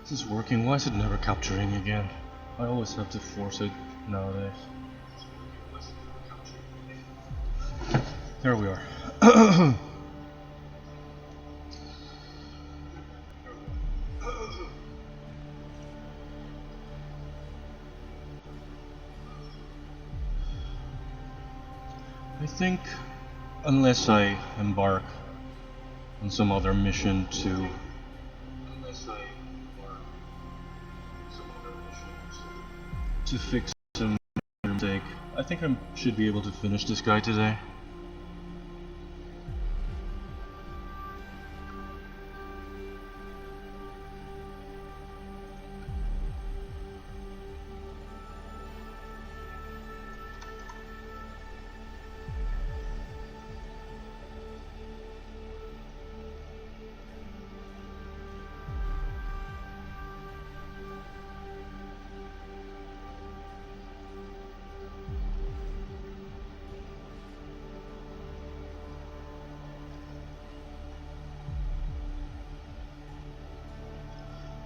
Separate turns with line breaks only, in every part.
Is this working? Why is it never capturing again? I always have to force it nowadays. There we are. I think, unless I embark on some other mission to fix some mistake, I think I should be able to finish this guy today.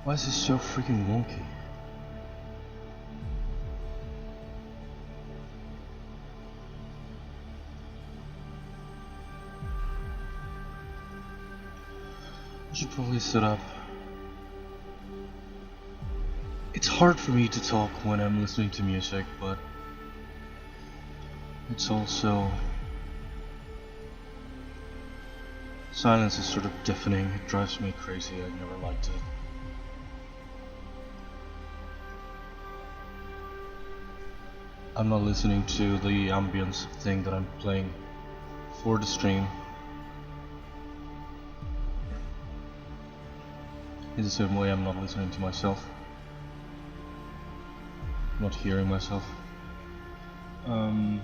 Why is this so freaking wonky? I should probably set up. It's hard for me to talk when I'm listening to music, but it's also... silence is sort of deafening. It drives me crazy. I never liked it. I'm not listening to the ambience thing that I'm playing for the stream. In the same way I'm not listening to myself. Not hearing myself. I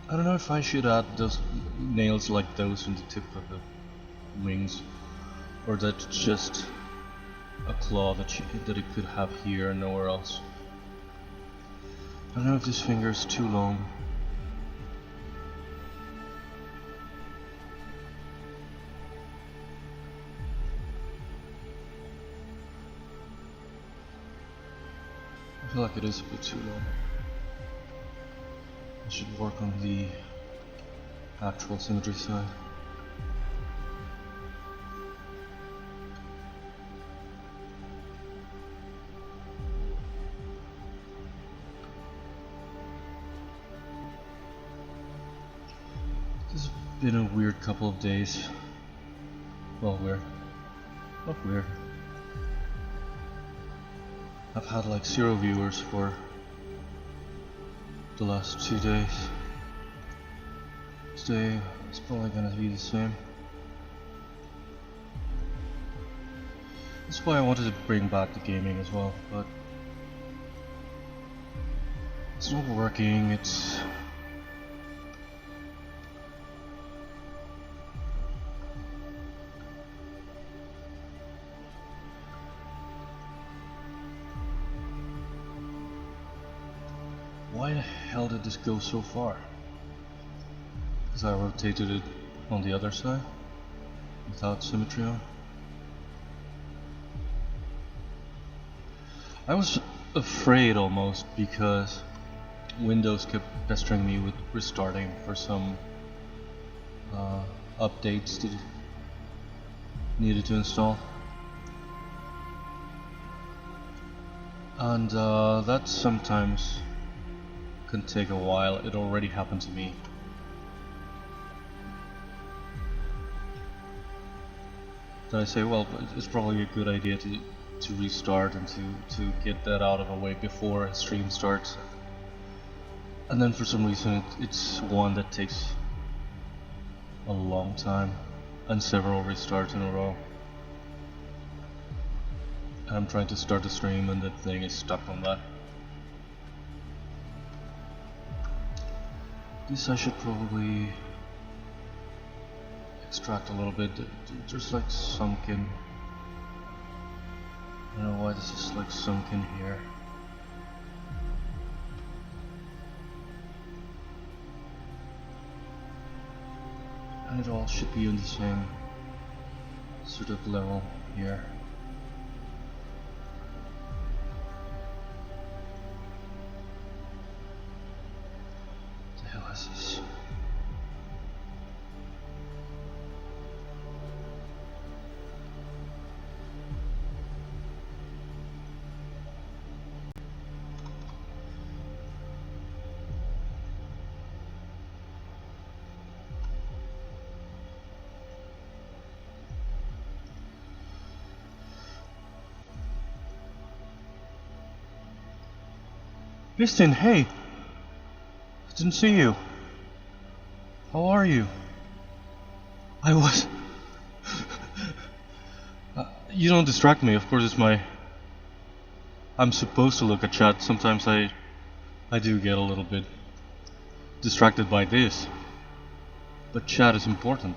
don't know if I should add those nails like those on the tip of the wings, or that's just a claw that it could have here and nowhere else. I don't know if this finger is too long. I feel like it is a bit too long. I should work on the actual symmetry side. It's been a weird couple of days. Well, weird. Not weird. I've had like 0 viewers for the last 2 days. Today it's probably gonna be the same. That's why I wanted to bring back the gaming as well, but it's not working. It's why the hell did this go so far? Because I rotated it on the other side without symmetry on. I was afraid almost because Windows kept pestering me with restarting for some updates that needed to install. And that sometimes can take a while. It already happened to me. Then I say, well, it's probably a good idea to restart and to get that out of the way before a stream starts. And then for some reason it's one that takes a long time and several restarts in a row. And I'm trying to start a stream and that thing is stuck on that. This I should probably extract a little bit. There's like sunken. I don't know why this is like sunken here. And it all should be on the same sort of level here. Listen, hey! I didn't see you. How are you? I was... you don't distract me, of course it's my... I'm supposed to look at chat. Sometimes I do get a little bit distracted by this. But chat is important.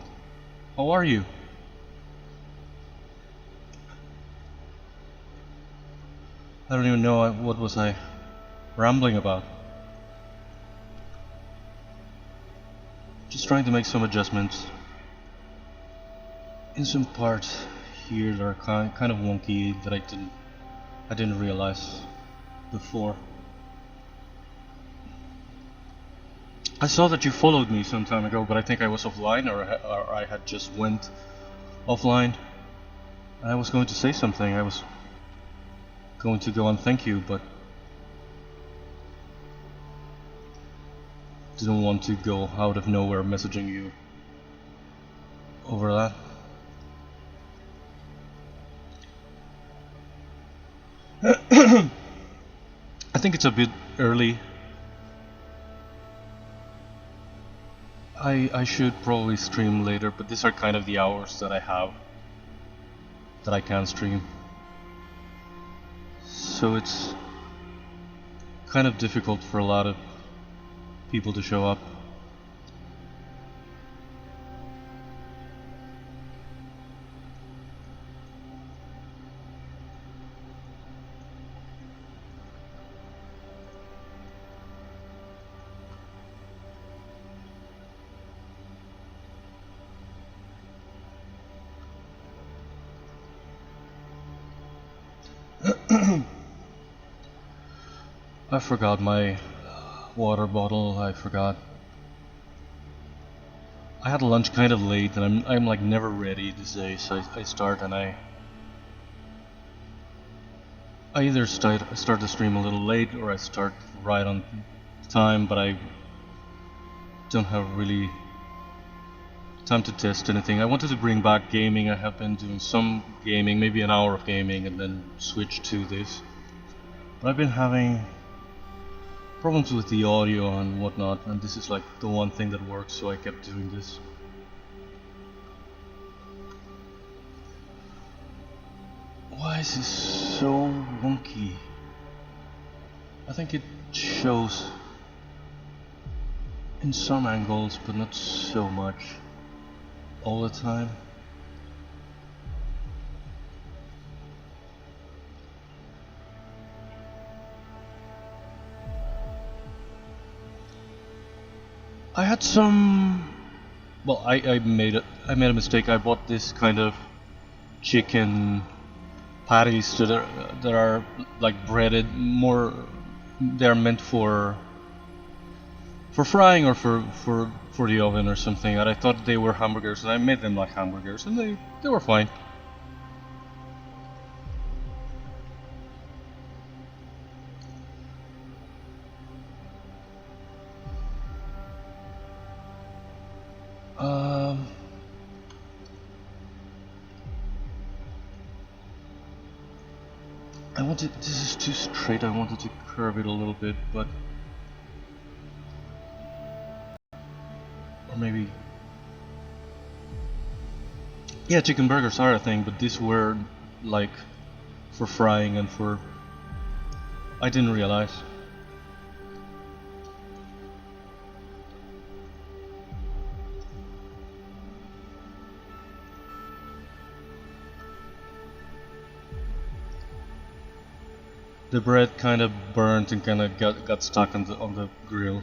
How are you? I don't even know what was I rambling about. Just trying to make some adjustments. In some parts here that are kind of wonky that I didn't realize before. I saw that you followed me some time ago, but I think I was offline, or I had just went offline. I was going to say something. I was going to go and thank you, but didn't want to go out of nowhere messaging you over that. I think it's a bit early. I should probably stream later, but these are kind of the hours that I have that I can stream. So it's kind of difficult for a lot of people to show up. I forgot my water bottle. I forgot. I had lunch kind of late, and I'm like never ready these days. I start and I either start the stream a little late, or I start right on time, but I don't have really time to test anything. I wanted to bring back gaming. I have been doing some gaming, maybe an hour of gaming, and then switch to this. But I've been having problems with the audio and whatnot, and this is like the one thing that works, so I kept doing this. Why is this so wonky? I think it shows in some angles, but not so much all the time. I had some... well, I made a mistake. I bought this kind of chicken patties that are like breaded. More, they're meant for frying or for the oven or something. And I thought they were hamburgers, and I made them like hamburgers, and they were fine. I wanted, this is too straight, I wanted to curve it a little bit, but... or maybe... yeah, chicken burgers are a thing, but these were like for frying and for... I didn't realize. The bread kind of burnt and kind of got stuck on the grill.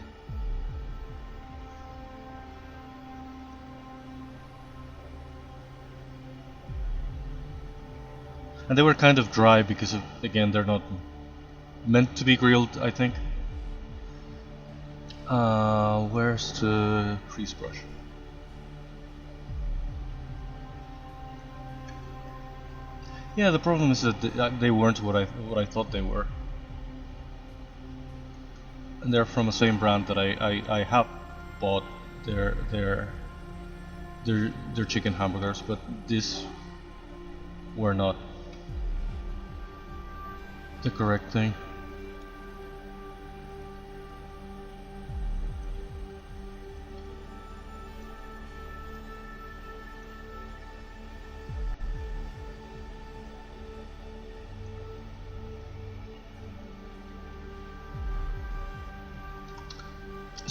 And they were kind of dry because of, again, they're not meant to be grilled, I think. Where's the crease brush? Yeah, the problem is that they weren't what I thought they were, and they're from the same brand that I have bought their chicken hamburgers, but these were not the correct thing.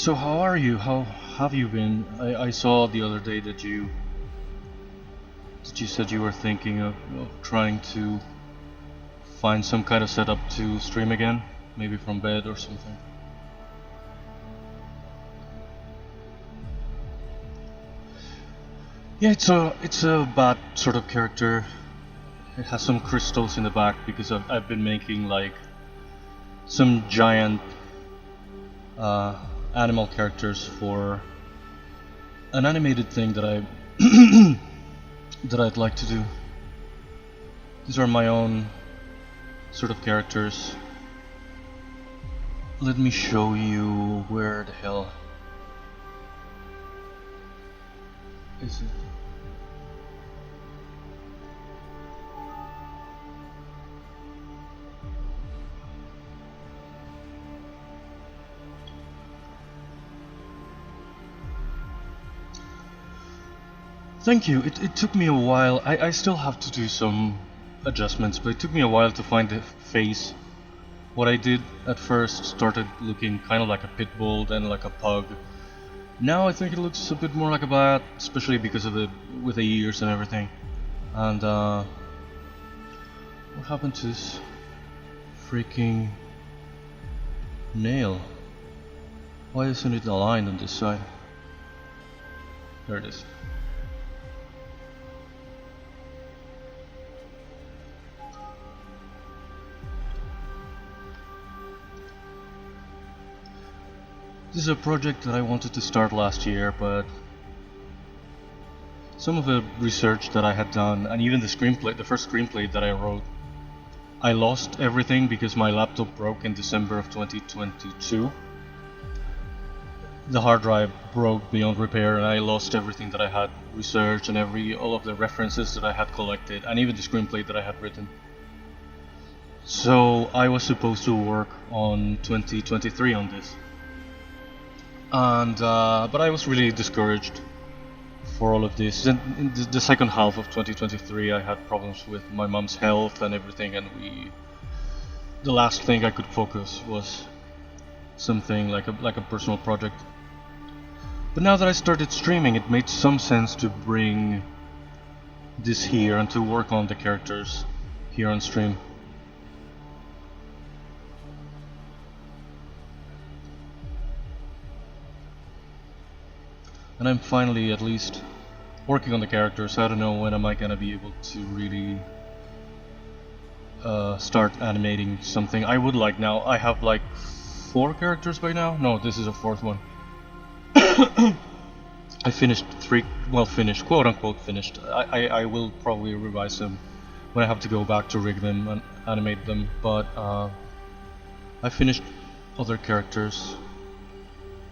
So how are you? How have you been? I saw the other day that you said you were thinking of trying to find some kind of setup to stream again, maybe from bed or something. Yeah, it's a bad sort of character. It has some crystals in the back because I've been making like some giant animal characters for an animated thing that I that I'd like to do. These are my own sort of characters. Let me show you where the hell is it? Thank you. It took me a while. I still have to do some adjustments, but it took me a while to find the face. What I did at first started looking kind of like a pit bull, then like a pug. Now I think it looks a bit more like a bat, especially because of with the ears and everything. And what happened to this freaking nail? Why isn't it aligned on this side? There it is. This is a project that I wanted to start last year, but some of the research that I had done, and even the screenplay, the first screenplay that I wrote, I lost everything because my laptop broke in December of 2022. The hard drive broke beyond repair, and I lost everything that I had researched and all of the references that I had collected, and even the screenplay that I had written. So I was supposed to work on 2023 on this. And but I was really discouraged for all of this. In the second half of 2023 I had problems with my mom's health and everything, and the last thing I could focus was something like a personal project. But now that I started streaming, it made some sense to bring this here and to work on the characters here on stream. And I'm finally at least working on the characters. I don't know when am I gonna be able to really start animating something. I would like now. I have like 4 characters by now. No, this is a 4th one. I finished 3. Well, finished, quote unquote finished. I will probably revise them when I have to go back to rig them and animate them. But I finished other characters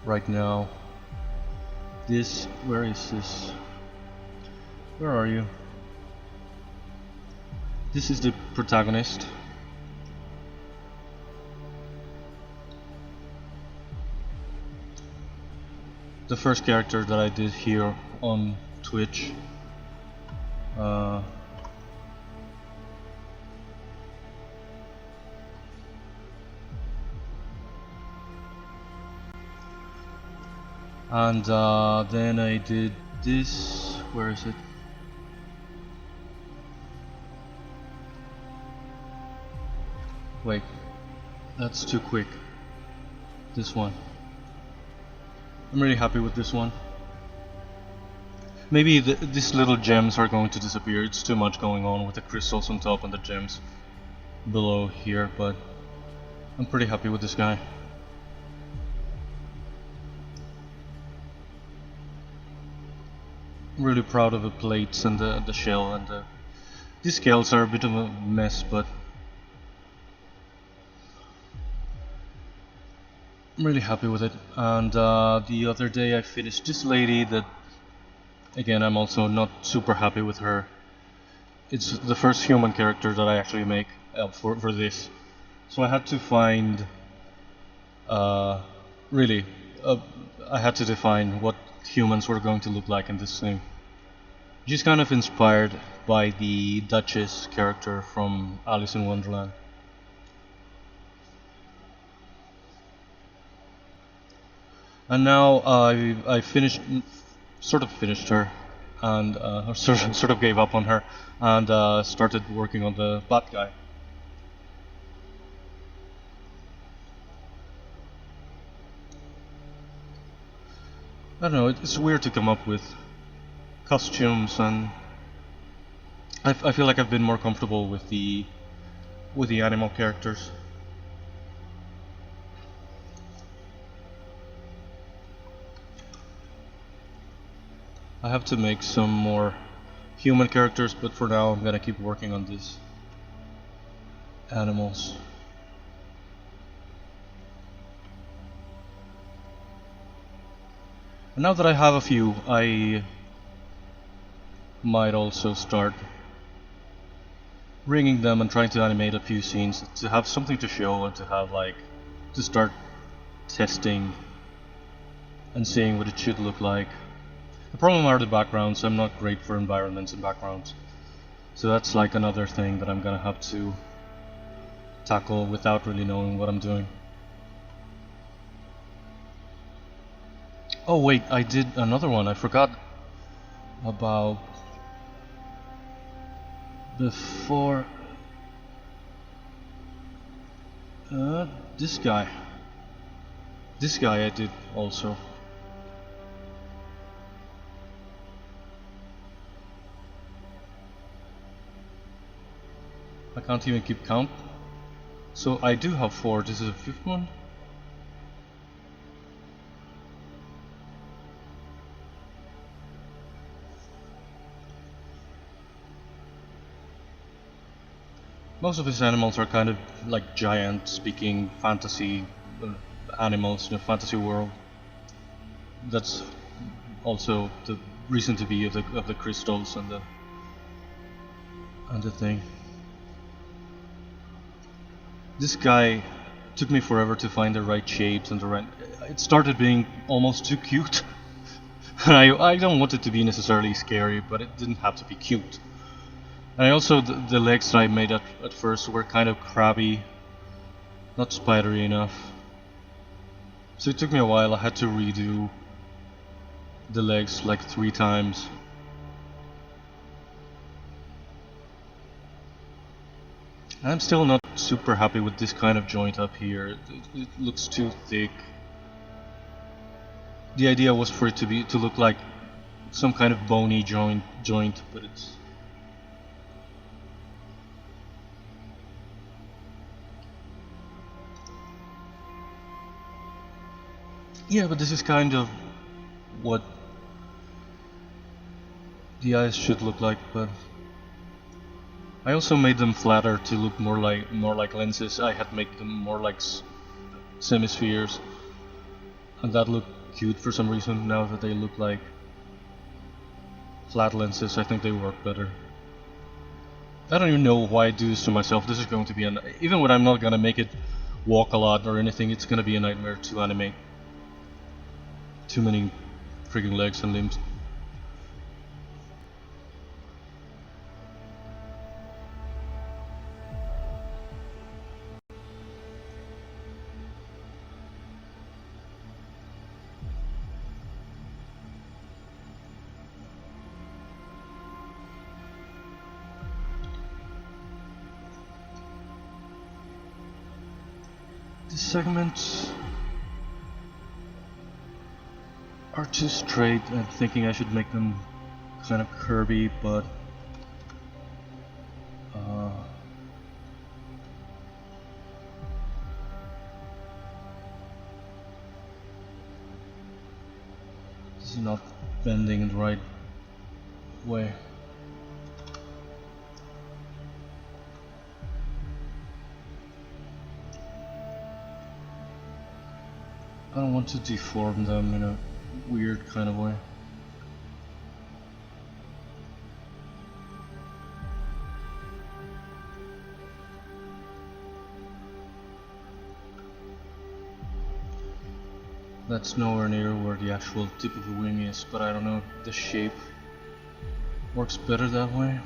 right now. Where is this? Where are you? This is the protagonist. The first character that I did here on Twitch. And then I did this. Where is it? Wait, that's too quick. This one. I'm really happy with this one. Maybe these little gems are going to disappear. It's too much going on with the crystals on top and the gems below here, but I'm pretty happy with this guy. I'm really proud of the plates and the shell, and these scales are a bit of a mess, but I'm really happy with it. And the other day I finished this lady that, again, I'm also not super happy with her. It's the first human character that I actually make for this. So I had to find, really, I had to define what humans were going to look like in this thing. She's kind of inspired by the Duchess character from Alice in Wonderland. And now I finished, sort of finished her, and or sort of gave up on her, and started working on the bad guy. I don't know, it's weird to come up with costumes, and I feel like I've been more comfortable with the animal characters. I have to make some more human characters, but for now I'm gonna keep working on these animals. And now that I have a few, I might also start ringing them and trying to animate a few scenes to have something to show and to have to start testing and seeing what it should look like. The problem are the backgrounds. I'm not great for environments and backgrounds, so that's like another thing that I'm gonna have to tackle without really knowing what I'm doing. Oh wait, I did another one. I forgot about before. This guy. This guy I did also. I can't even keep count. So I do have 4. This is a 5th one. Most of his animals are kind of like giant speaking fantasy animals in a fantasy world. That's also the reason to be of the crystals and the thing. This guy took me forever to find the right shapes and the right. It started being almost too cute. And I don't want it to be necessarily scary, but it didn't have to be cute. And I also, the legs that I made at first were kind of crabby, not spidery enough. So it took me a while. I had to redo the legs like 3 times. I'm still not super happy with this kind of joint up here. It looks too thick. The idea was for it to look like some kind of bony joint, but it's. Yeah, but this is kind of what the eyes should look like, but I also made them flatter to look more like lenses. I had made them more like semispheres, and that looked cute for some reason. Now that they look like flat lenses, I think they work better. I don't even know why I do this to myself. This is going to be even when I'm not gonna make it walk a lot or anything, it's gonna be a nightmare to animate. Too many freaking legs and limbs. The segments are too straight. I'm thinking I should make them kind of curvy, but this is not bending in the right way. I don't want to deform them in a weird kind of way. That's nowhere near where the actual tip of the wing is, but I don't know, the shape works better that way.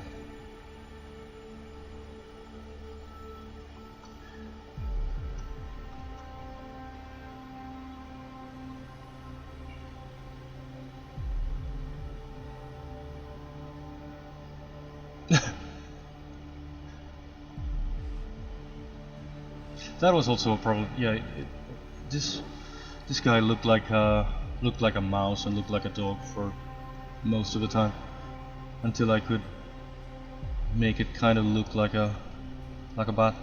that was also a problem. Yeah, this guy looked like a mouse and looked like a dog for most of the time, until I could make it kind of look like a bat.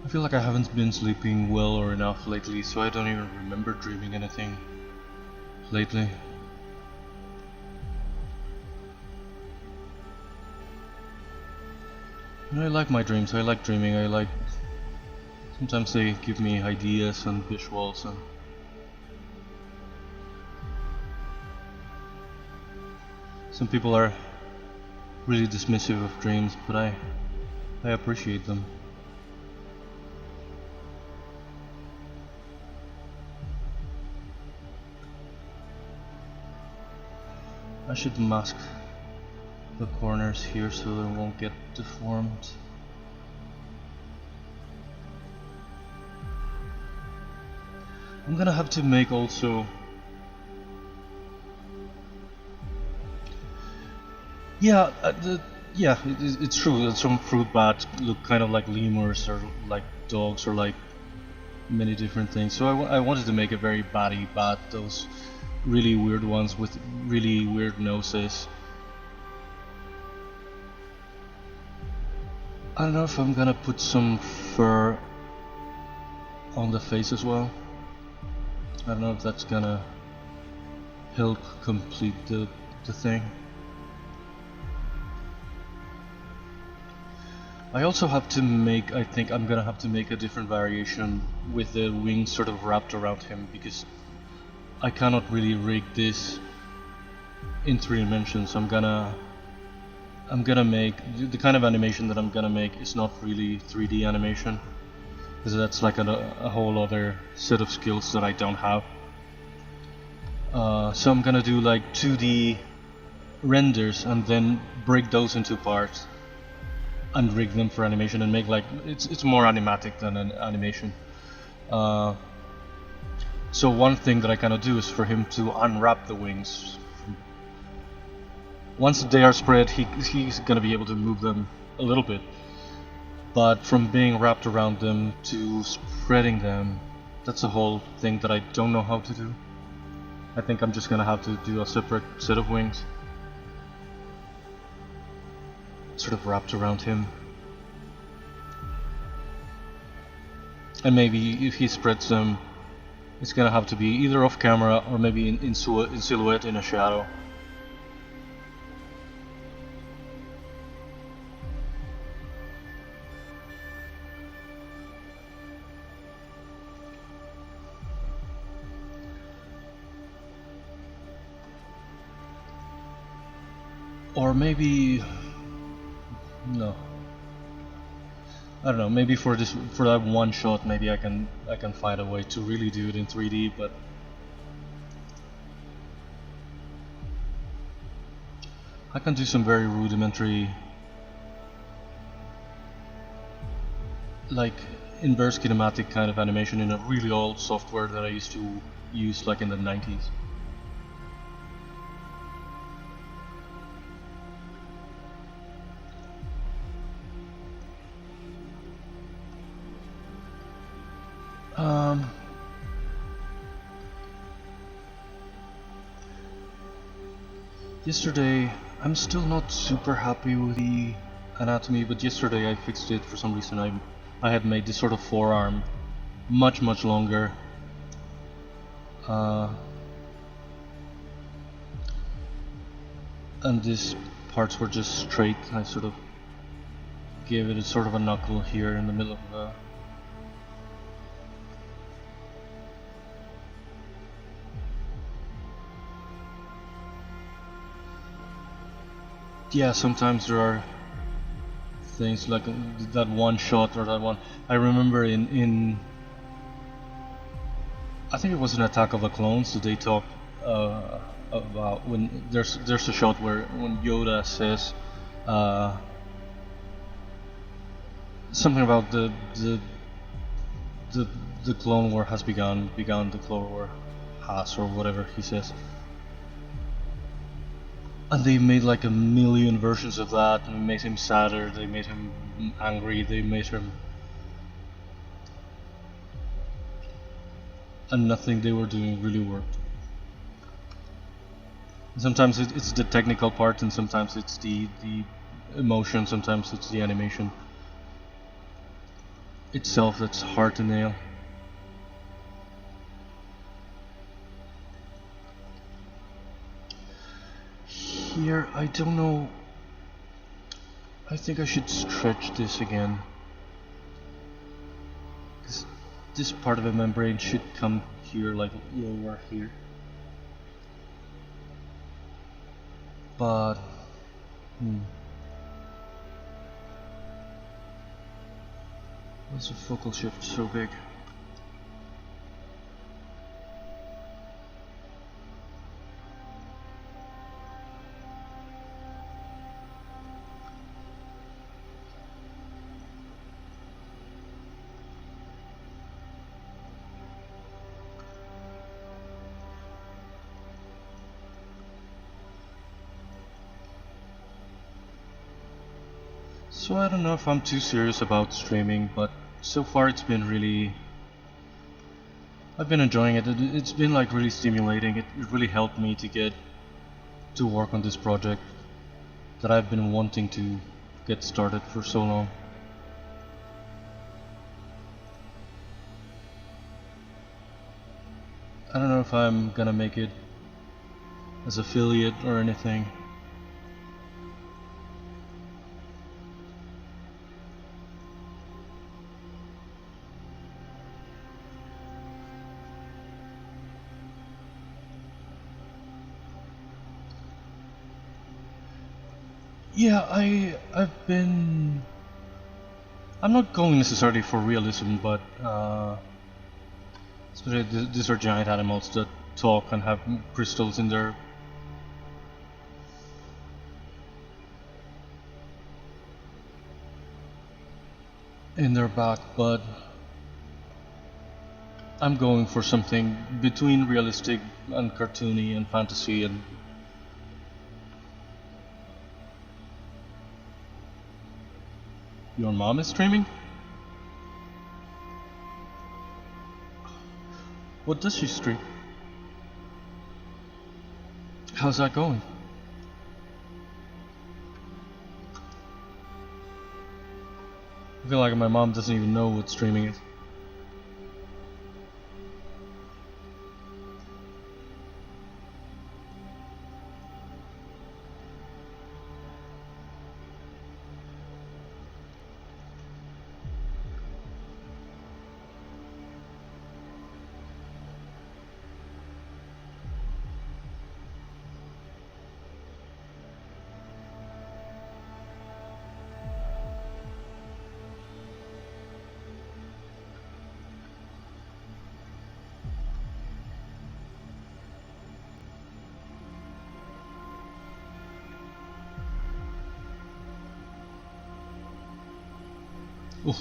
I feel like I haven't been sleeping well or enough lately, so I don't even remember dreaming anything lately. And I like my dreams. I like dreaming. Sometimes they give me ideas and visuals, and some people are really dismissive of dreams, but I appreciate them. I should mask the corners here so they won't get deformed. I'm gonna have to make also... Yeah, it's true that some fruit bats look kind of like lemurs or like dogs or like many different things. So I wanted to make a very batty bat, those really weird ones with really weird noses. I don't know if I'm gonna put some fur on the face as well. I don't know if that's gonna help complete the thing. I also have to make, I think I'm gonna have to make a different variation with the wings sort of wrapped around him, because I cannot really rig this in 3 dimensions. I'm gonna make the kind of animation that I'm gonna make is not really 3D animation, because that's like a whole other set of skills that I don't have. So I'm gonna do like 2D renders and then break those into parts and rig them for animation and make like it's more animatic than an animation. So one thing that I cannot do is for him to unwrap the wings. Once they are spread, he's gonna be able to move them a little bit, but from being wrapped around them to spreading them, that's a whole thing that I don't know how to do. I think I'm just gonna have to do a separate set of wings, sort of wrapped around him. And maybe if he spreads them, it's gonna have to be either off camera or maybe in silhouette in a shadow. Or maybe no. I don't know, maybe for that one shot maybe I can find a way to really do it in 3D, but I can do some very rudimentary, like inverse kinematic kind of animation in a really old software that I used to use like in the 90s. Yesterday, I'm still not super happy with the anatomy, but yesterday I fixed it for some reason. I had made this sort of forearm much longer. And these parts were just straight. I sort of gave it a sort of a knuckle here in the middle of the... Yeah, sometimes there are things like that one shot or that one. I remember in I think it was an Attack of the Clones, so they talk about when there's a shot where when Yoda says something about the Clone War has begun, the Clone War has, or whatever he says. And they made like a million versions of that, and made him sadder, they made him angry, they made him... And nothing they were doing really worked. Sometimes it's the technical part, and sometimes it's the emotion, sometimes it's the animation itself that's hard to nail. Here, I don't know. I think I should stretch this again, because this part of the membrane should come here, like lower here. But what's the focal shift so big? So I don't know if I'm too serious about streaming, but so far it's been really... I've been enjoying it. It's been like really stimulating. It really helped me to get to work on this project that I've been wanting to get started for so long. I don't know if I'm gonna make it as affiliate or anything. Yeah, I've been... I'm not going necessarily for realism, but especially these are giant animals that talk and have crystals in their... back, but I'm going for something between realistic and cartoony and fantasy and... Your mom is streaming? What does she stream? How's that going? I feel like my mom doesn't even know what streaming is. Oof.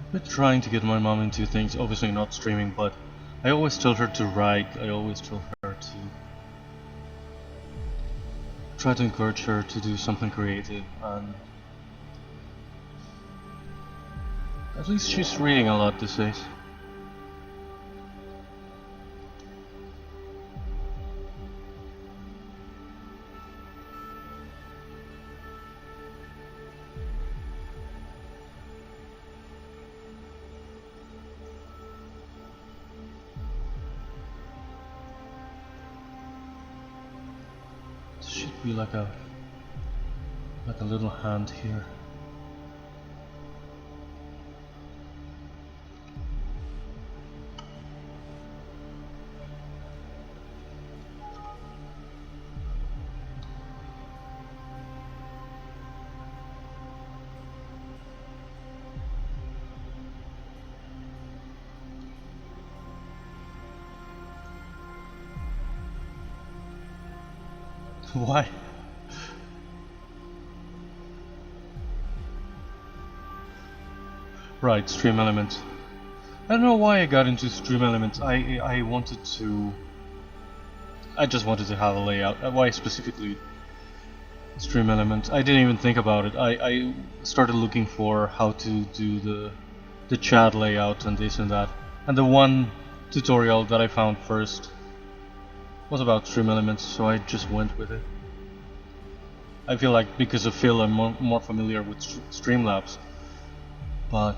I've been trying to get my mom into things, obviously not streaming, but I always tell her to write, I always tell her to try to encourage her to do something creative, and at least she's reading a lot these days. Should be like a little hand here. Why? Right, stream elements. I don't know why I got into stream elements. I wanted to. I just wanted to have a layout. Why specifically stream elements? I didn't even think about it. I started looking for how to do the chat layout and this and that. And the one tutorial that I found first was about stream elements, so I just went with it. I feel like because of Phil, I'm more familiar with Streamlabs, but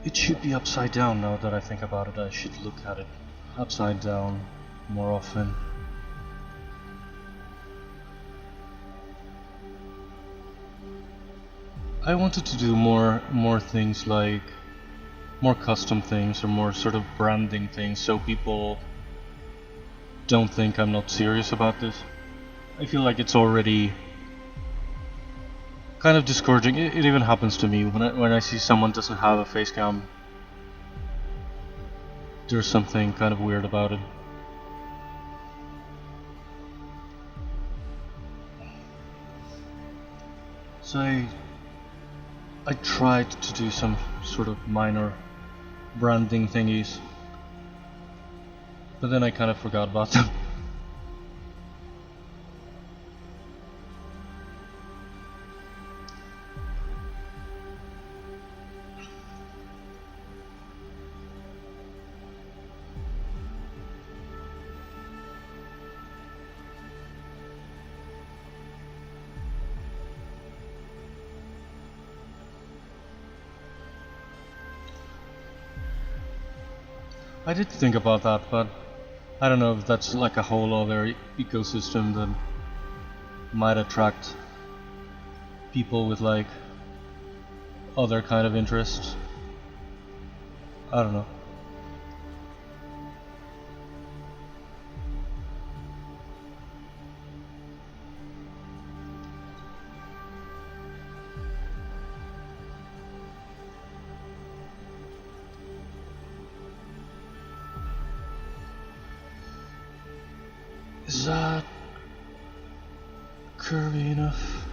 it should be upside down now that I think about it. I should look at it upside down more often. I wanted to do more things, like more custom things or more sort of branding things, so people don't think I'm not serious about this. I feel like it's already kind of discouraging. It even happens to me when I see someone doesn't have a face cam. There's something kind of weird about it. So I tried to do some sort of minor branding thingies, but then I kind of forgot about them. I did think about that, but I don't know if that's like a whole other ecosystem that might attract people with like other kind of interests. I don't know. Is that curvy enough?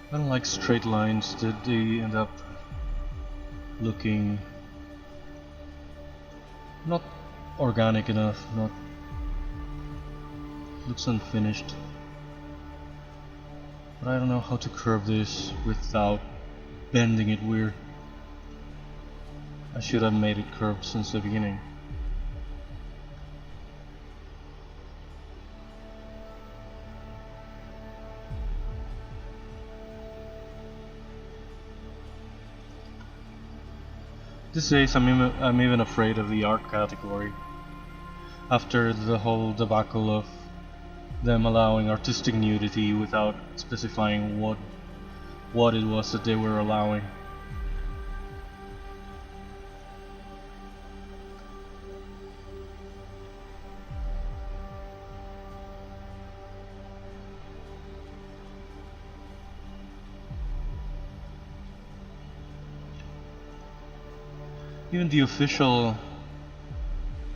I don't like straight lines, that they end up looking not organic enough, not looks unfinished. But I don't know how to curve this without bending it weird. I should have made it curved since the beginning. These days I'm even afraid of the art category. After the whole debacle of them allowing artistic nudity without specifying what it was that they were allowing. Even the official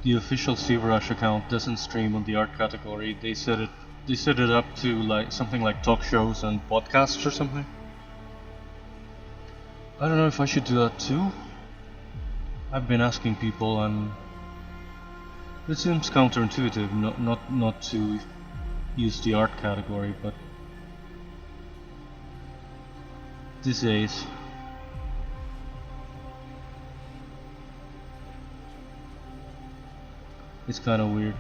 ZBrush account doesn't stream on the art category. They set it up to like something like talk shows and podcasts or something. I don't know if I should do that too. I've been asking people and it seems counterintuitive not to use the art category, but these days it's kind of weird.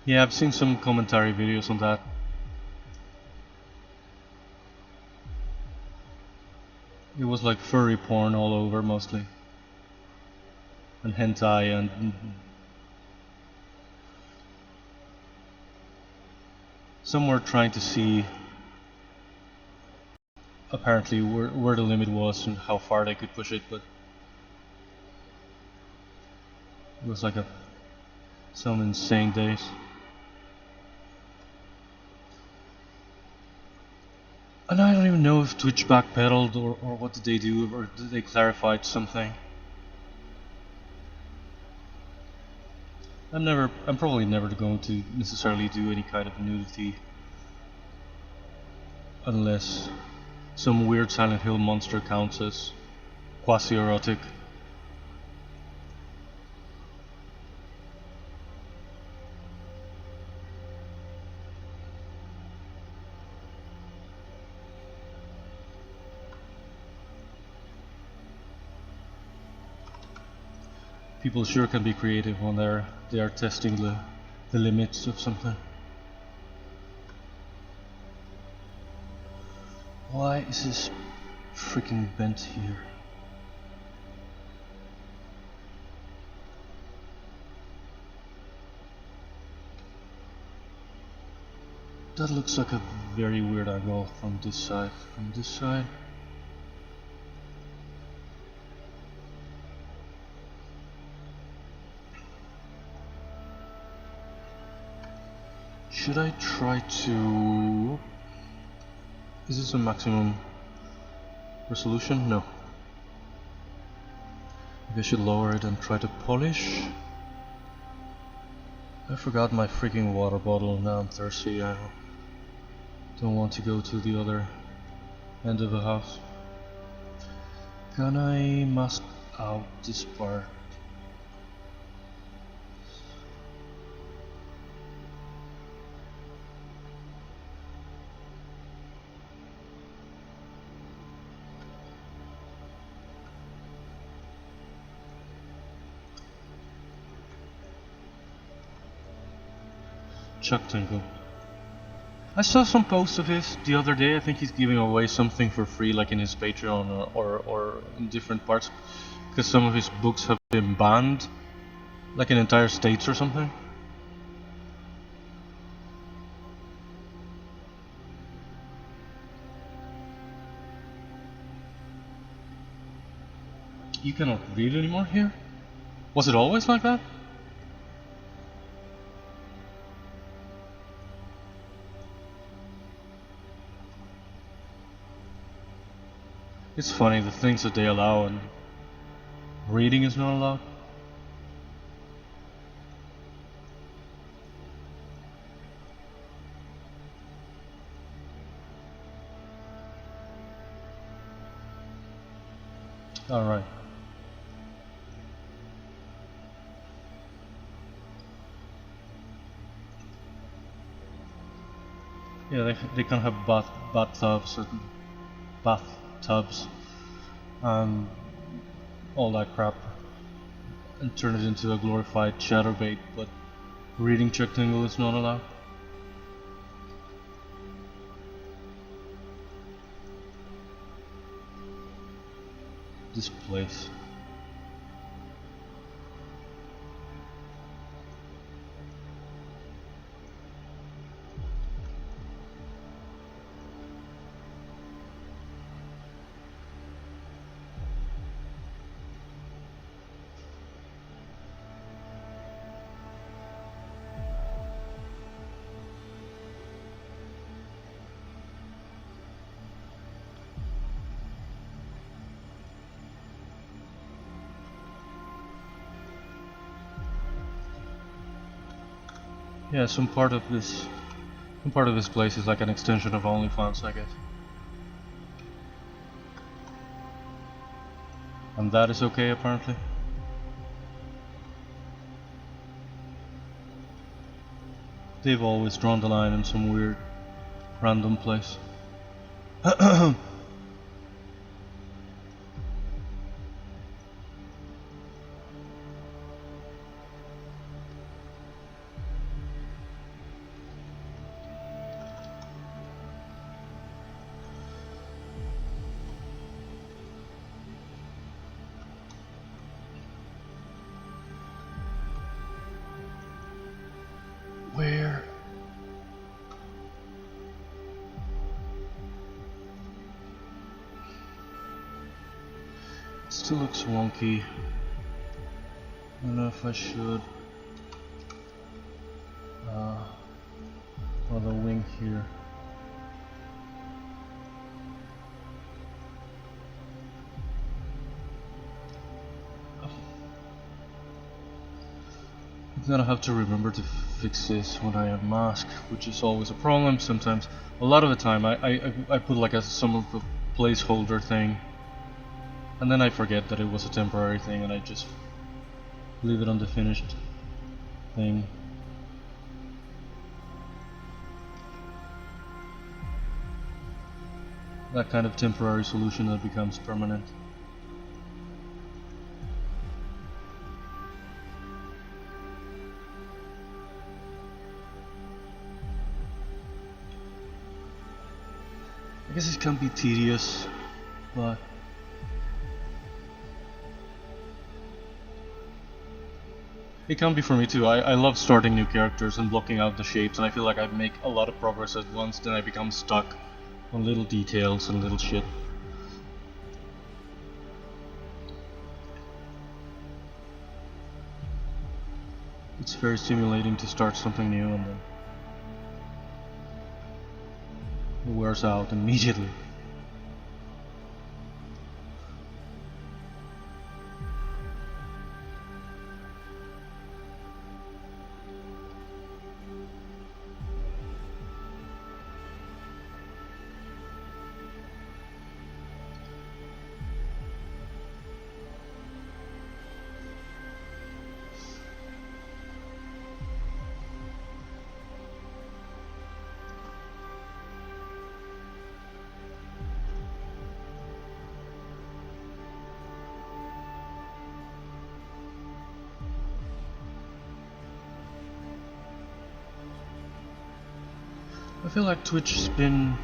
Yeah, I've seen some commentary videos on that. It was like furry porn all over mostly. and hentai and some were trying to see apparently where the limit was and how far they could push it, but it was like some insane days. And I don't even know if Twitch backpedaled or what did they do, or did they clarify something. I'm probably never going to necessarily do any kind of nudity unless some weird Silent Hill monster counts as quasi-erotic. People sure can be creative when they are testing the limits of something. Why is this freaking bent here? That looks like a very weird angle from this side. From this side. Should I try to... Is this a maximum resolution? No. Maybe I should lower it and try to polish. I forgot my freaking water bottle, now I'm thirsty. I don't want to go to the other end of the house. Can I mask out this part? Chuck Tingle. I saw some posts of his the other day. I think he's giving away something for free, like in his Patreon or in different parts, because some of his books have been banned, like in entire states or something. You cannot read anymore here? Was it always like that? It's funny, the things that they allow and reading is not allowed. Alright. Yeah, they can have bathtubs and all that crap and turn it into a glorified chatterbait, but reading Chuck Tingle is not allowed. This place. Yeah, some part of this place is like an extension of OnlyFans, I guess. And that is okay, apparently. They've always drawn the line in some weird, random place. still looks wonky. I don't know if I should for the wing here. I'm gonna have to remember to fix this when I unmask, which is always a problem. Sometimes, a lot of the time, I put like some of a placeholder thing, and then I forget that it was a temporary thing, and I just leave it on the finished thing. That kind of temporary solution that becomes permanent. I guess it can be tedious, but it can be for me too. I love starting new characters and blocking out the shapes, and I feel like I make a lot of progress at once, then I become stuck on little details and little shit. It's very stimulating to start something new and then it wears out immediately. I feel like Twitch has been...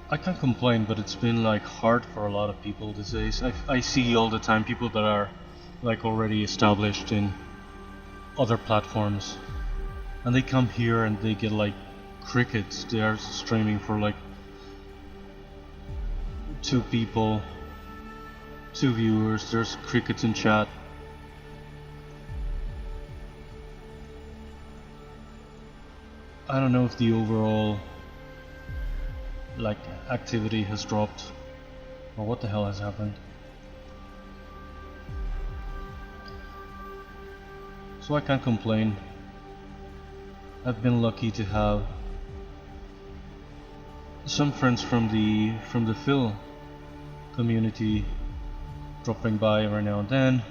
I can't complain, but it's been like hard for a lot of people these days. I see all the time people that are like already established in other platforms, and they come here and they get like crickets. They are streaming for like 2 people, 2 viewers, there's crickets in chat. I don't know if the overall like activity has dropped or what the hell has happened. So I can't complain. I've been lucky to have some friends from the Phil community dropping by every now and then.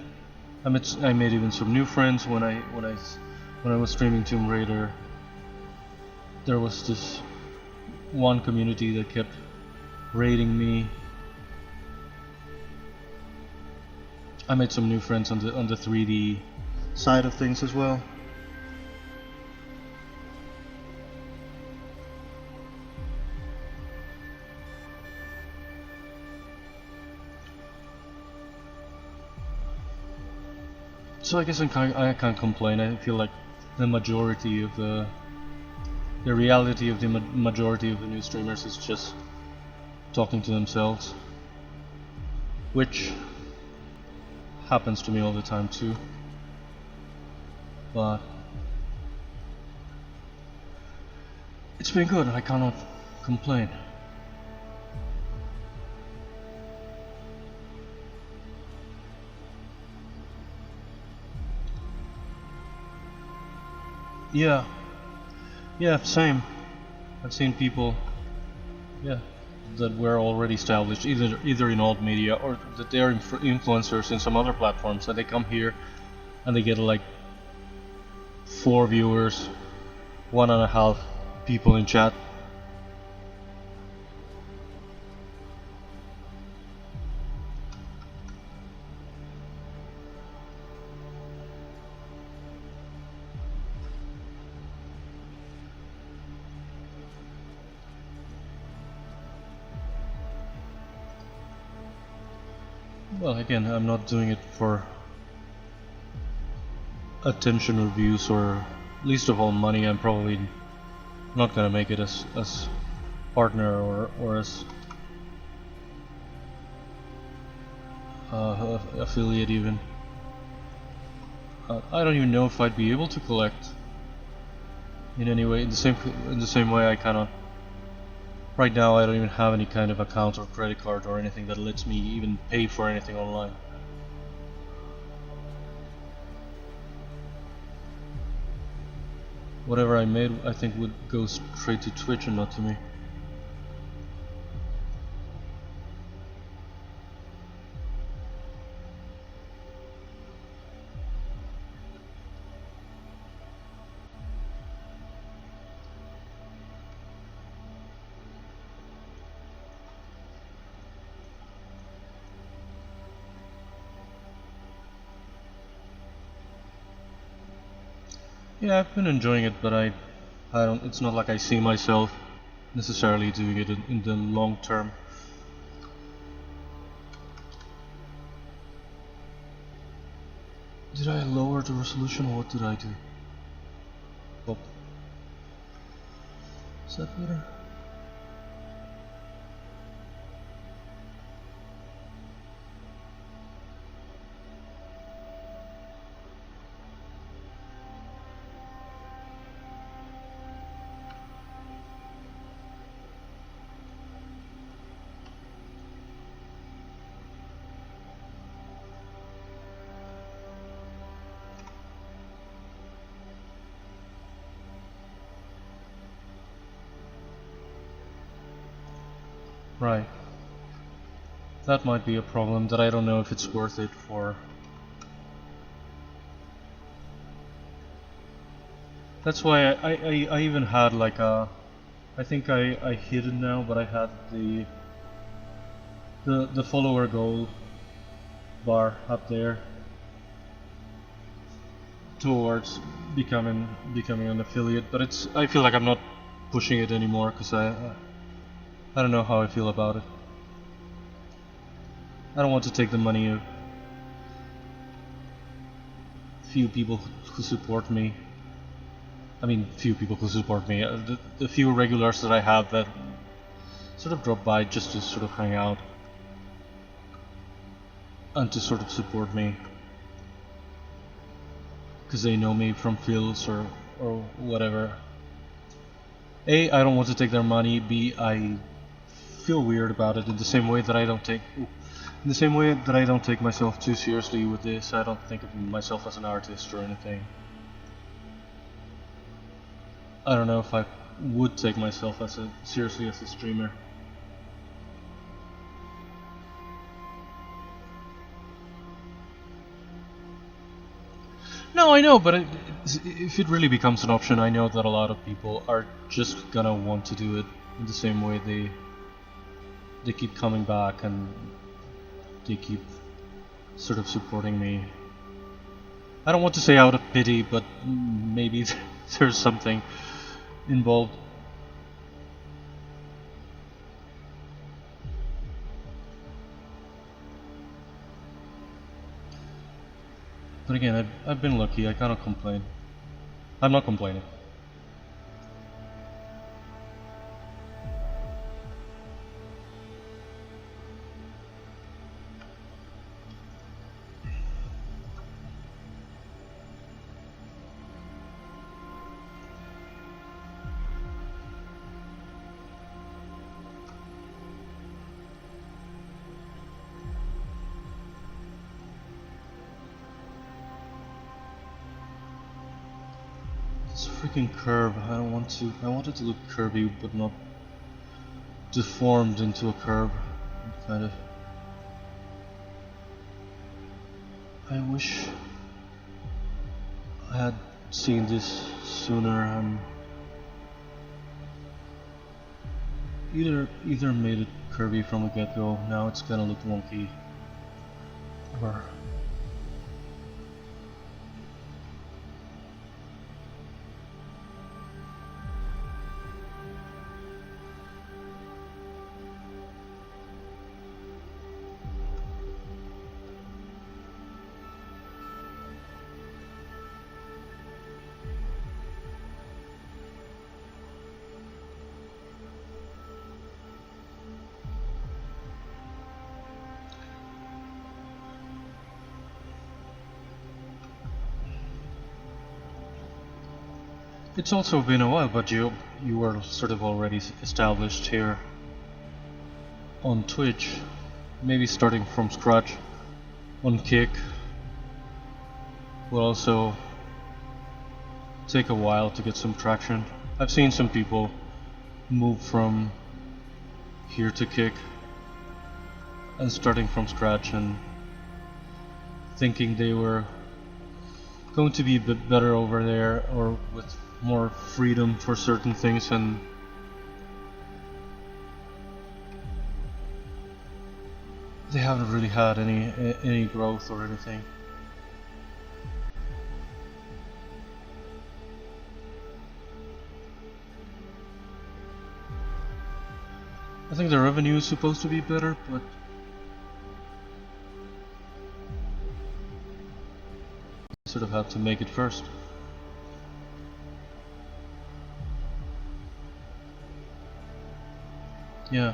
I made even some new friends when I was streaming Tomb Raider. There was this one community that kept raiding me. I made some new friends on the 3D side of things as well. So I guess I can't complain. I feel like the majority of the reality of the majority of the new streamers is just talking to themselves, which happens to me all the time too, but it's been good. I cannot complain. Yeah, same. I've seen people, that were already established, either in alt media or that they are influencers in some other platforms, and they come here and they get like 4 viewers, 1.5 people in chat. Well, again, I'm not doing it for attention or views, or least of all money. I'm probably not gonna make it as partner or as affiliate even. I don't even know if I'd be able to collect in any way. In the same way, I kind of right now I don't even have any kind of account or credit card or anything that lets me even pay for anything online. Whatever I made, I think would go straight to Twitch and not to me. Yeah, I've been enjoying it, but I don't. It's not like I see myself necessarily doing it in the long term. Did I lower the resolution or what did I do? Oh. Is that better? Right. That might be a problem, that I don't know if it's worth it for... That's why I even had like a... I think I hid it now, but I had the follower goal bar up there towards becoming an affiliate, but it's... I feel like I'm not pushing it anymore, because I don't know how I feel about it. I don't want to take the money of few people who support me. I mean, few people who support me. The few regulars that I have that sort of drop by just to sort of hang out and to sort of support me because they know me from fields or whatever. A, I don't want to take their money. B, I feel weird about it in the same way that I don't take myself too seriously with this. I don't think of myself as an artist or anything. I don't know if I would take myself seriously as a streamer. No, I know, but if it really becomes an option, I know that a lot of people are just gonna want to do it in the same way they keep coming back and they keep sort of supporting me. I don't want to say out of pity, but maybe there's something involved. But again, I've been lucky. I cannot complain. I'm not complaining. This freaking curve, I don't want to. I want it to look curvy, but not deformed into a curve. Kind of. I wish I had seen this sooner and either made it curvy from the get-go. Now it's gonna look wonky. Or It's also been a while, but you were sort of already established here on Twitch. Maybe starting from scratch on Kick will also take a while to get some traction. I've seen some people move from here to Kick and starting from scratch and thinking they were going to be a bit better over there or with more freedom for certain things, and they haven't really had any growth or anything. I think the revenue is supposed to be better, but sort of had to make it first. Yeah.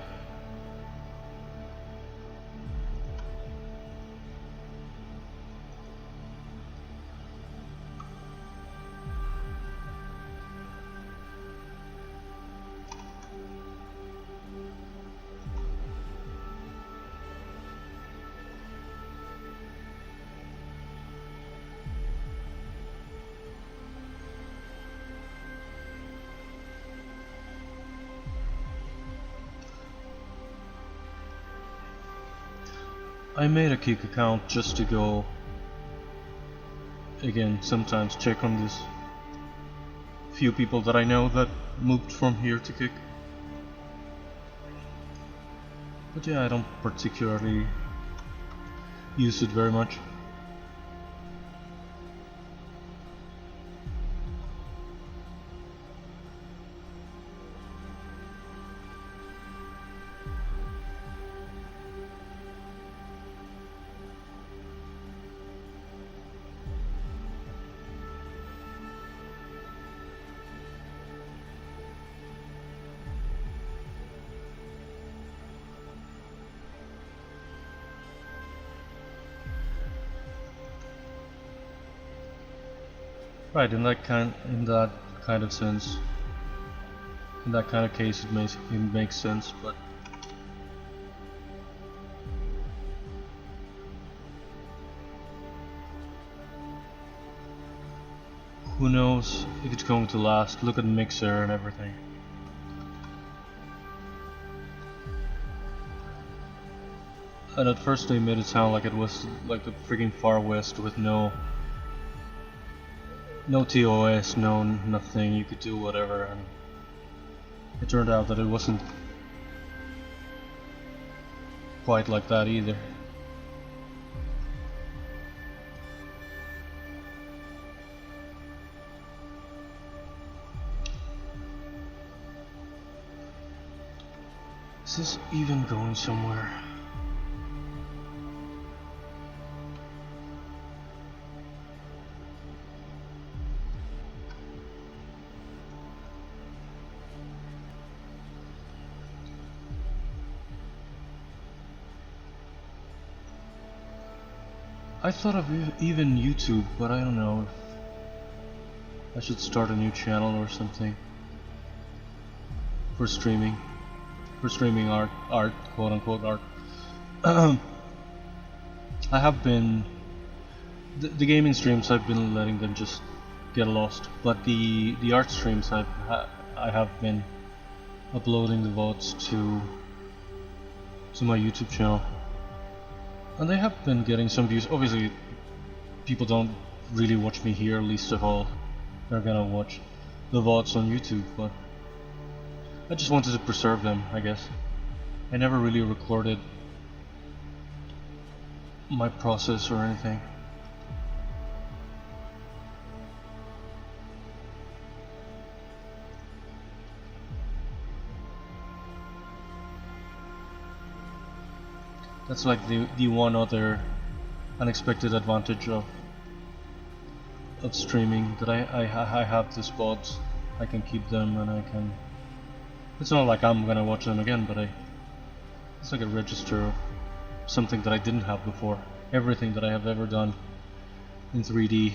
I made a Kick account just to go, again, sometimes check on this few people that I know that moved from here to Kick. But yeah, I don't particularly use it very much. Right, in that kind of sense, in that kind of case, it makes sense. But who knows if it's going to last? Look at Mixer and everything. And at first they made it sound like it was like the freaking Far West with no TOS, no nothing, you could do whatever, and it turned out that it wasn't quite like that either. Is this even going somewhere? I thought of even YouTube, but I don't know if I should start a new channel or something for streaming art, quote unquote art. I have been the gaming streams, I've been letting them just get lost, but the art streams I have been uploading the VODs to my YouTube channel. And they have been getting some views. Obviously, people don't really watch me here, least of all. They're gonna watch the VODs on YouTube, but I just wanted to preserve them, I guess. I never really recorded my process or anything. That's like the one other unexpected advantage of streaming, that I have the spots, I can keep them, and I can. It's not like I'm gonna watch them again, but it's like a register of something that I didn't have before. Everything that I have ever done in 3D,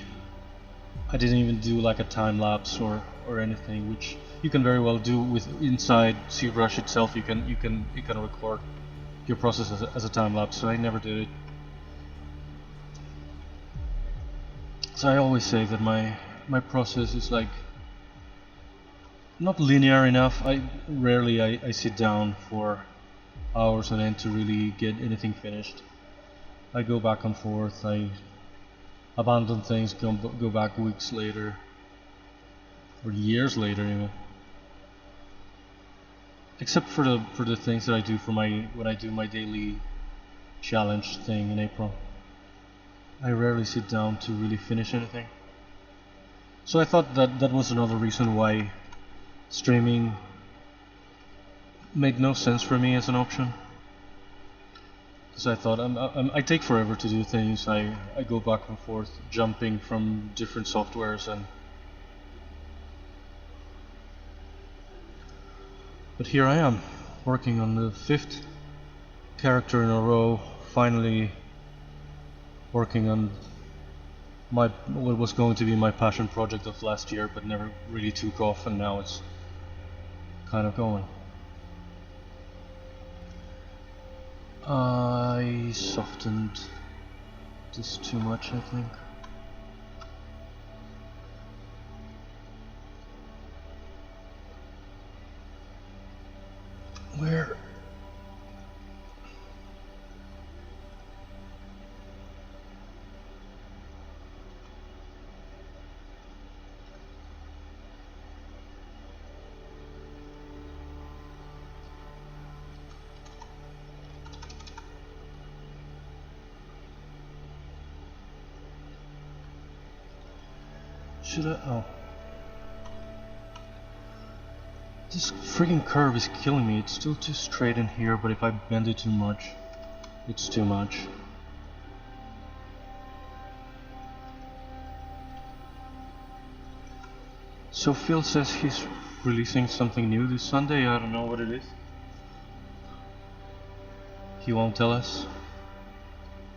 I didn't even do like a time lapse or or anything, which you can very well do with inside ZBrush itself. You can record your process as a time lapse. So I never did it. So I always say that my process is like not linear enough. I sit down for hours on end to really get anything finished. I go back and forth. I abandon things, go back weeks later, or years later even. Except for the things that I do for when I do my daily challenge thing in April. I rarely sit down to really finish anything. So I thought that was another reason why streaming made no sense for me as an option. Because I thought I take forever to do things. I go back and forth, jumping from different softwares, but here I am, working on the 5th character in a row, finally working on what was going to be my passion project of last year, but never really took off, and now it's kind of going. I softened this too much, I think. Where? Should I? Oh. This freaking curve is killing me. It's still too straight in here, but if I bend it too much, it's too much. So Phil says he's releasing something new this Sunday. I don't know what it is. He won't tell us.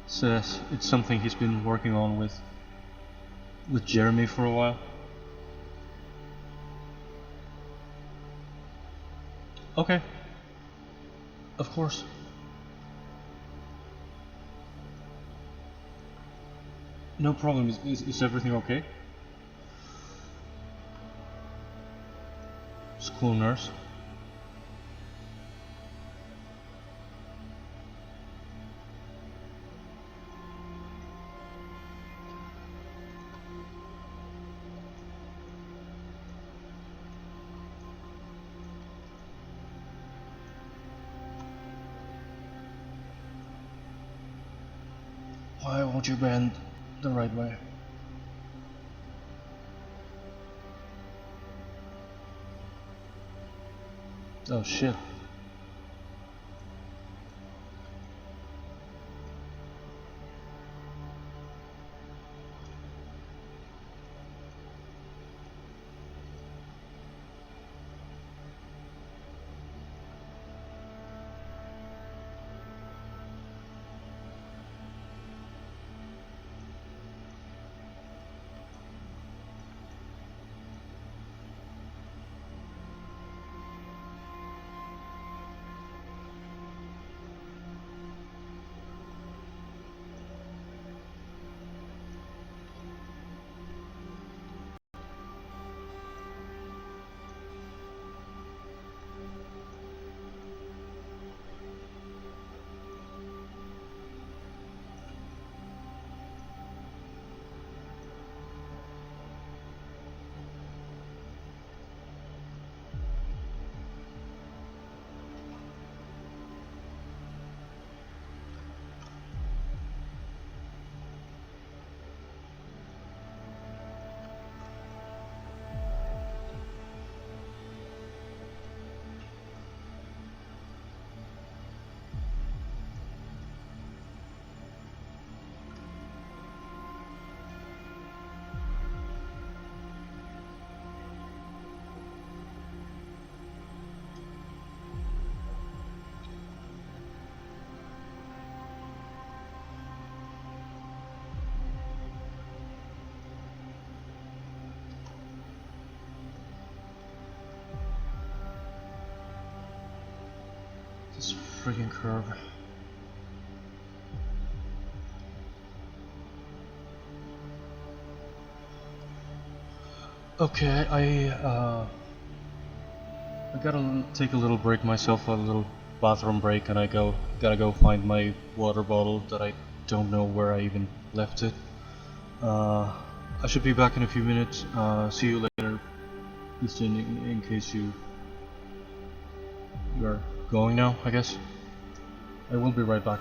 Says it's something he's been working on with Jeremy for a while. Okay. Of course. No problem. Is everything okay? School nurse. Why won't you bend the right way? Oh shit. This freaking curve. Okay, I gotta take a little break myself, a little bathroom break, and gotta go find my water bottle that I don't know where I even left it. I should be back in a few minutes. See you later. Just in case you are going now, I guess. I will be right back.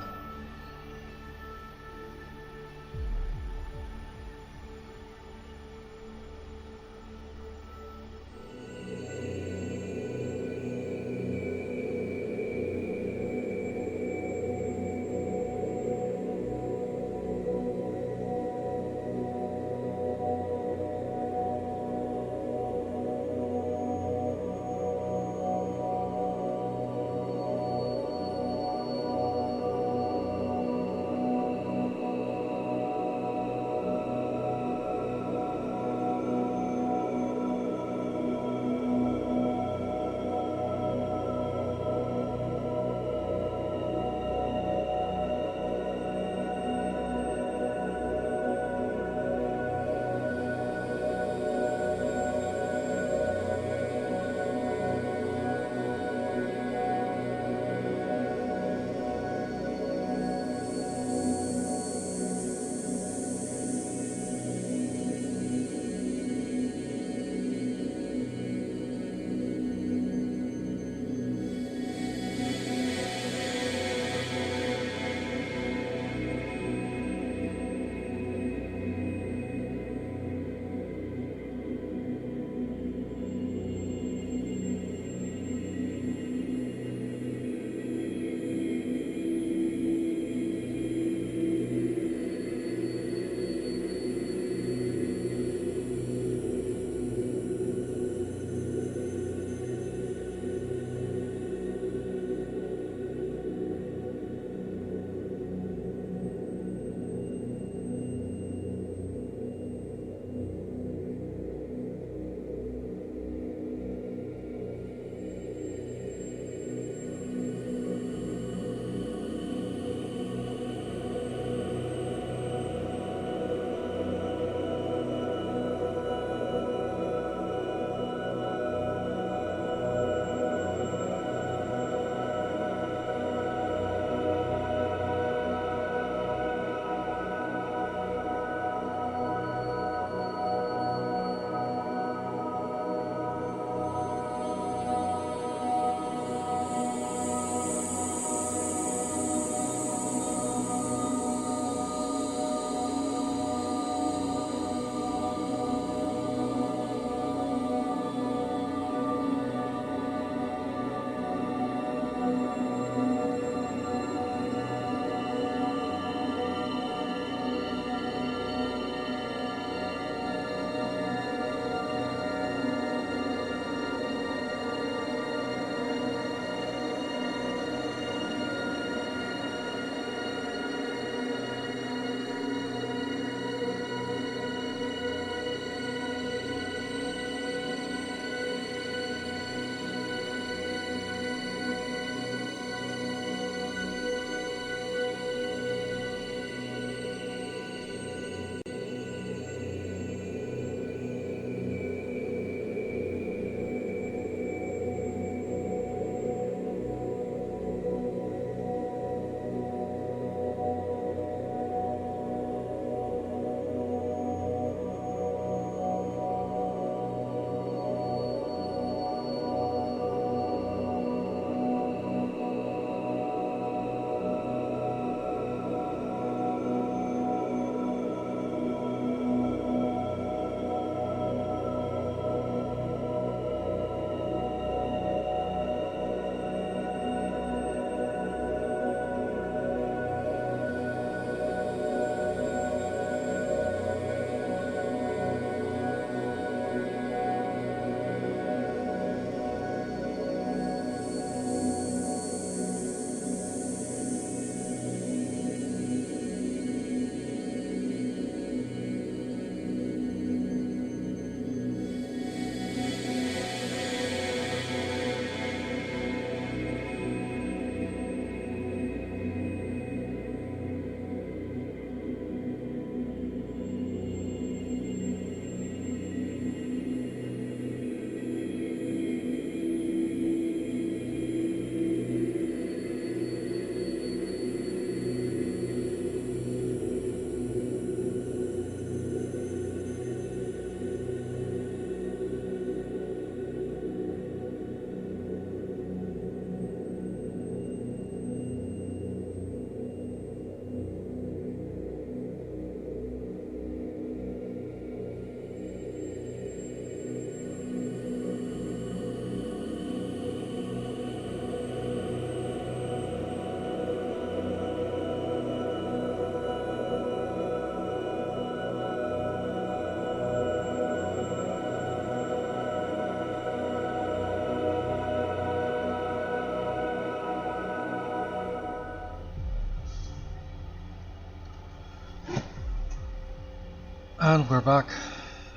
And we're back,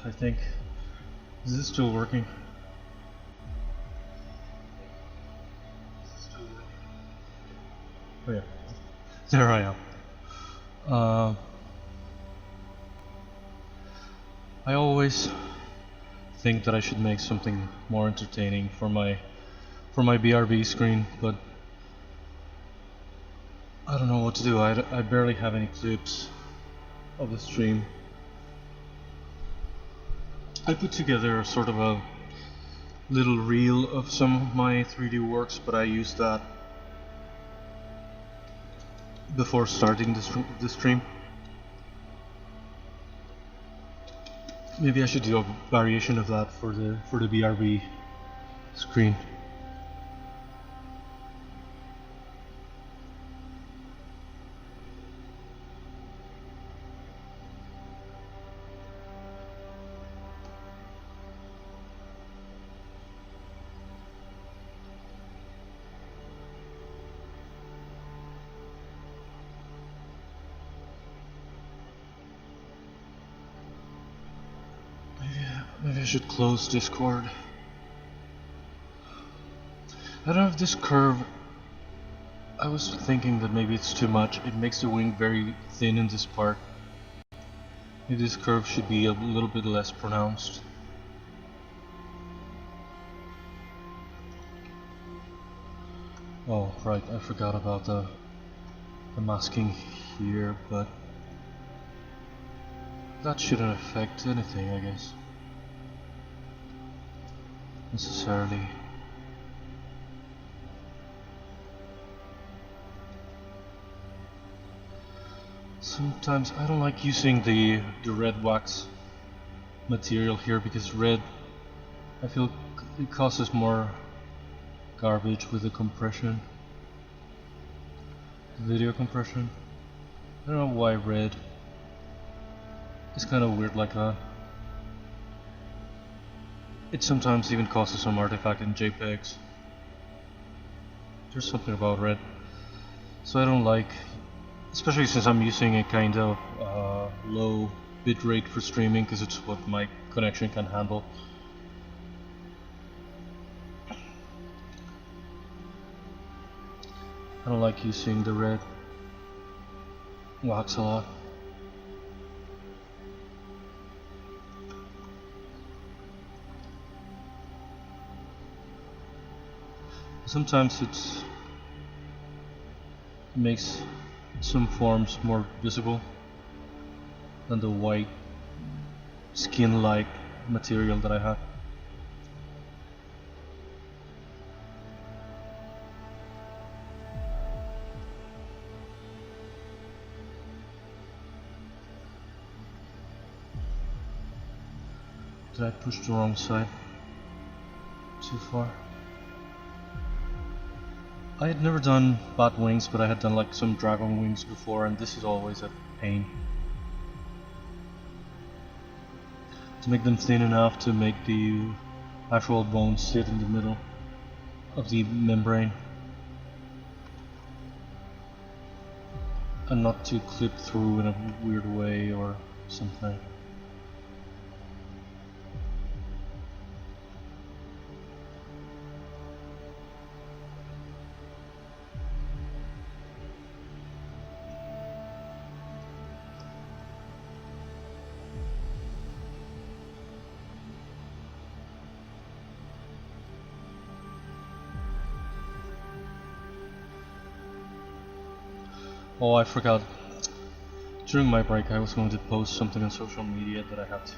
I think. Is this still working? Oh yeah, there I am. I always think that I should make something more entertaining for my BRB screen, but I don't know what to do. I barely have any clips of the stream. I put together sort of a little reel of some of my 3D works, but I used that before starting the stream. Maybe I should do a variation of that for the BRB screen. Maybe I should close Discord. I don't know if this curve, I was thinking that maybe it's too much. It makes the wing very thin in this part. Maybe this curve should be a little bit less pronounced. Oh right, I forgot about the masking here, but that shouldn't affect anything, I guess. Necessarily. Sometimes I don't like using the red wax material here because red, I feel it causes more garbage with the compression, the video compression. I don't know why red. It's kind of weird like that. It sometimes even causes some artifact in JPEGs. There's something about red. So I don't like, especially since I'm using a kind of low bitrate for streaming because it's what my connection can handle. I don't like using the red wax a lot. Sometimes it makes some forms more visible than the white skin-like material that I have. Did I push the wrong side too far? I had never done bat wings, but I had done like some dragon wings before, and this is always a pain. To make them thin enough to make the actual bones sit in the middle of the membrane. And not to clip through in a weird way or something. Oh, I forgot. During my break I was going to post something on social media that I had to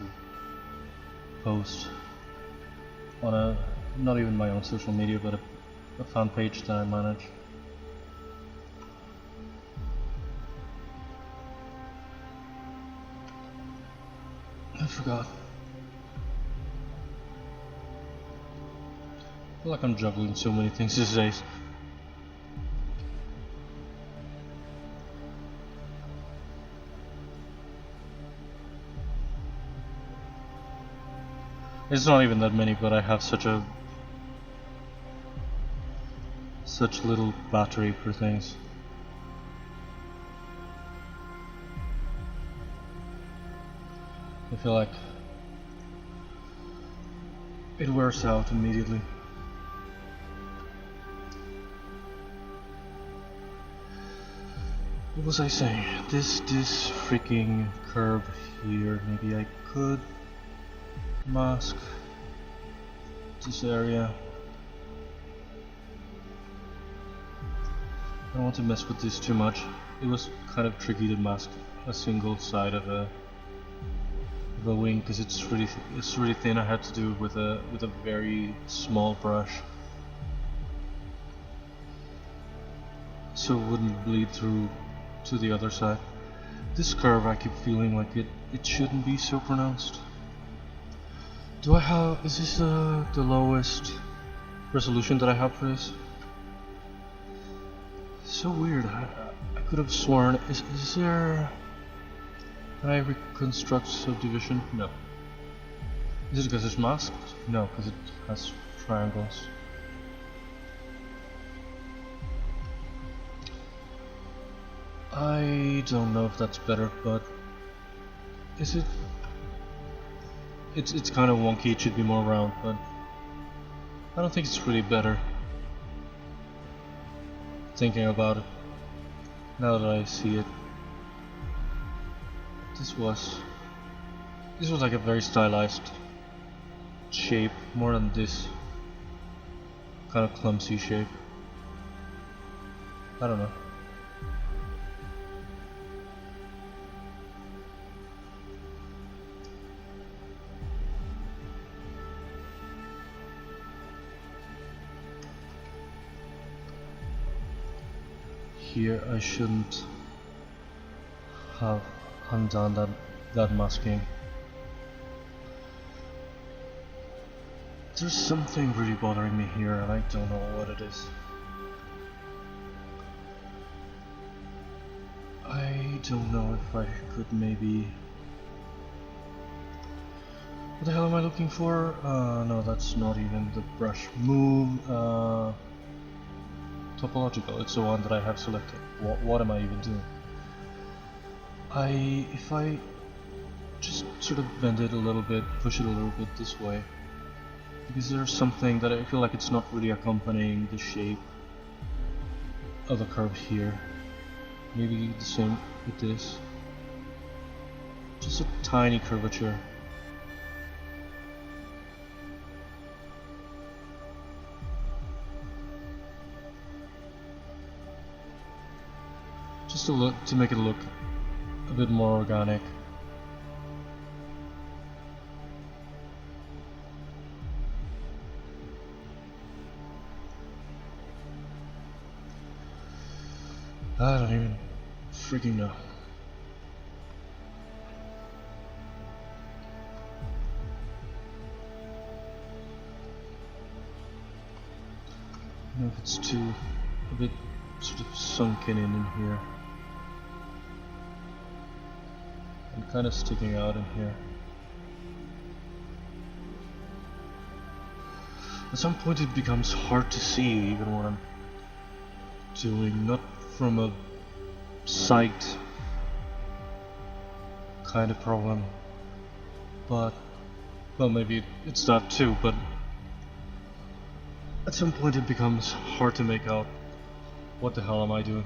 post on a, not even my own social media, but a fan page that I manage. I forgot. I feel like I'm juggling so many things these days. It's not even that many, but I have such little battery for things. I feel like it wears out immediately. What was I saying? This freaking curve here, maybe I could mask this area. I don't want to mess with this too much. It was kind of tricky to mask a single side of a wing because it's really thin. I had to do it with a very small brush, so it wouldn't bleed through to the other side. This curve, I keep feeling like it shouldn't be so pronounced. Do I have, is this the lowest resolution that I have for this? So weird. I could have sworn, is there, can I reconstruct subdivision? No. Is it because it's masked? No, because it has triangles. I don't know if that's better, but is it? It's kind of wonky. It should be more round, but I don't think it's really better. Thinking about it now that I see it, this was like a very stylized shape more than this kind of clumsy shape. I don't know. Here I shouldn't have undone that masking. There's something really bothering me here and I don't know what it is. I don't know if I could maybe... What the hell am I looking for? No, that's not even the brush. Move, topological, it's the one that I have selected. What am I even doing? If I just sort of bend it a little bit, push it a little bit this way, because there's something that I feel like it's not really accompanying the shape of the curve here. Maybe the same with this. Just a tiny curvature. Just to make it look a bit more organic. I don't even freaking know. I don't know if it's too a bit sort of sunken in here. And kind of sticking out in here. At some point it becomes hard to see even what I'm doing, not from a sight kind of problem, but, well, maybe it's that too, but at some point it becomes hard to make out what the hell am I doing.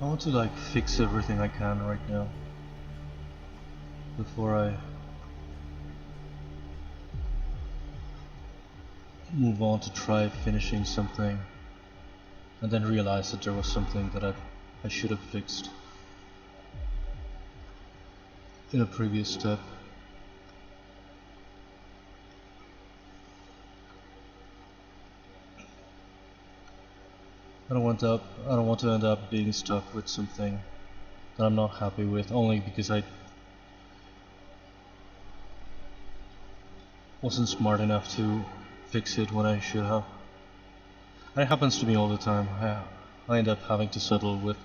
I want to like fix everything I can right now before I move on to try finishing something and then realize that there was something that I should have fixed in a previous step. I don't want to end up being stuck with something that I'm not happy with, only because I wasn't smart enough to fix it when I should have. And it happens to me all the time. I end up having to settle with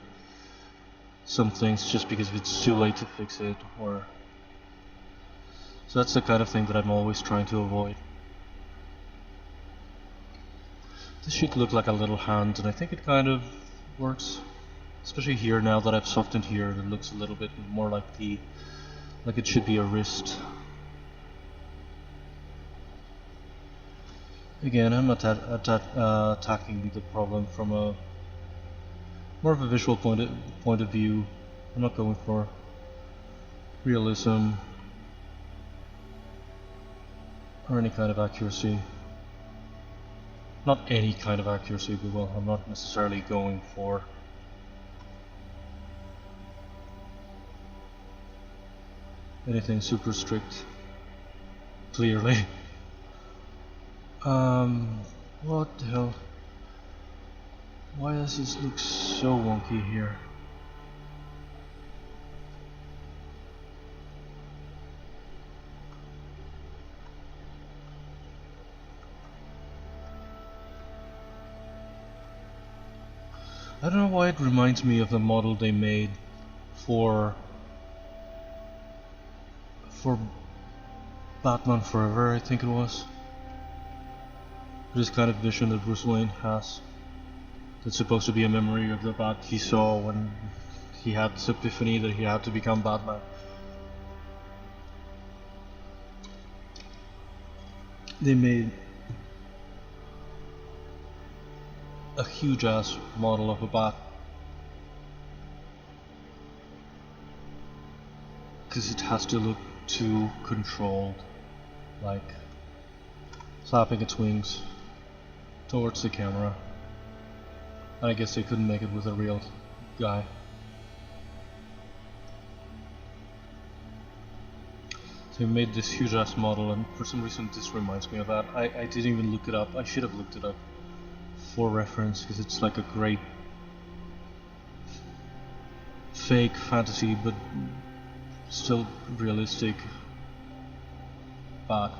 some things just because it's too late to fix it, or so that's the kind of thing that I'm always trying to avoid. This should look like a little hand, and I think it kind of works. Especially here, now that I've softened here, it looks a little bit more like it should be a wrist. Again, I'm attacking the problem from a more of a visual point of view. I'm not going for realism or any kind of accuracy. Not any kind of accuracy, but well, I'm not necessarily going for anything super strict, clearly. What the hell? Why does this look so wonky here? I don't know why it reminds me of the model they made for Batman Forever, I think it was. This kind of vision that Bruce Wayne has, that's supposed to be a memory of the Bat he saw when he had this epiphany that he had to become Batman. They made a huge ass model of a Bat because it has to look too controlled, like flapping its wings towards the camera. And I guess they couldn't make it with a real guy. So we made this huge ass model, and for some reason this reminds me of that. I didn't even look it up. I should have looked it up for reference, because it's like a great fake fantasy but still realistic Bat.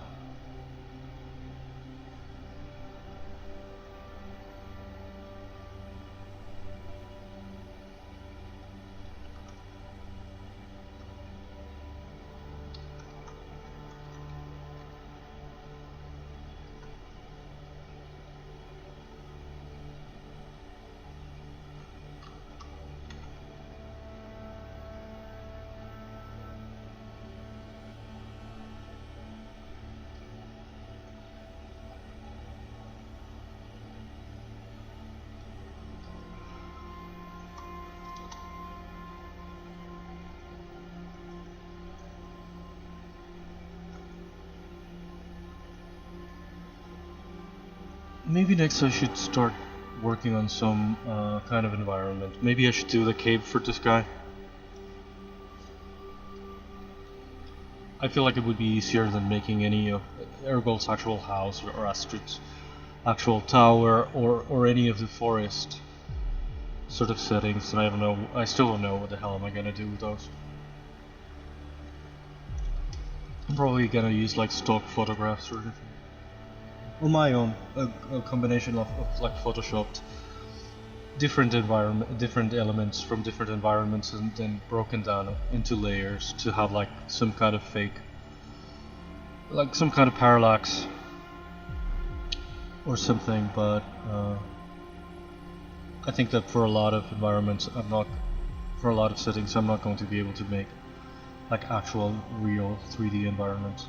Maybe next I should start working on some kind of environment. Maybe I should do the cave for this guy. I feel like it would be easier than making any of Ergol's actual house or Astrid's actual tower or any of the forest sort of settings, and I still don't know what the hell am I gonna do with those. I'm probably gonna use like stock photographs or anything. Or my own, a combination of like photoshopped different elements from different environments and then broken down into layers to have like some kind of fake, like some kind of parallax or something. But I think that for a lot of environments, for a lot of settings, I'm not going to be able to make like actual real 3D environments.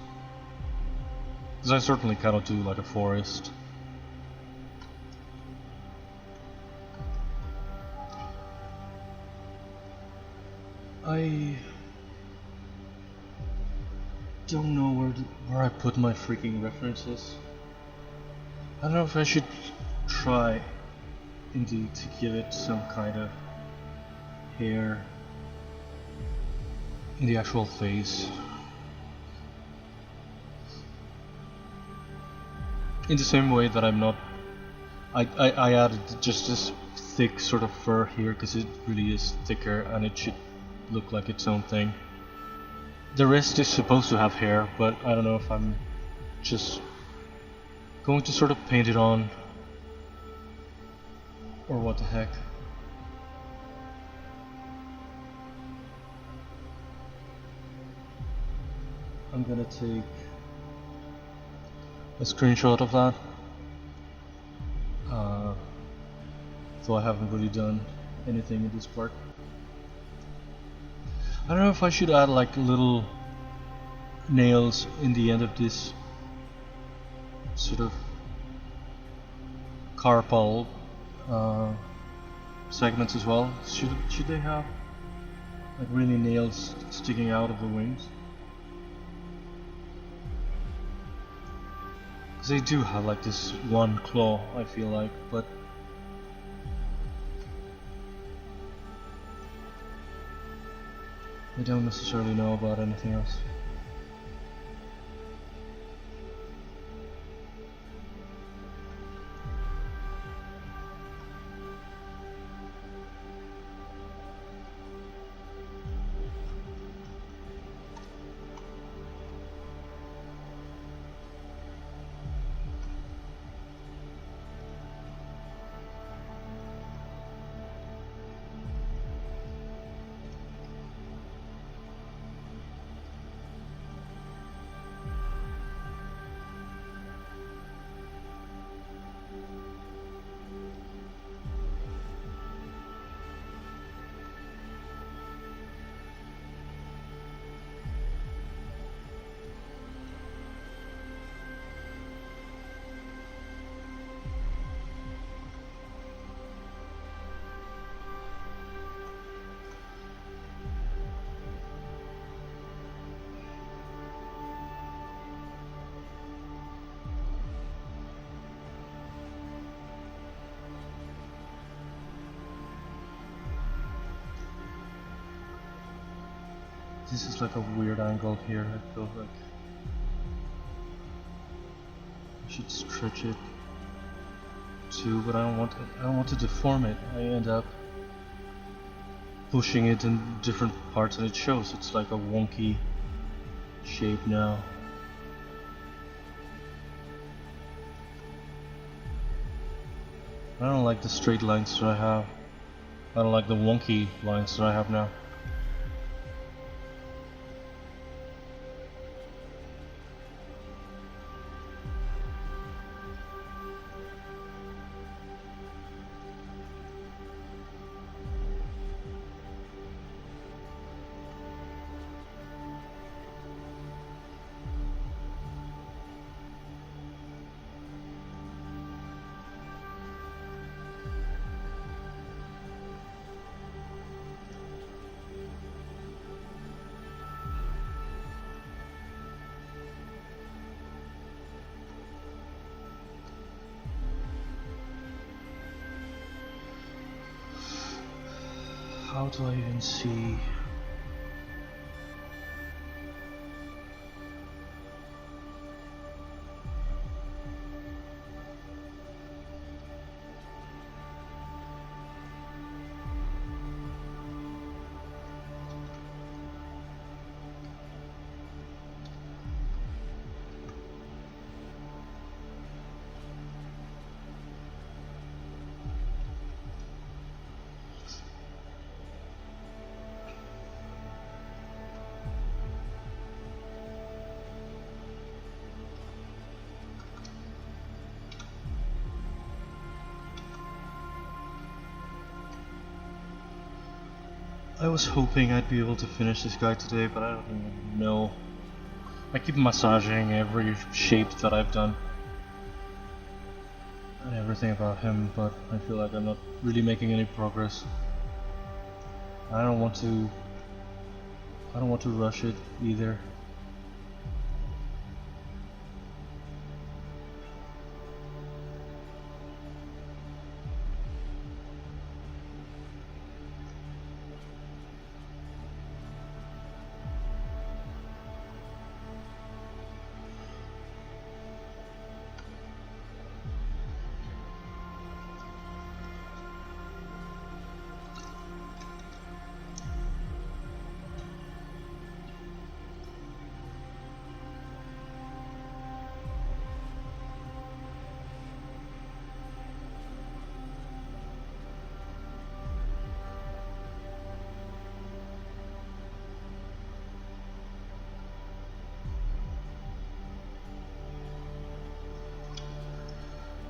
Because I certainly cannot do like a forest. I don't know where I put my freaking references. I don't know if I should try indeed to give it some kind of hair in the actual face. In the same way that I'm not I added just this thick sort of fur here because it really is thicker and it should look like its own thing. The rest is supposed to have hair, but I don't know if I'm just going to sort of paint it on or what the heck. I'm gonna take a screenshot of that. So I haven't really done anything in this part. I don't know if I should add like little nails in the end of this sort of carpal segments as well. Should they have like really nails sticking out of the wings? Because they do have like this one claw, I feel like, but I don't necessarily know about anything else. This is like a weird angle here. I feel like I should stretch it too, but I don't want to deform it. I end up pushing it in different parts and it shows. It's like a wonky shape now. I don't like the straight lines that I have. I don't like the wonky lines that I have now. How do I even see? I was hoping I'd be able to finish this guy today, but I don't even know. I keep massaging every shape that I've done and everything about him, but I feel like I'm not really making any progress. I don't want to rush it either.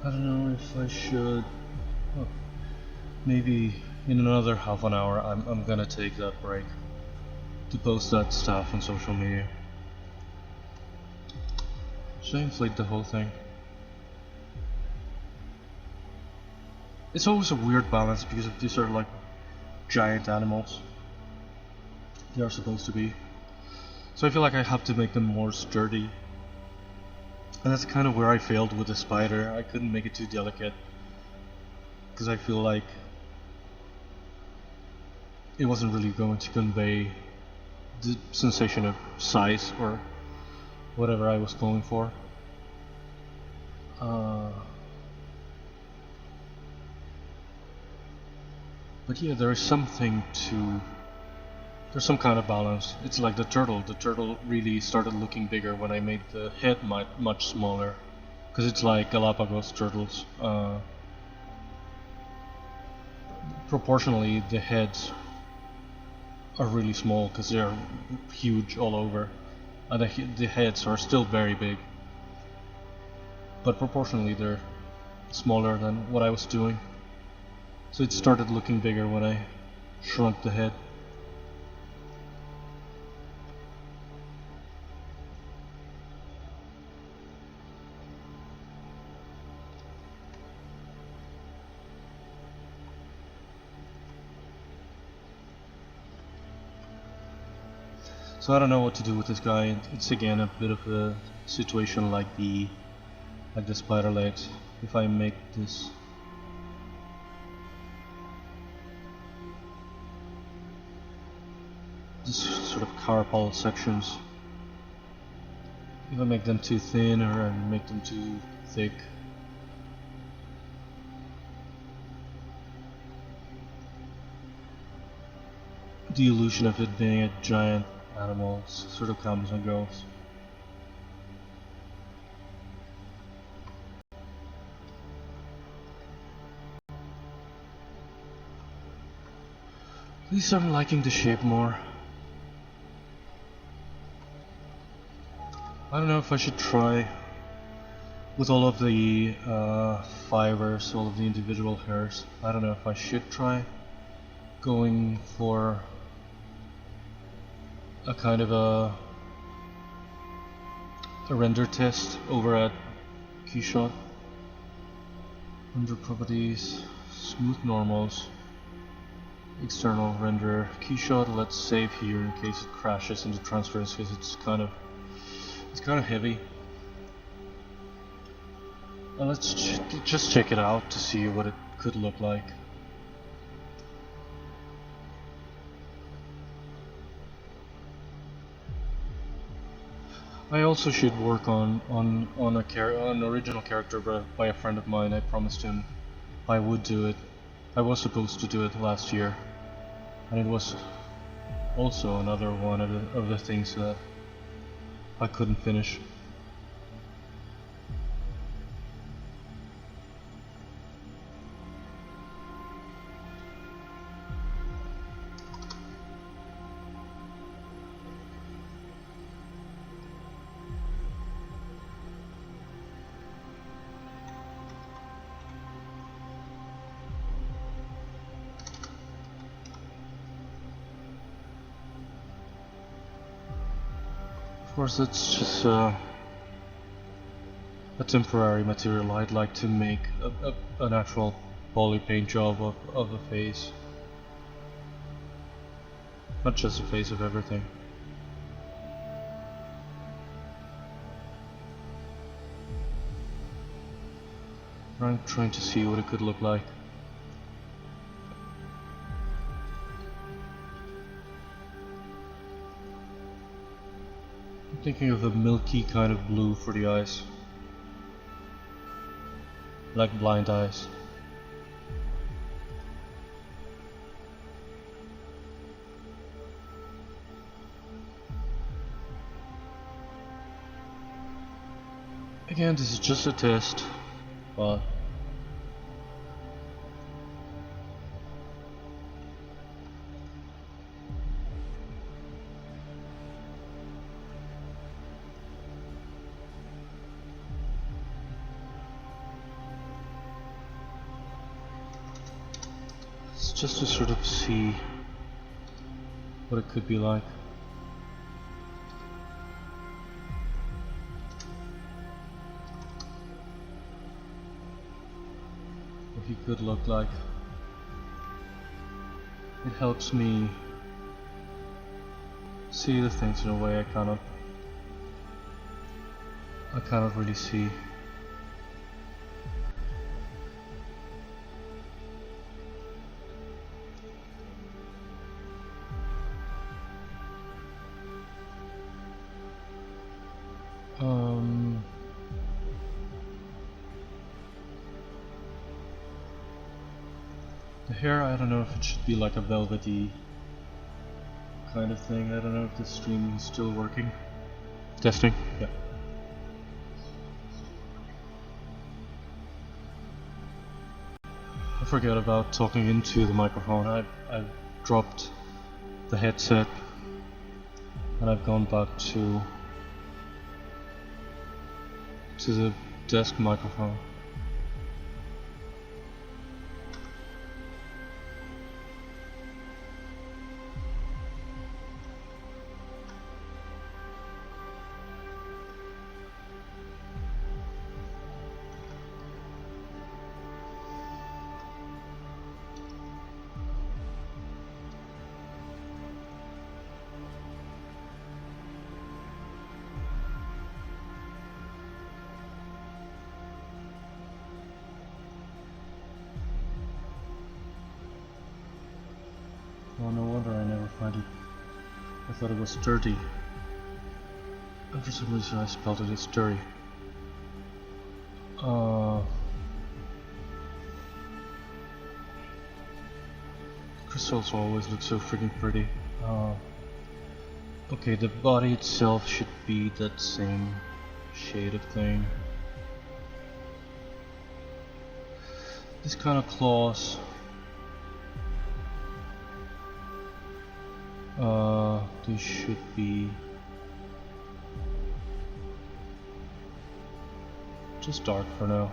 I don't know if I should. Oh, maybe in another half an hour I'm gonna take that break to post that stuff on social media. Should I inflate the whole thing? It's always a weird balance because these are like giant animals. They are supposed to be. So I feel like I have to make them more sturdy. And that's kind of where I failed with the spider. I couldn't make it too delicate. Because I feel like it wasn't really going to convey the sensation of size or whatever I was going for. But yeah, there is something to... There's some kind of balance. It's like the turtle. The turtle really started looking bigger when I made the head much smaller. Because it's like Galapagos turtles. Proportionally, the heads are really small because they're huge all over. And the heads are still very big. But proportionally, they're smaller than what I was doing. So it started looking bigger when I shrunk the head. So I don't know what to do with this guy. It's again a bit of a situation like the spider legs. If I make this sort of carpal sections, if I make them too thin or I make them too thick, the illusion of it being a giant animal sort of comes and goes. At least I'm liking the shape more. I don't know if I should try with all of the fibers, all of the individual hairs. I don't know if I should try going for a kind of a render test over at Keyshot. Render properties, smooth normals, external render Keyshot. Let's save here in case it crashes into transference because it's kind of heavy. And let's just check it out to see what it could look like. I also should work on an original character by a friend of mine. I promised him I would do it. I was supposed to do it last year, and it was also another one of the things that I couldn't finish. Of course, it's just a temporary material. I'd like to make an actual poly paint job of a face, not just a face of everything. I'm trying to see what it could look like. I'm thinking of a milky kind of blue for the eyes, like blind eyes. Again, this is just a test, but just to sort of see what it could be like. What he could look like. It helps me see the things in a way I cannot really see. The hair, I don't know if it should be like a velvety kind of thing. I don't know if the stream is still working. Testing? Yeah. I forgot about talking into the microphone. I've dropped the headset and I've gone back to the desk microphone. Oh, no wonder I never find it. I thought it was sturdy. And for some reason I spelled it as sturdy. Crystals always look so freaking pretty. Okay, the body itself should be that same shade of thing. This kind of claws. They should be just dark for now.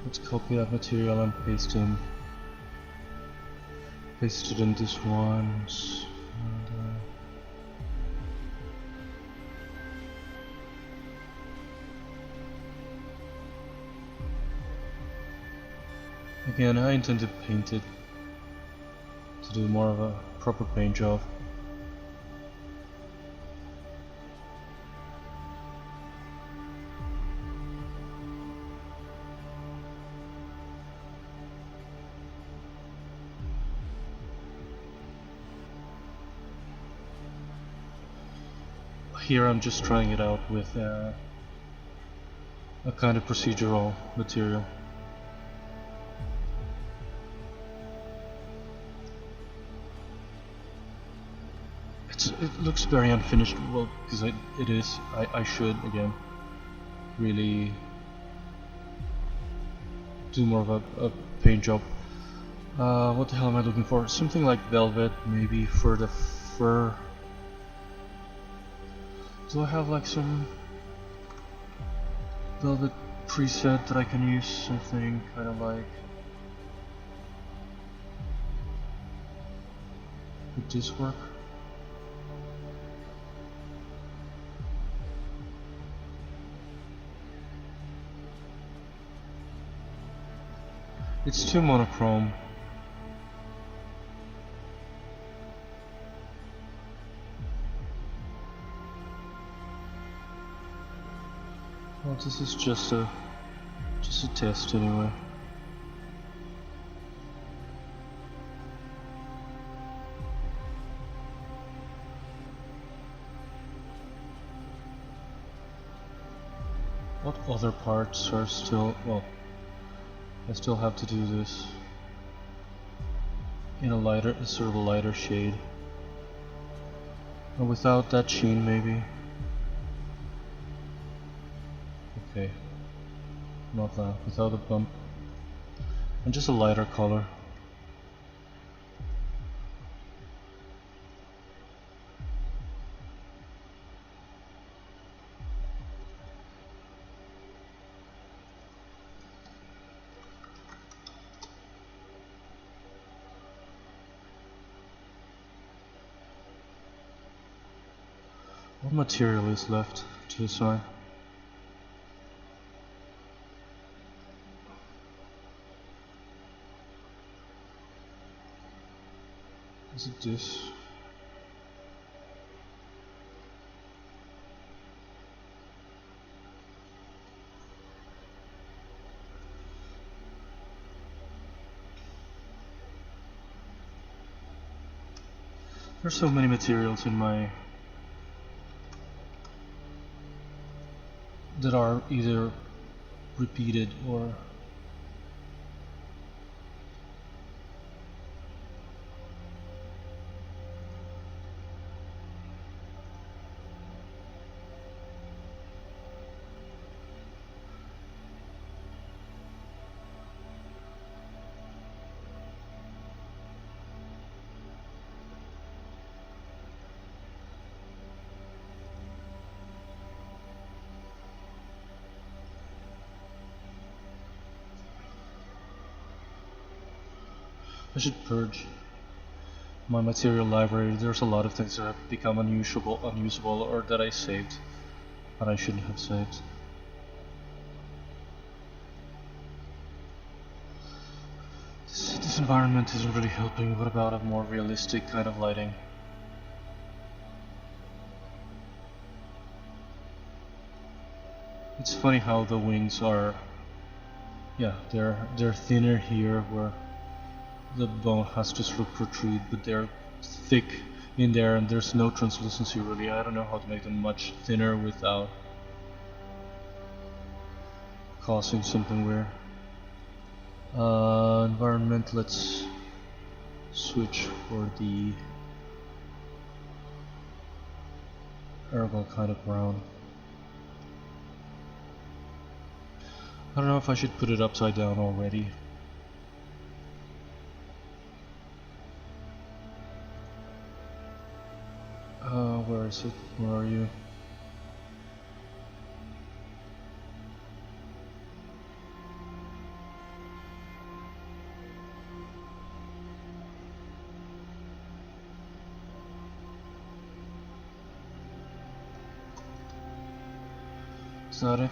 Let's copy that material and paste it in this one. Again, I intend to paint it to do more of a proper paint job. Here I'm just trying it out with a kind of procedural material. It looks very unfinished, well, because it is. I should, again, really do more of a paint job. What the hell am I looking for? Something like velvet, maybe for the fur. Do I have like some velvet preset that I can use? Something kind of like... Would this work? It's too monochrome. Well, this is just a test anyway. What other parts are still, well, I still have to do this in a sort of a lighter shade. And without that sheen, maybe. Okay, not that, without a bump. And just a lighter color. What material is left to assign? Is it this? There's so many materials in my that are either repeated or I should purge my material library. There's a lot of things that have become unusable, or that I saved, and I shouldn't have saved. This environment isn't really helping. What about a more realistic kind of lighting? It's funny how the wings are, yeah, they're thinner here where the bone has to sort of protrude, but they're thick in there and there's no translucency really. I don't know how to make them much thinner without causing something weird. Environment, let's switch for the Ergol kind of brown. I don't know if I should put it upside down already. Where is it? Where are you? Is that it?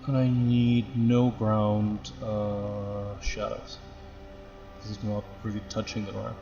And I need no ground shadows. This is not really touching the ground.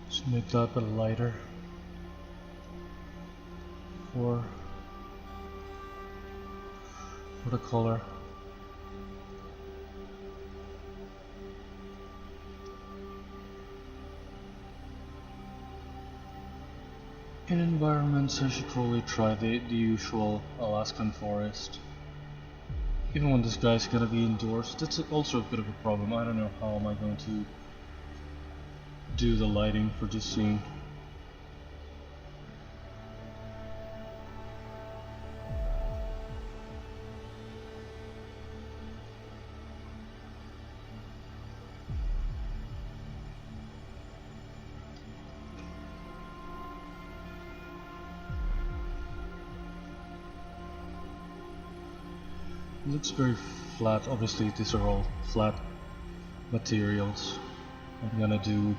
Just make that a bit lighter for the color. In environments, I should probably try the usual Alaskan forest. Even when this guy's gonna be indoors, that's also a bit of a problem. I don't know how am I going to do the lighting for this scene. It looks very flat. Obviously these are all flat materials. I'm gonna do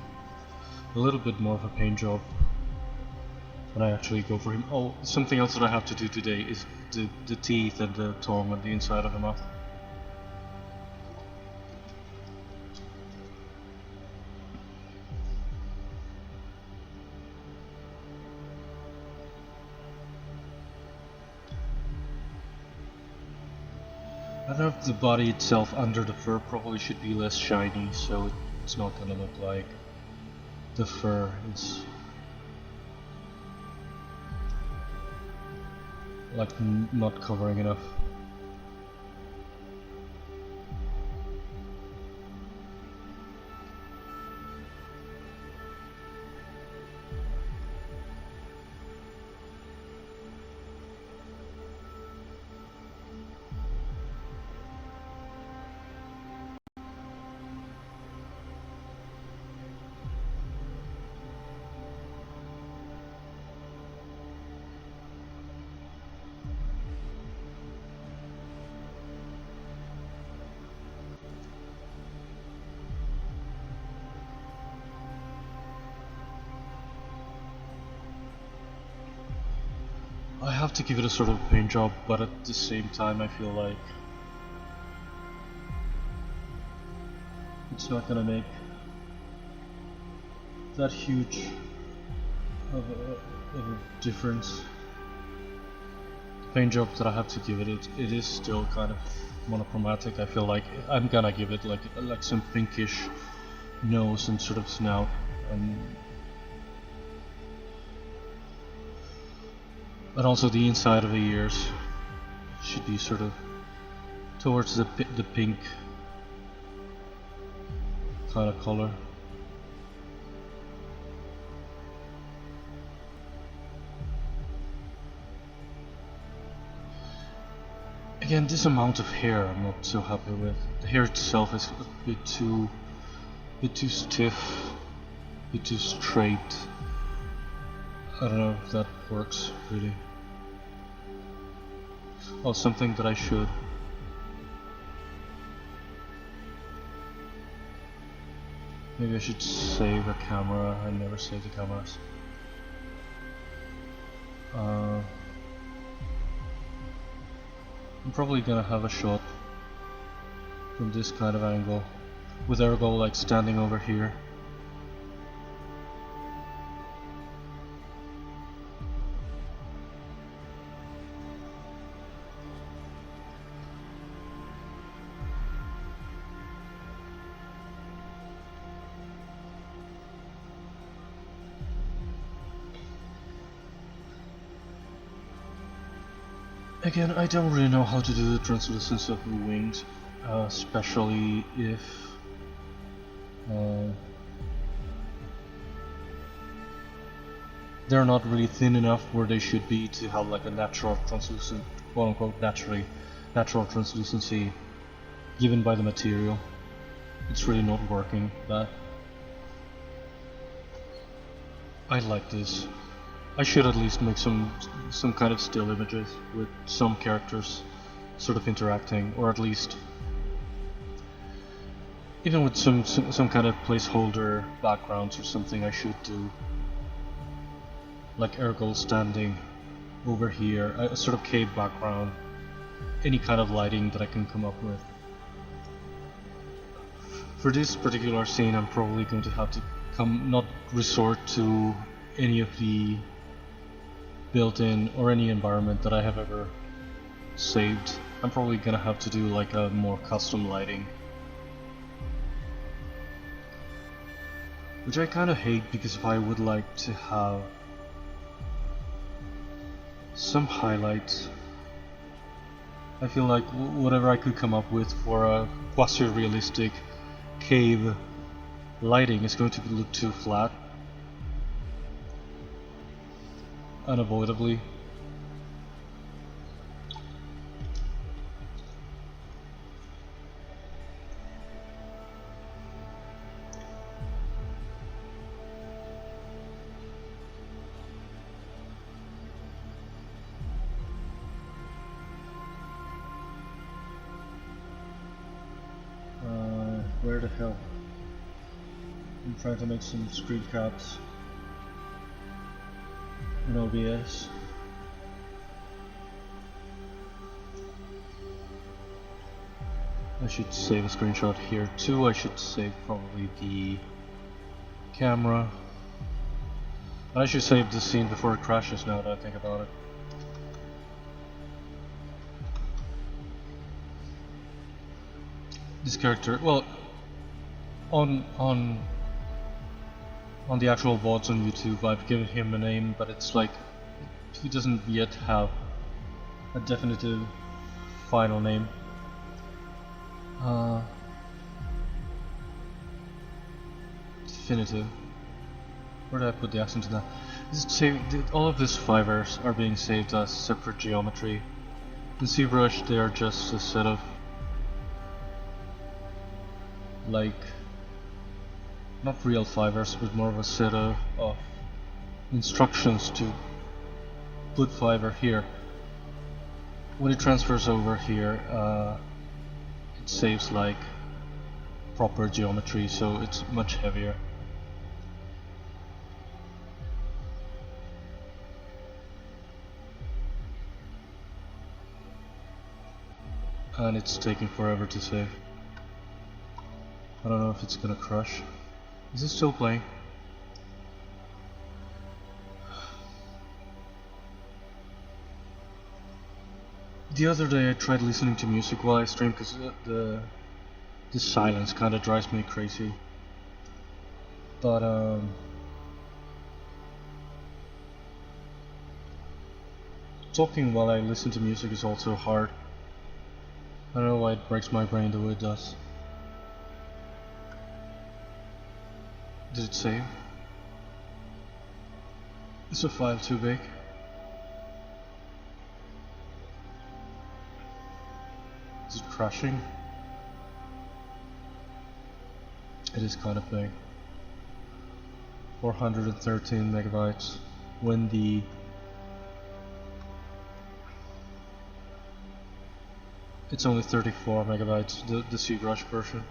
a little bit more of a paint job when I actually go for him. Oh, something else that I have to do today is the teeth and the tongue and the inside of the mouth. I don't know if the body itself under the fur probably should be less shiny, so it's not gonna look like the fur is like not covering enough. I have to give it a sort of paint job, but at the same time I feel like it's not gonna make that huge of a difference. The paint job that I have to give it, it is still kind of monochromatic. I feel like I'm gonna give it like some pinkish nose and sort of snout, and also the inside of the ears should be sort of towards the pink kind of color. Again, this amount of hair I'm not so happy with. The hair itself is a bit too stiff, a bit too straight. I don't know if that works really. Oh, something that I should. Maybe I should save a camera. I never save the cameras. I'm probably gonna have a shot from this kind of angle with Ergol like standing over here. Again, I don't really know how to do the translucence of the wings, especially if they're not really thin enough where they should be to have like a natural translucent, quote unquote, natural translucency given by the material. It's really not working that. I like this. I should at least make some kind of still images with some characters sort of interacting, or at least even with some kind of placeholder backgrounds or something. I should do like Ergol standing over here, a sort of cave background, any kind of lighting that I can come up with. For this particular scene I'm probably going to have to not resort to any of the built-in or any environment that I have ever saved. I'm probably gonna have to do like a more custom lighting, which I kinda hate, because if I would like to have some highlights, I feel like whatever I could come up with for a quasi-realistic cave lighting is going to look too flat. Unavoidably. Where the hell? I'm trying to make some screen caps in OBS. I should save a screenshot here too. I should save probably the camera. I should save the scene before it crashes, now that I think about it. This character, well, on the actual VODs on YouTube, I've given him a name, but it's like he doesn't yet have a definitive final name. Definitive. Where did I put the accent in that? All of these fibers are being saved as separate geometry. In ZBrush they are just a set of like, not real fibers, but more of a set of instructions to put fiber here. When it transfers over here, it saves like proper geometry, so it's much heavier. and it's taking forever to save. I don't know if it's gonna crush. Is it still playing? The other day I tried listening to music while I stream because the silence kind of drives me crazy. But talking while I listen to music is also hard. I don't know why it breaks my brain the way it does. Did it save? Is the file too big? Is it crashing? It is kind of big. 413 megabytes when the it's only 34 megabytes, the ZBrush version.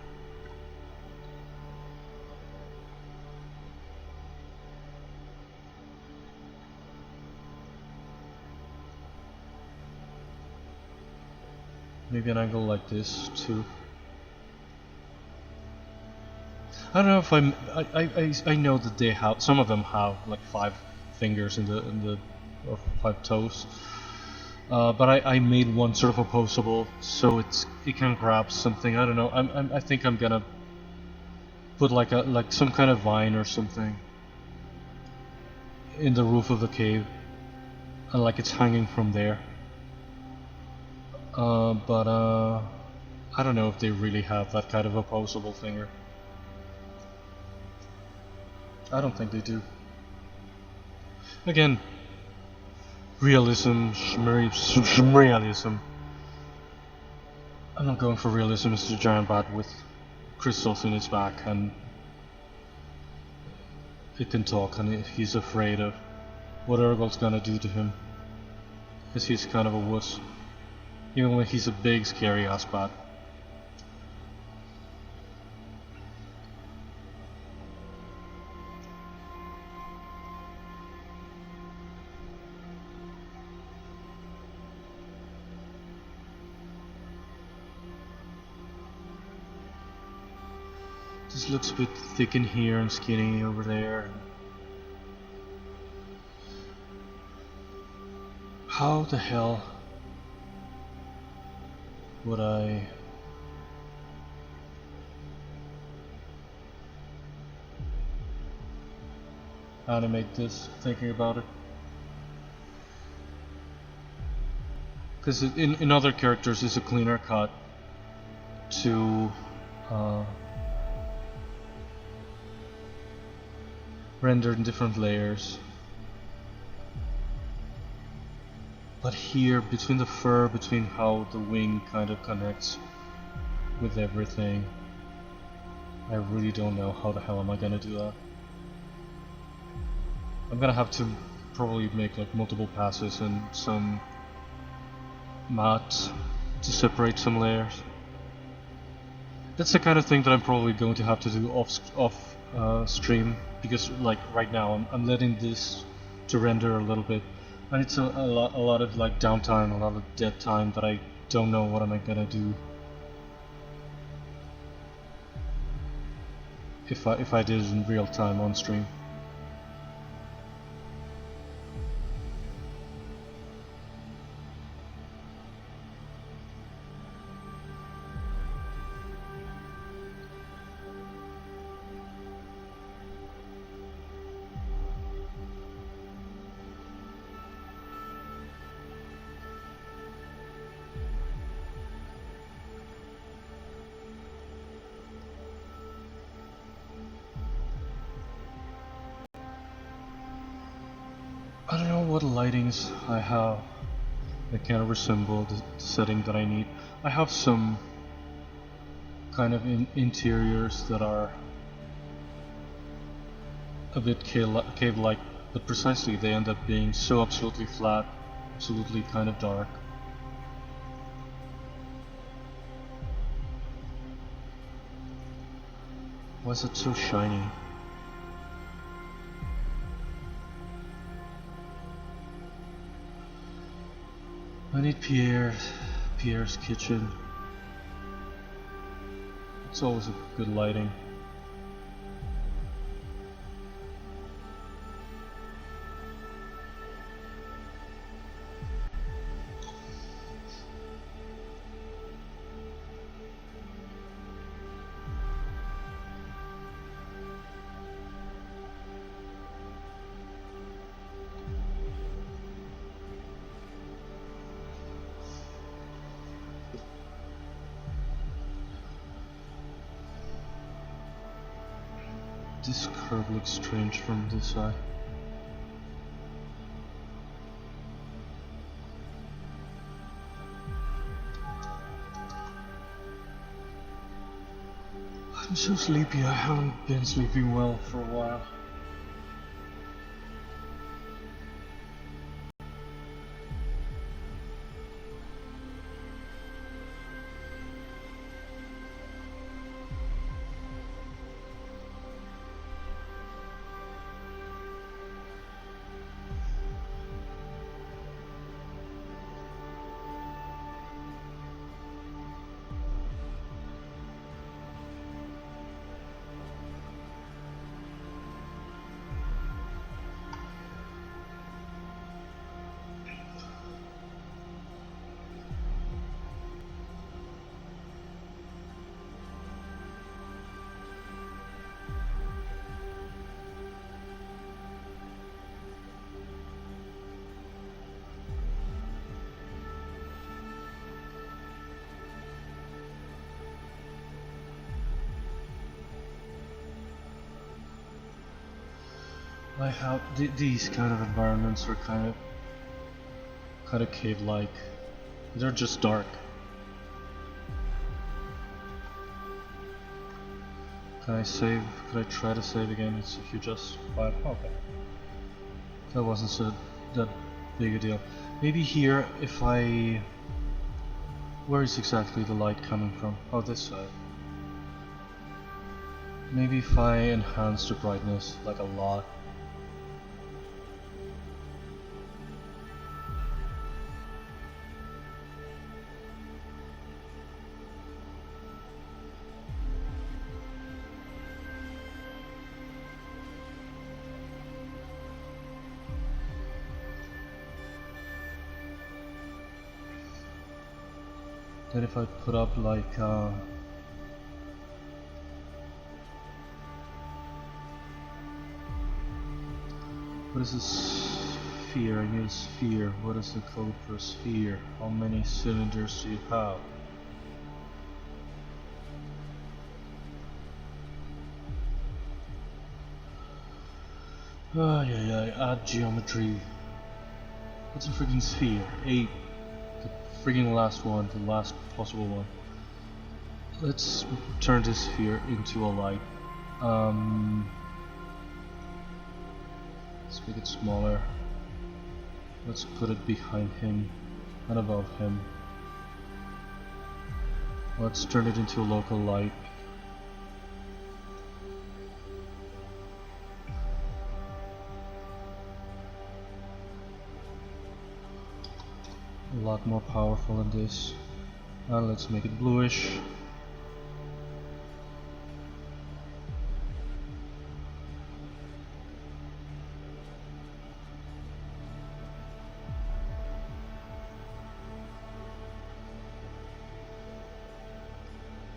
Maybe an angle like this too. I don't know if I know that they have, some of them have like 5 fingers in the or 5 toes. But I made one sort of opposable so it can grab something. I don't know. I think I'm gonna put like some kind of vine or something in the roof of the cave, and like it's hanging from there. But I don't know if they really have that kind of opposable finger. I don't think they do. Again, realism, realism. I'm not going for realism. It's a giant bat with crystals in its back, and it can talk, and he's afraid of what Ergol's gonna do to him, because he's kind of a wuss, even when he's a big scary ass bat. This looks a bit thick in here and skinny over there. How the hell would I animate this, thinking about it? Because in other characters it's a cleaner cut to render in different layers. But here, between the fur, between how the wing kind of connects with everything, I really don't know how the hell am I gonna do that. I'm gonna have to probably make like multiple passes and some mats to separate some layers. That's the kind of thing that I'm probably going to have to do off stream, because like right now I'm letting this to render a little bit, and it's a lot of like downtime, a lot of dead time that I don't know what am I gonna do if I did it in real time on stream. I don't know what lightings I have that can resemble the setting that I need. I have some kind of interiors that are a bit cave-like, but precisely they end up being so absolutely flat, absolutely kind of dark. Why is it so shiny? I need Pierre's kitchen. It's always a good lighting. This curve looks strange from this side. I'm so sleepy, I haven't been sleeping well for a while. Like how these kind of environments are kind of cave-like. They're just dark. Can I save? Could I try to save again? It's if you just five. Okay. That wasn't that big a deal. Maybe here, if I. Where is exactly the light coming from? Oh, this side. Maybe if I enhance the brightness like a lot. Then if I put up like what is a sphere? I need a sphere. What is the code for a sphere? How many cylinders do you have? Oh yeah, add geometry. What's a freaking sphere? 8. The freaking last one, the last possible one. Let's turn this sphere into a light. Let's make it smaller. Let's put it behind him and above him. Let's turn it into a local light. A lot more powerful than this. And let's make it bluish.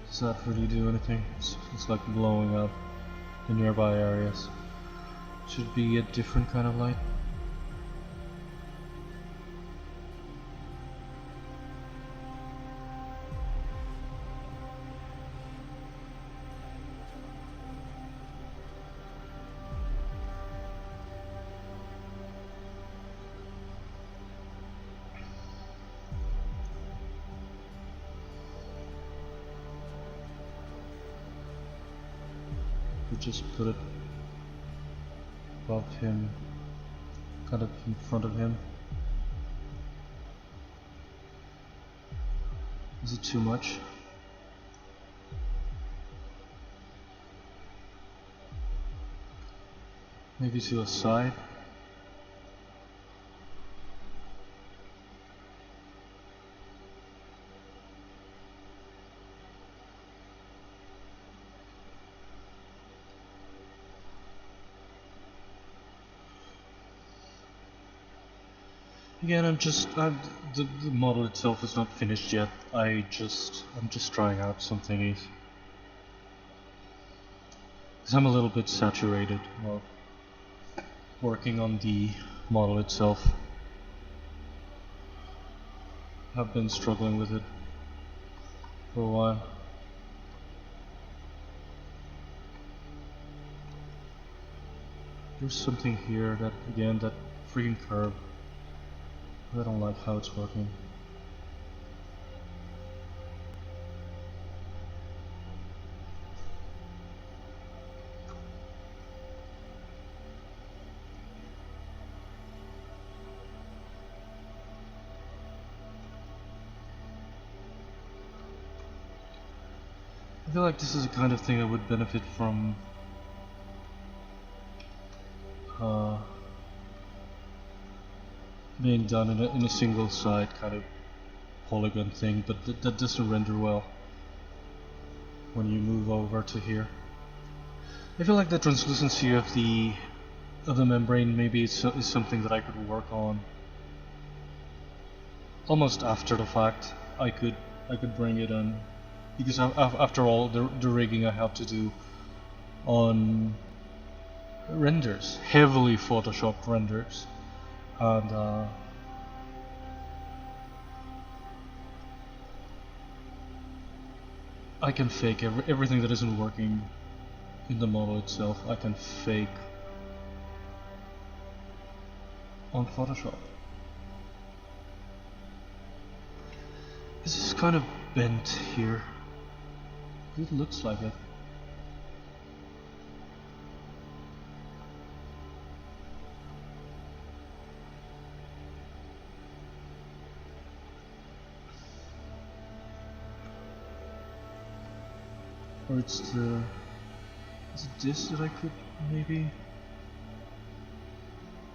Does that really do anything? It's like blowing up the nearby areas. Should be a different kind of light. We just put it above him, kind of in front of him. Is it too much? Maybe to a side? Again, the model itself is not finished yet. I'm just trying out some thingies. Because I'm a little bit saturated while working on the model itself. I've been struggling with it for a while. There's something here that, again, that freaking curve. I don't like how it's working. I feel like this is the kind of thing that would benefit from being done in a single side kind of polygon thing, but that doesn't render well when you move over to here. I feel like the translucency of the membrane maybe is something that I could work on almost after the fact. I could bring it in, because after all the rigging I have to do on renders, heavily photoshopped renders, and I can fake everything that isn't working in the model itself. I can fake on Photoshop. This is kind of bent here. It looks like it. Or it's the... is it this that I could maybe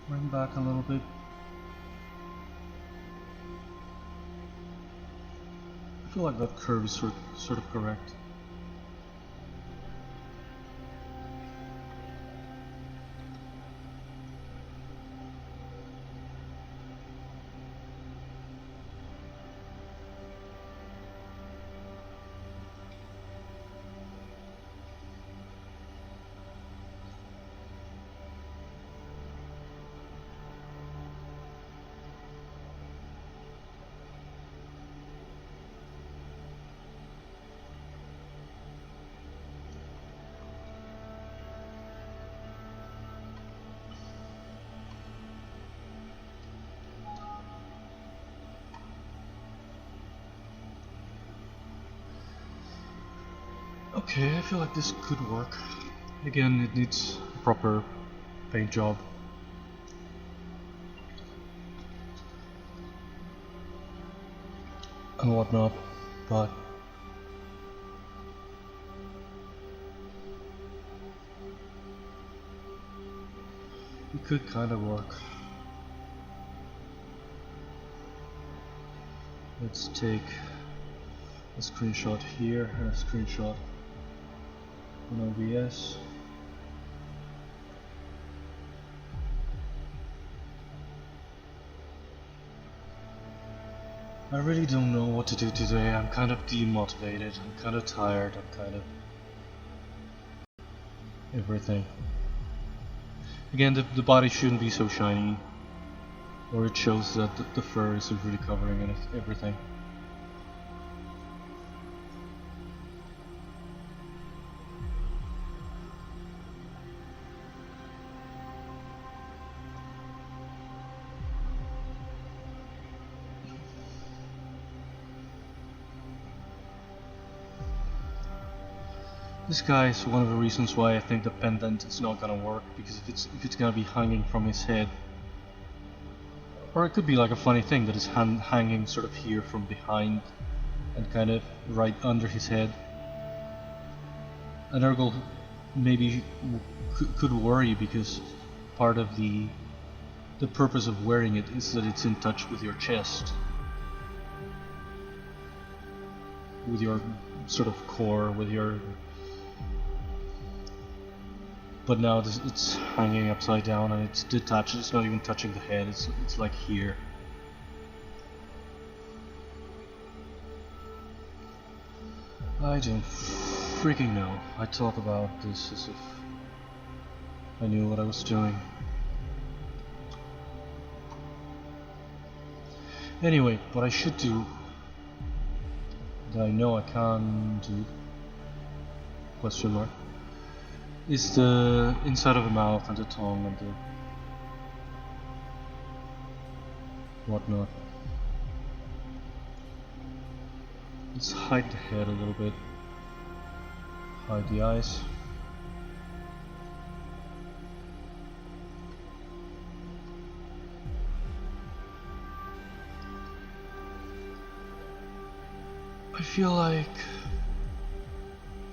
bring back a little bit? I feel like that curve is sort of correct. Okay, I feel like this could work. Again, it needs a proper paint job. And whatnot, but it could kind of work. Let's take a screenshot here and a screenshot in OBS. I really don't know what to do today. I'm kind of demotivated, I'm kind of tired, I'm kind of everything. Again, the body shouldn't be so shiny, or it shows that the fur isn't really covering everything. This guy is one of the reasons why I think the pendant is not gonna work, because if it's gonna be hanging from his head, or it could be like a funny thing that is hanging sort of here from behind and kind of right under his head. And Ergol maybe could worry, because part of the purpose of wearing it is that it's in touch with your chest, with your sort of core, with your... But now it's hanging upside down and it's detached, it's not even touching the head, it's like here. I don't freaking know. I talk about this as if I knew what I was doing. Anyway, what I should do, that I know I can do, question mark, is the inside of the mouth and the tongue and the whatnot. Let's hide the head a little bit, hide the eyes. I feel like,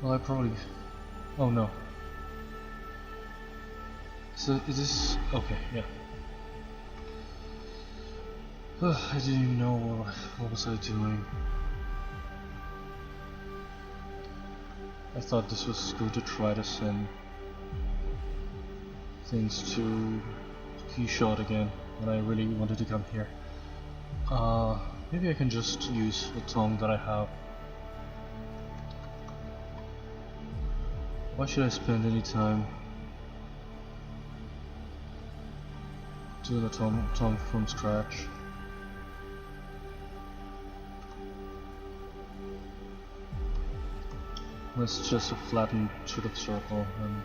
well, I probably, oh no. So is this, okay, yeah. I didn't even know what was I doing. I thought this was going to try to send things to Keyshot again, and I really wanted to come here. Maybe I can just use the tongue that I have. Why should I spend any time doing a tongue from scratch? It's just a flattened sort of circle, and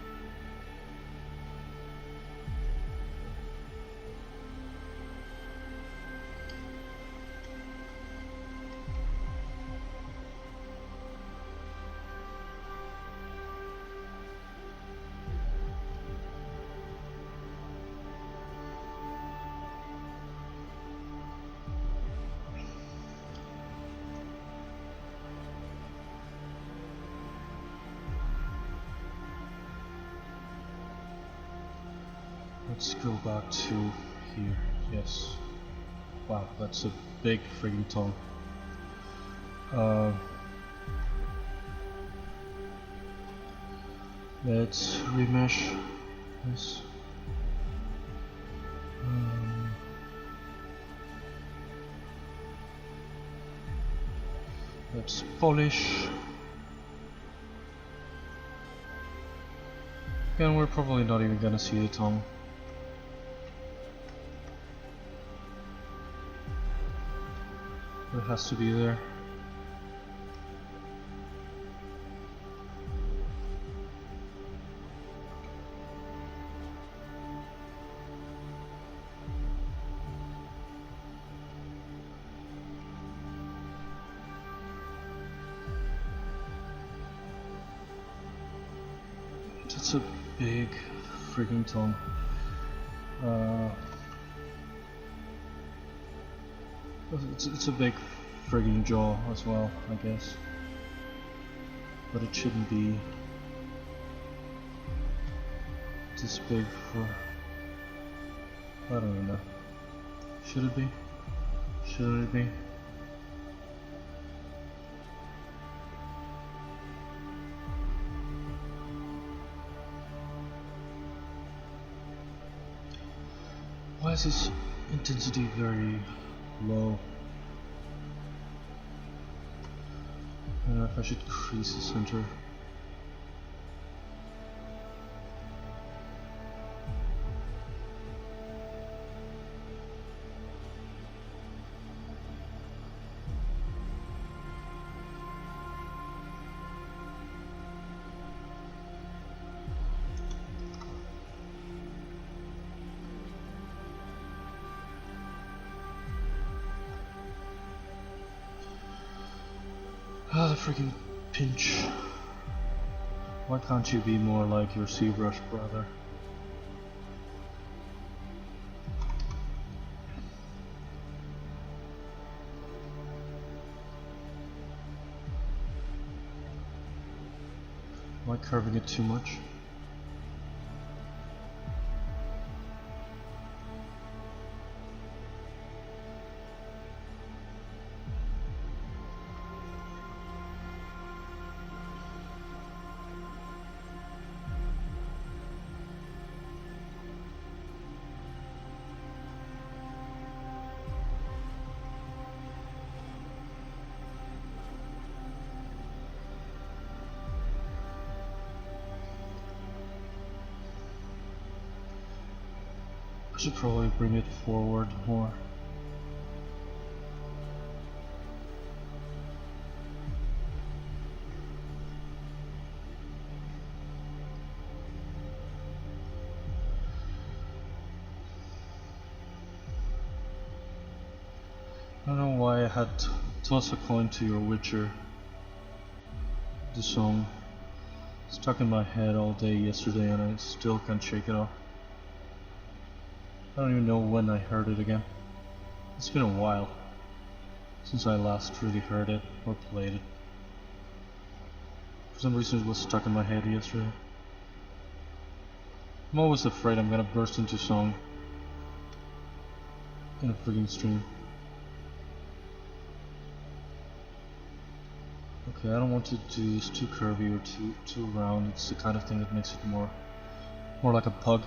let's go back to here. Yes. Wow, that's a big friggin' tongue. Let's remesh this. Let's polish. Again, we're probably not even gonna see the tongue. It has to be there. That's a big freaking tongue. It's a big friggin' jaw as well, I guess. But it shouldn't be this big for... I don't even know. Should it be? Should it be? Why is this intensity very low? I don't know if I should crease the center. Ah, the freaking pinch. Why can't you be more like your ZBrush brother? Am I curving it too much? Should probably bring it forward more. I don't know why I had toss a coin to your Witcher. The song stuck in my head all day yesterday and I still can't shake it off. I don't even know when I heard it again. It's been a while since I last really heard it or played it. For some reason it was stuck in my head yesterday. I'm always afraid I'm gonna burst into song in a freaking stream. Okay, I don't want to do this too curvy or too round. It's the kind of thing that makes it more like a pug.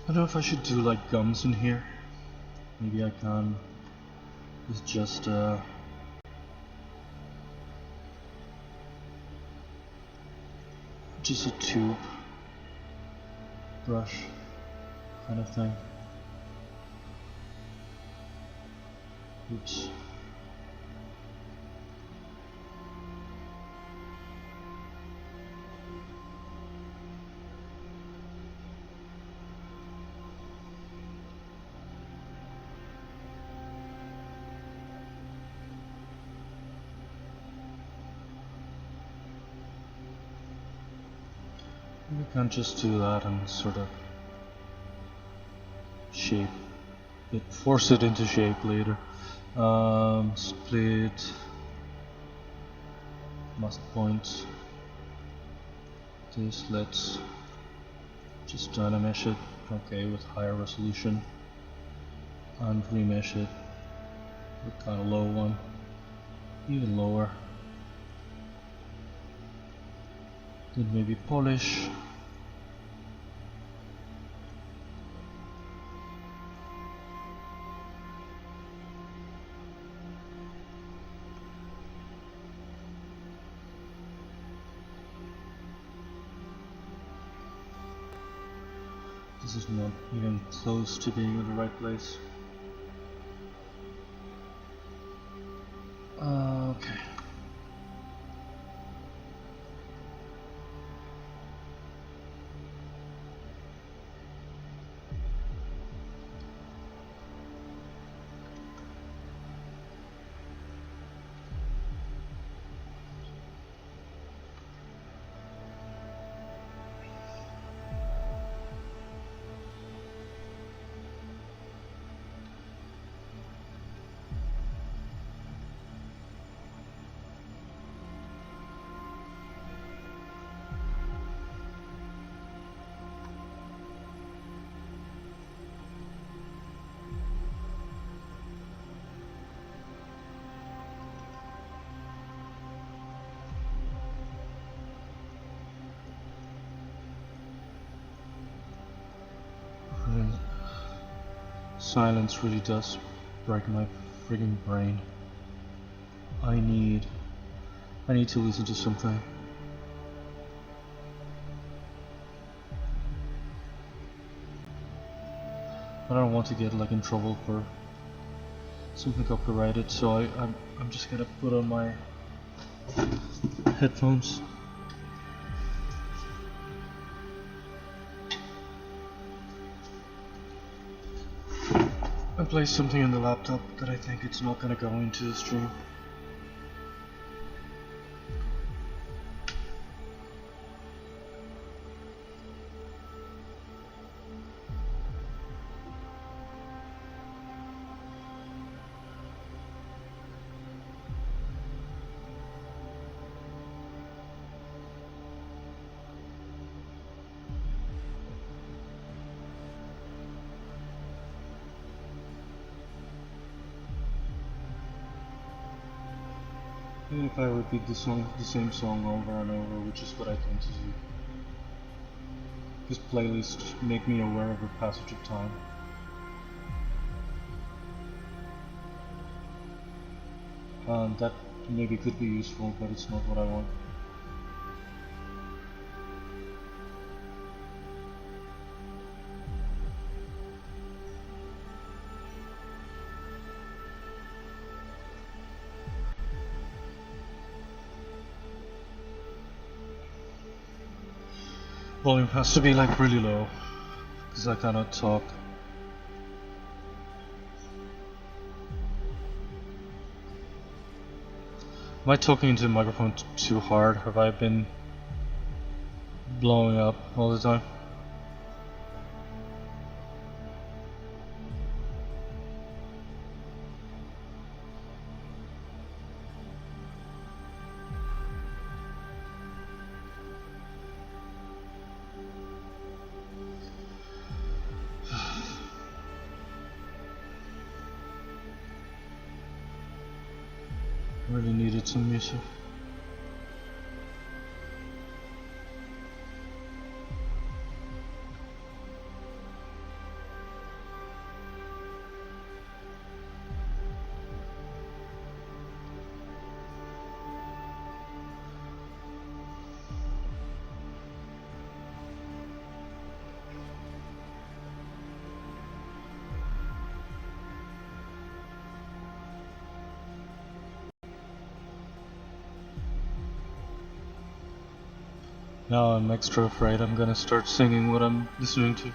I don't know if I should do like gums in here. Maybe I can. It's just a tube brush kind of thing. Oops. We can't just do that and sort of shape it, force it into shape later. Split, must point this, let's just dynamesh it, okay, with higher resolution, and remesh it with kind of low one, even lower. Then maybe polish. This is not even close to being in the right place. Okay. Silence really does break my frigging brain. I need to listen to something. I don't want to get like in trouble for something copyrighted, so I'm just gonna put on my headphones. And play something on the laptop that I think it's not gonna go into the stream. Even if I repeat the same song over and over, which is what I tend to do. This playlist make me aware of the passage of time. And that maybe could be useful, but it's not what I want. Volume has to be like really low, because I cannot talk. Am I talking into the microphone too hard? Have I been blowing up all the time? Really needed some music. Now I'm extra afraid I'm gonna start singing what I'm listening to.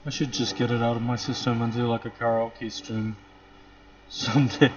I should just get it out of my system and do like a karaoke stream someday.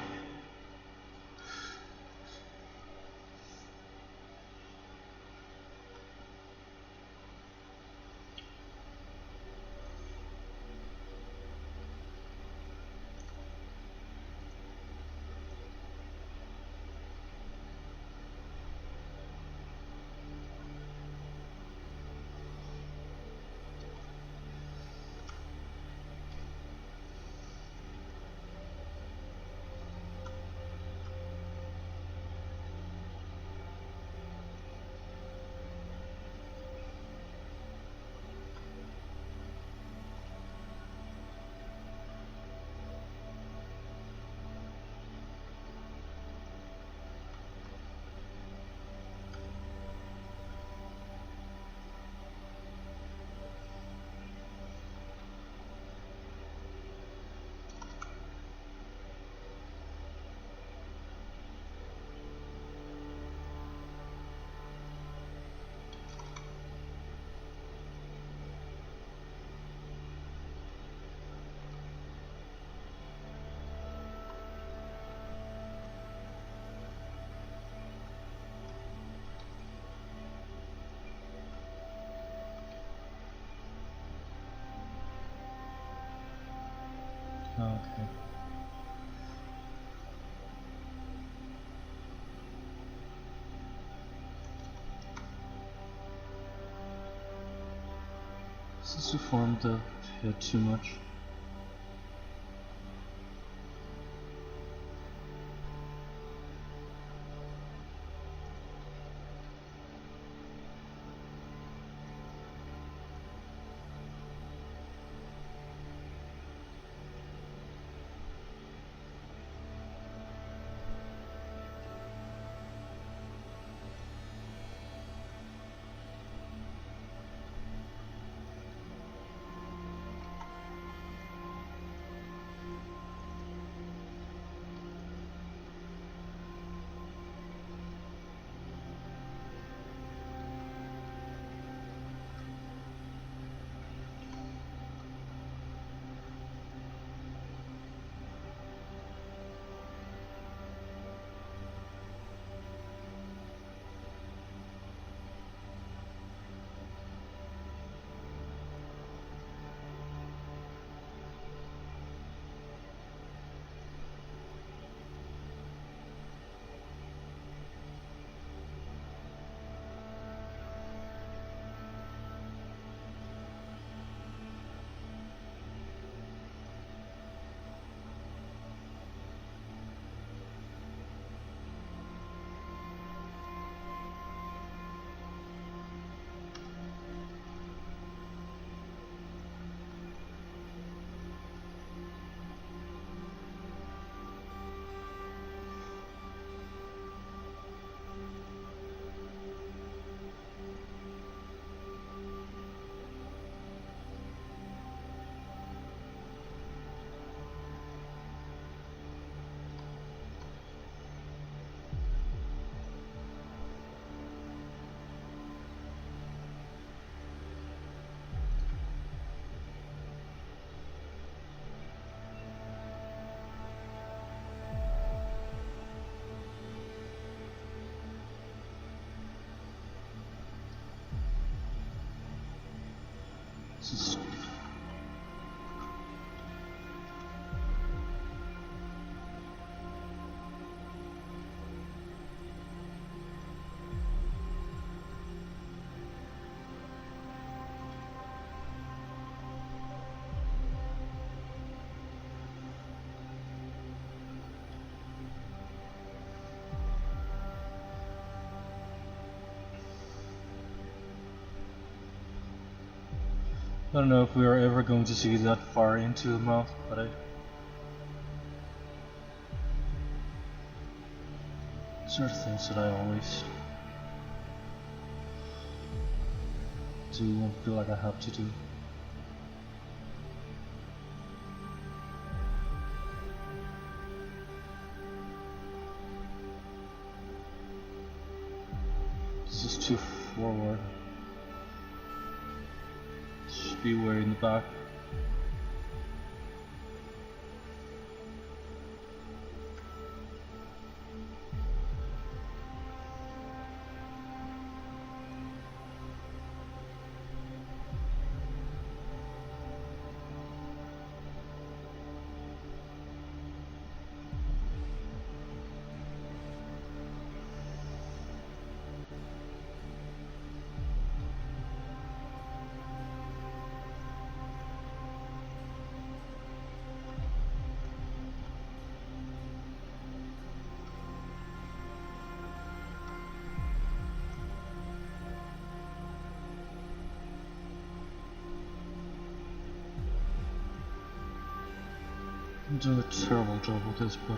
Okay. This is deformed the head too much. This is I don't know if we are ever going to see that far into the mouth, but these are things that I always do and feel like I have to do. This is too forward. Should be way in the back. I'm doing a terrible job with this, but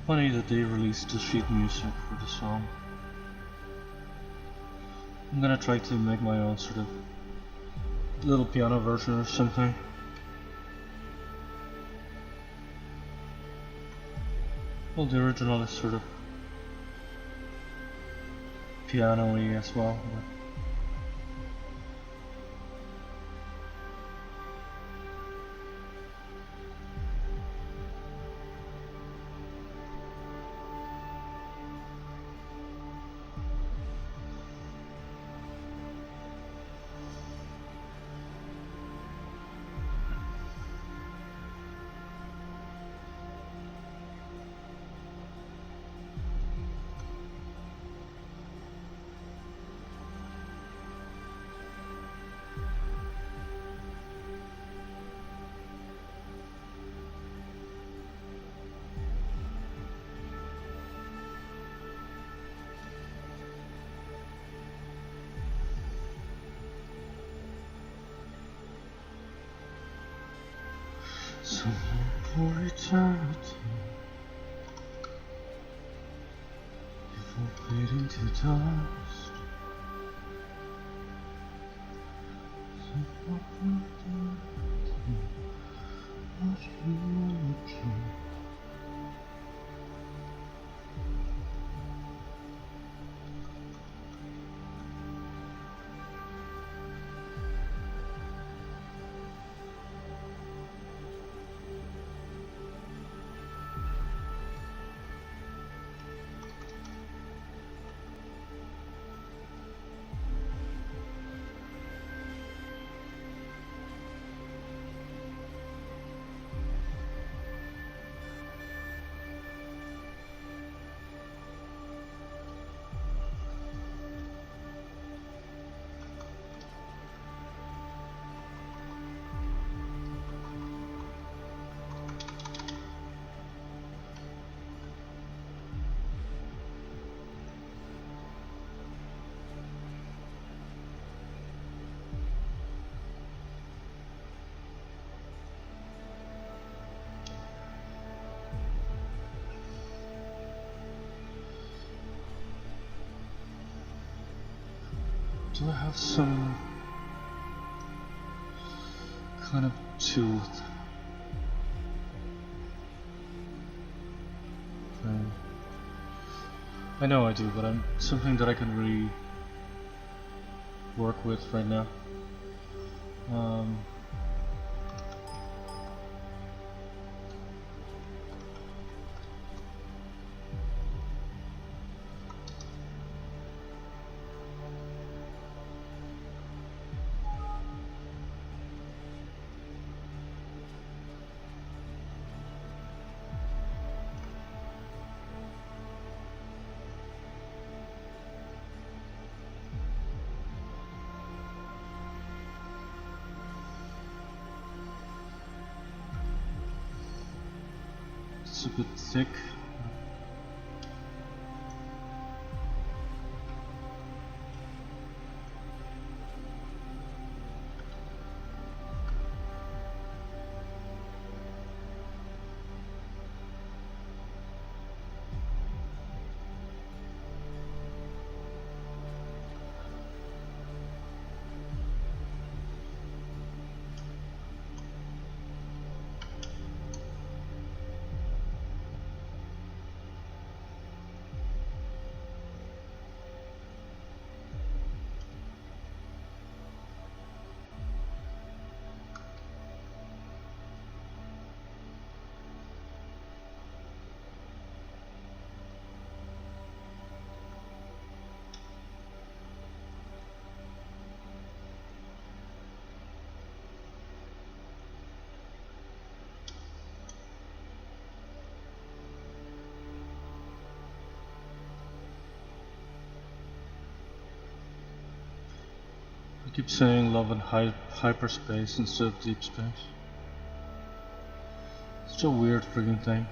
funny that they released the sheet music for the song. I'm gonna try to make my own sort of little piano version or something. Well, the original is sort of piano-y as well. But somewhere for eternity, before fading to dust. Somewhere for eternity, what you looking? Do I have some kind of tooth thing? I know I do, but I'm something that I can really work with right now. It's a bit thick. Keep saying love in hyperspace instead of deep space. Such a weird freaking thing.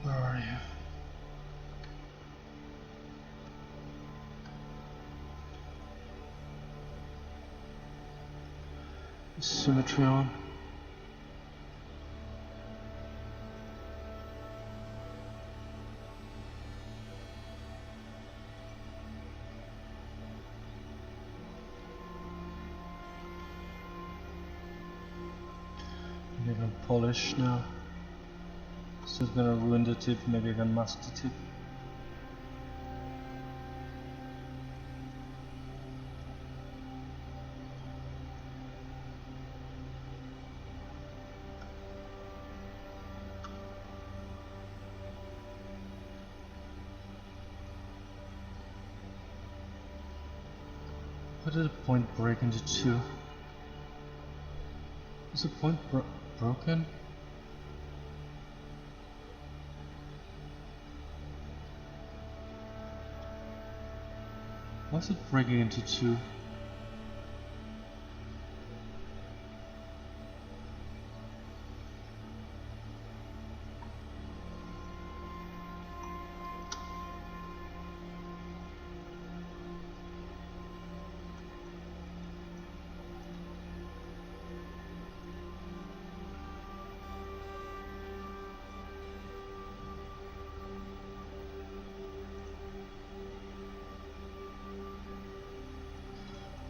Where are you? Is symmetry on? Maybe I can polish now. Is it gonna ruin the tip? Maybe I can mask the tip. Why did the point break into two? Is the point broken? Why is it breaking into two?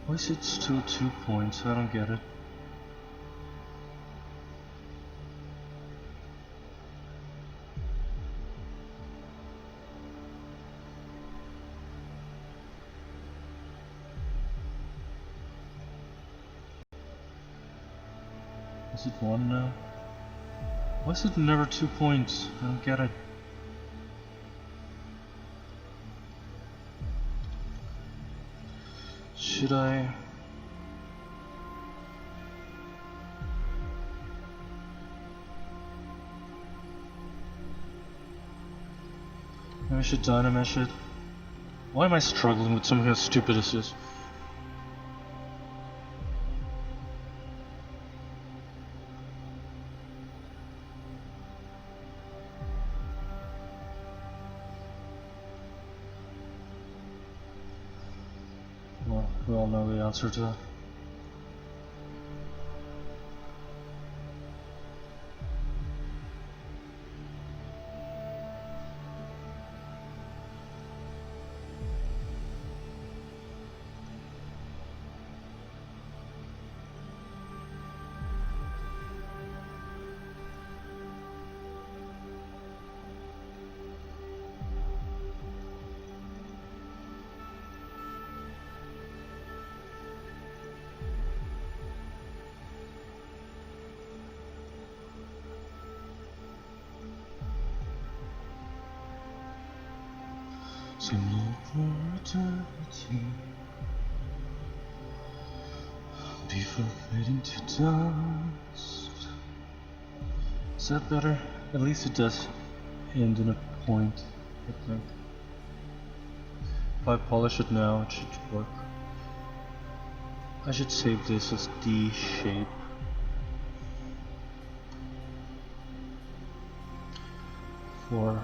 Why is it still 2 points? I don't get it. Is it 1 now? Why is it never 2 points? I don't get it. Should I? Maybe I should dynamesh it. Why am I struggling with something as stupid as this? Well, we all know the answer to that. Singing for eternity before fading to dust. Is that better? At least it does end in a point, I think. If I polish it now, it should work. I should save this as D shape. For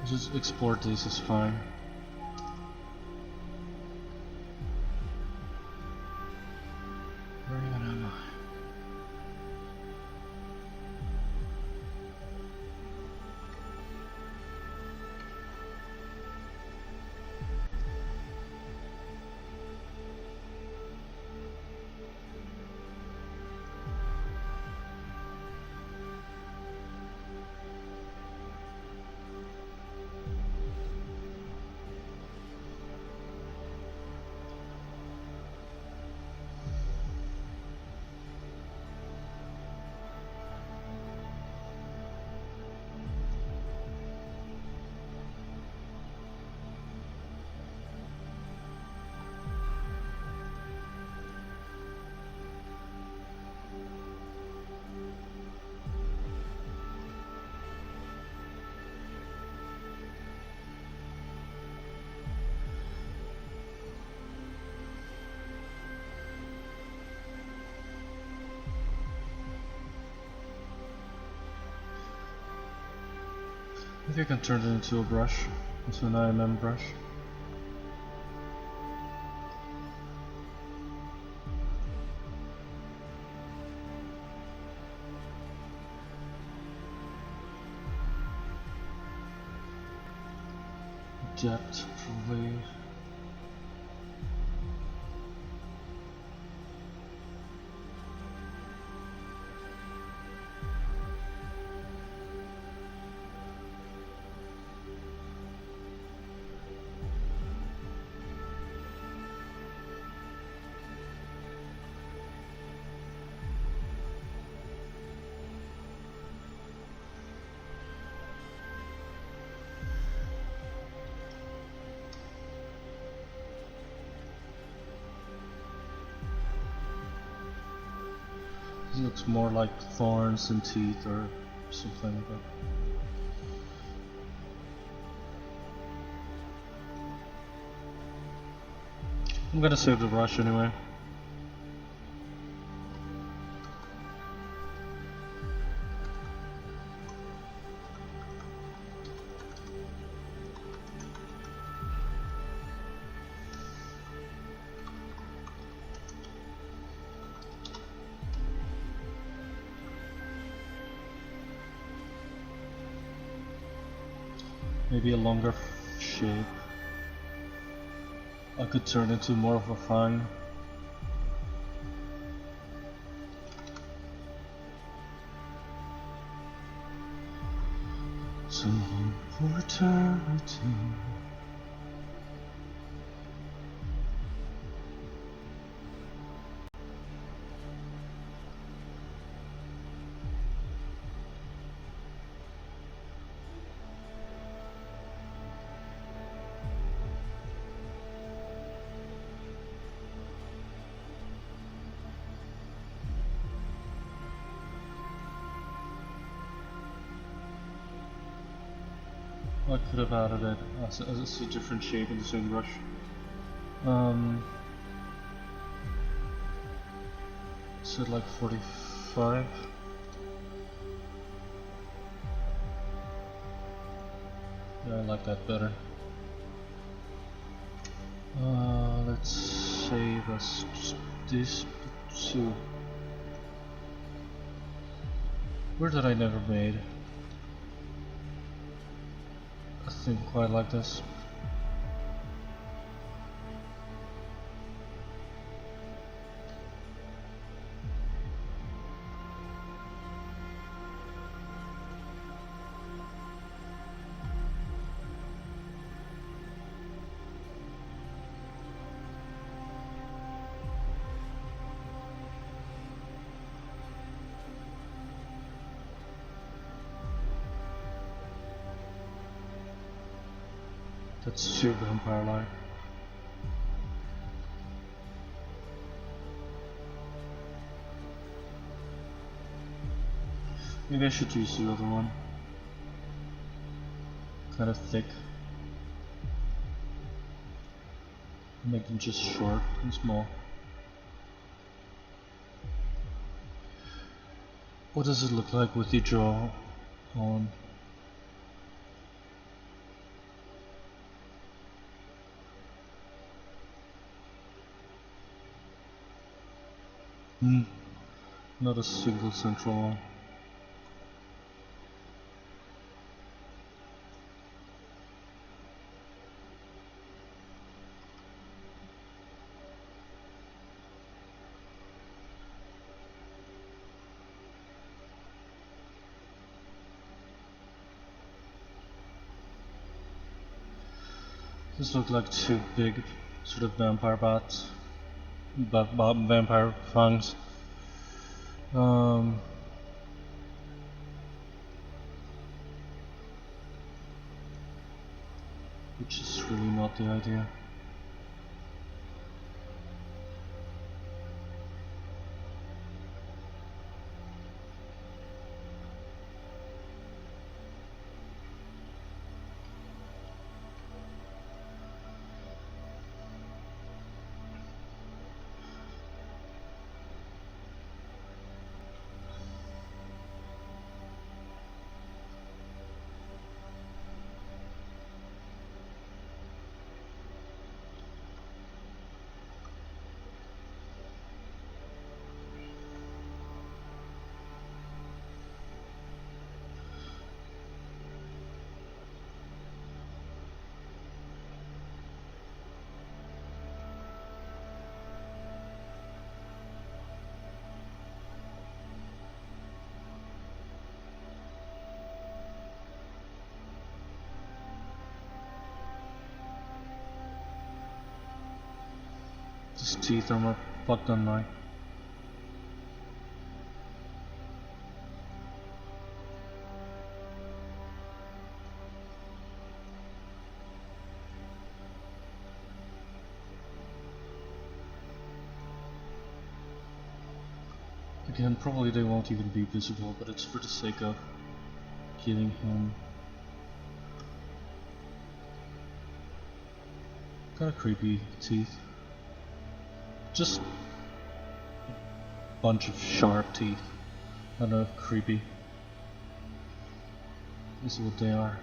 just export this is fine. Where even am I? Maybe I can turn it into a brush, into an AEM brush. Depth, probably. It looks more like thorns and teeth or something like that. I'm gonna save the brush anyway. Maybe a longer shape. I could turn into more of a fang. To you for eternity. I could have added it as a different shape in the same brush. So like 45. Yeah, I like that better. Let's save us this two. Where did I never made? I think quite like this. That's too vampire-like. Maybe I should use the other one. Kind of thick. Make them just short and small. What does it look like with the jaw on? Not a single central one. This looks like two big sort of vampire bats, vampire fangs. Which is really not the idea. teeth are fucked on now. Again, probably they won't even be visible, but it's for the sake of giving him kind of creepy teeth. Just a bunch of sharp teeth. I don't know, creepy. This is what they are.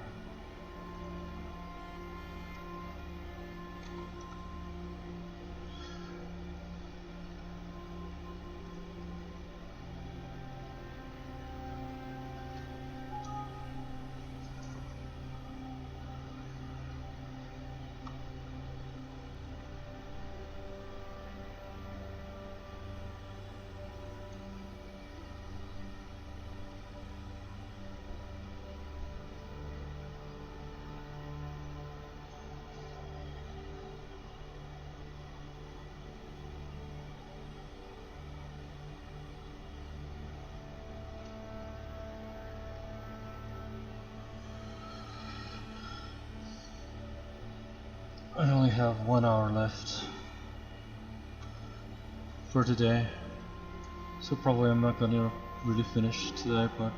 I only have 1 hour left for today, so probably I'm not gonna really finish today, but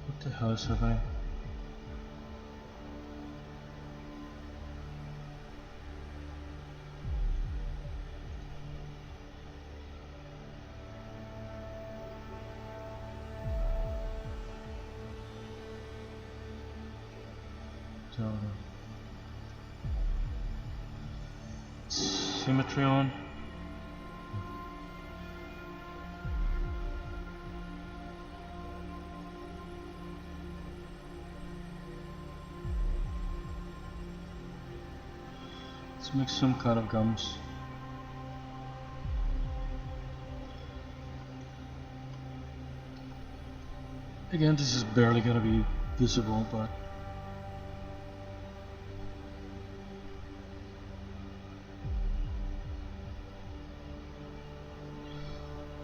what the hell is happening? Symmetry on. Let's make some kind of gums. Again, this is barely gonna be visible, but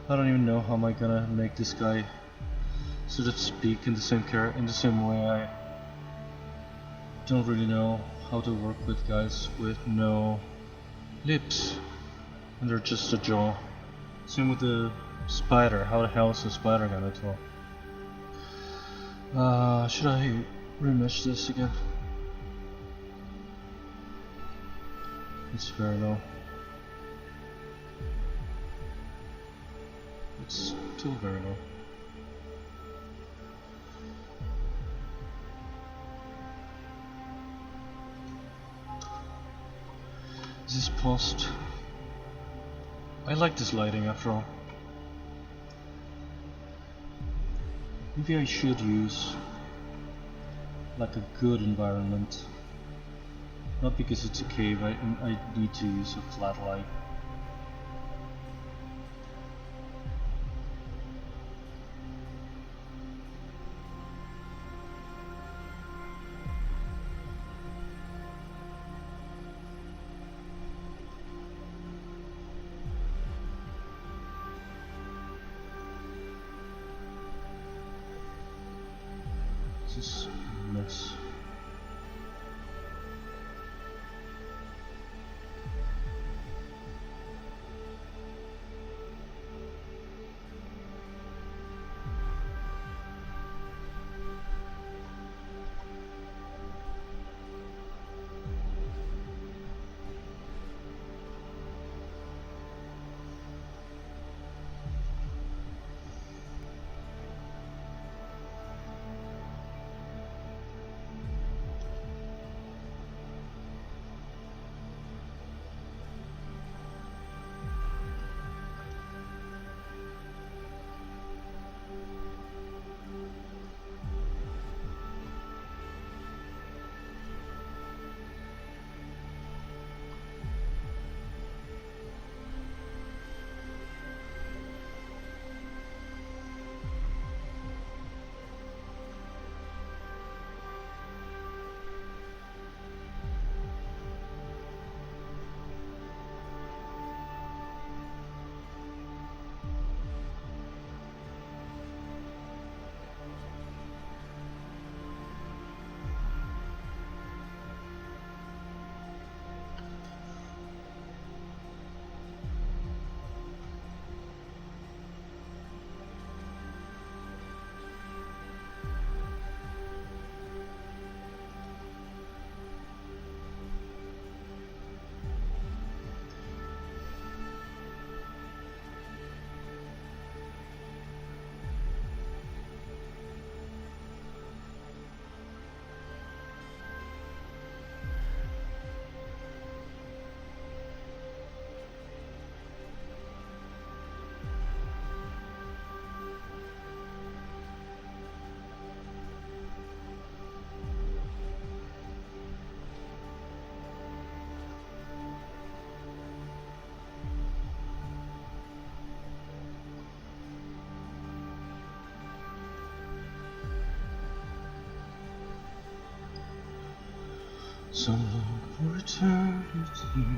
I don't even know how am I gonna make this guy sort of speak in the same way. I don't really know how to work with guys with no lips and they're just a jaw. Same with the spider. How the hell is the spider gonna talk? Should I remesh this again? It's very low. It's still very low. This is post. I like this lighting after all. Maybe I should use like a good environment. Not because it's a cave, I need to use a flat light. This is a mess. Sunlight for eternity.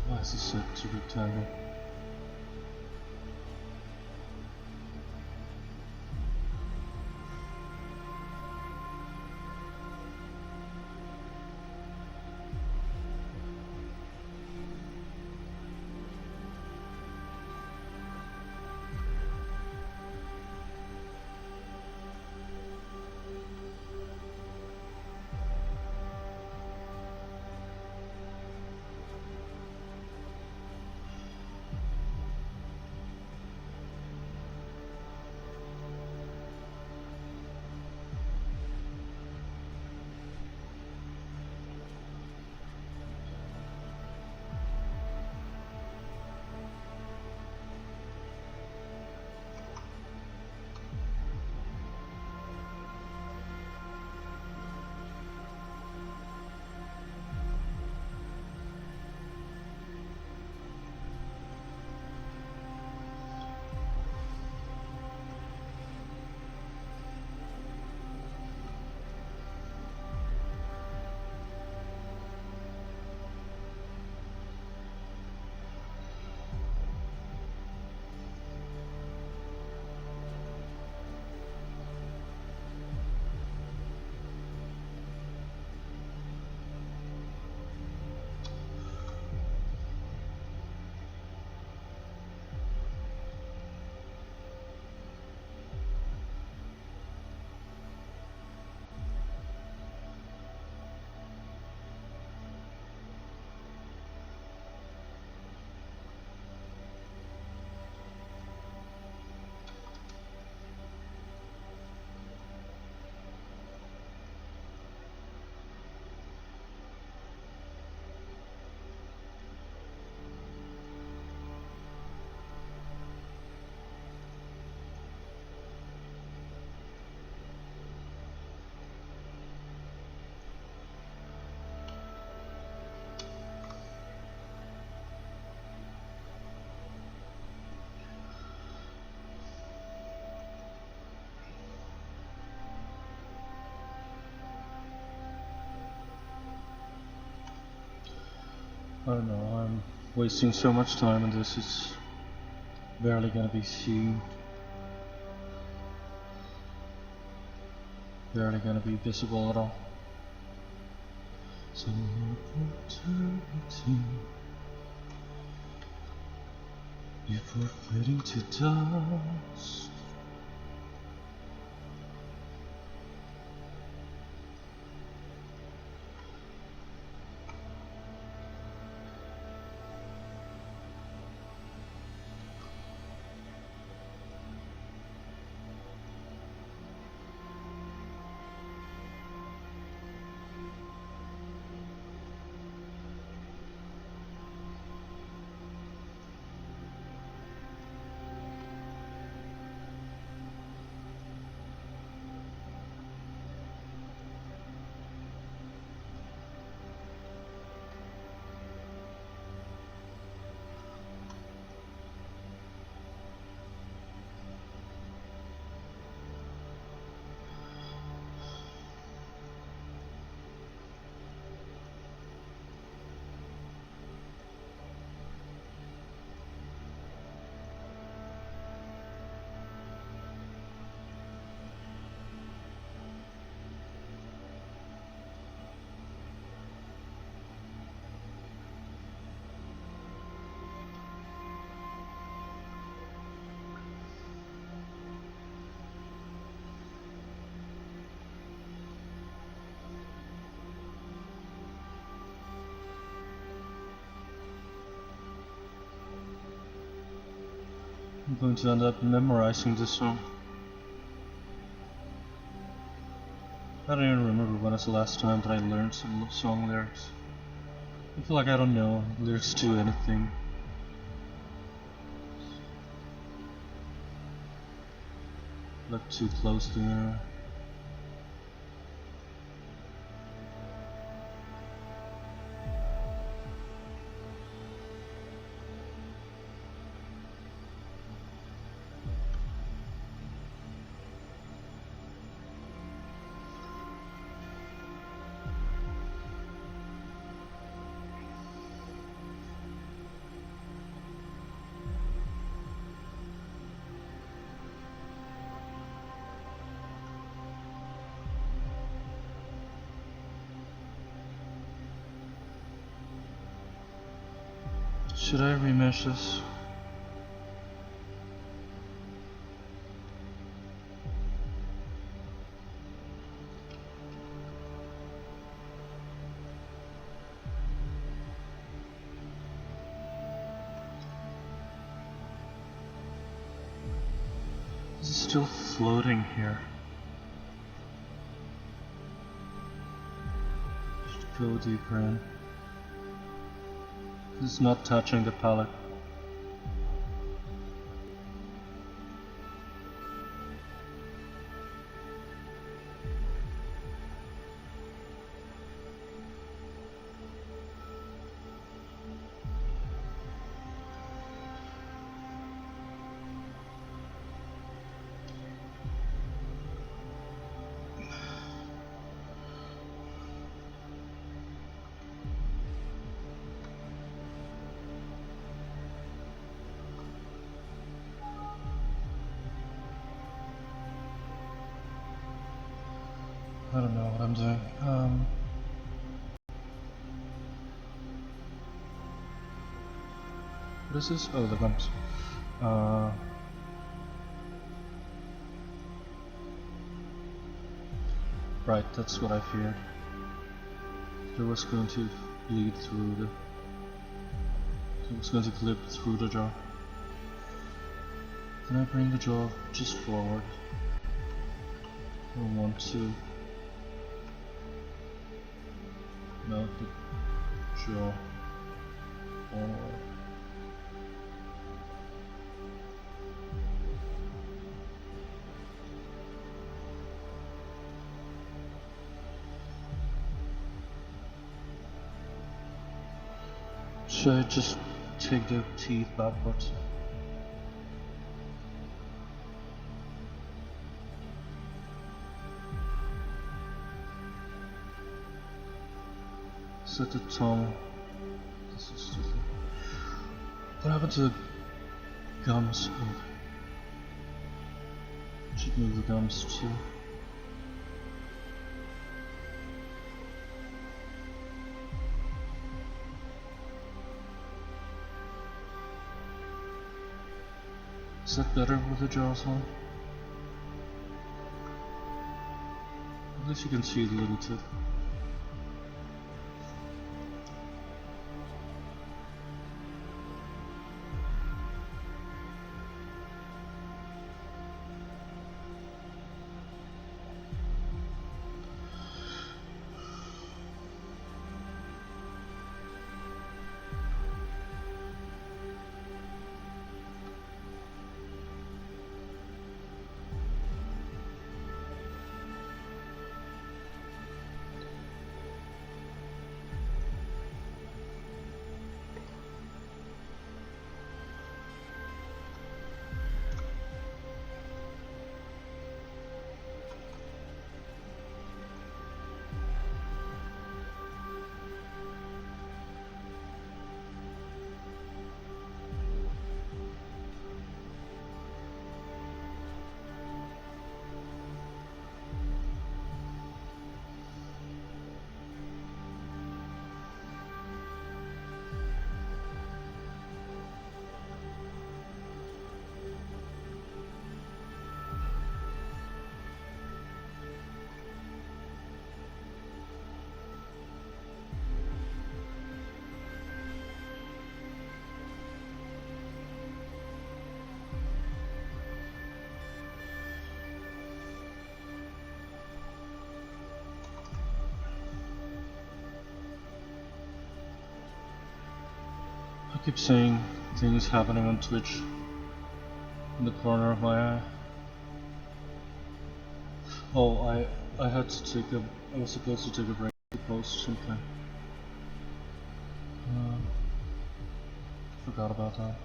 Why is this such a rectangle? I don't know, I'm wasting so much time on this, it's barely gonna be seen. Barely gonna be visible at all. Somewhere eternity before fading to dust. I'm going to end up memorizing this song. I don't even remember when was the last time that I learned some song lyrics. I feel like I don't know lyrics to anything. Look too close to there. Should I remesh this? This is still floating here. Should go deeper in. It's not touching the palette. I don't know what I'm doing. What is this? Oh, the gums. Right, that's what I feared. It was going to bleed through the... It was going to clip through the jaw. Can I bring the jaw just forward? I want to... melt the jaw forward. Should I just take the teeth backwards? Set the tongue. This is stupid. What happened to the gums? Oh. Should move the gums too. Is that better with the jaws on? At least you can see the little tip. keep seeing things happening on Twitch in the corner of my eye. Oh, I had to take a. I was supposed to take a break to post something. Forgot about that.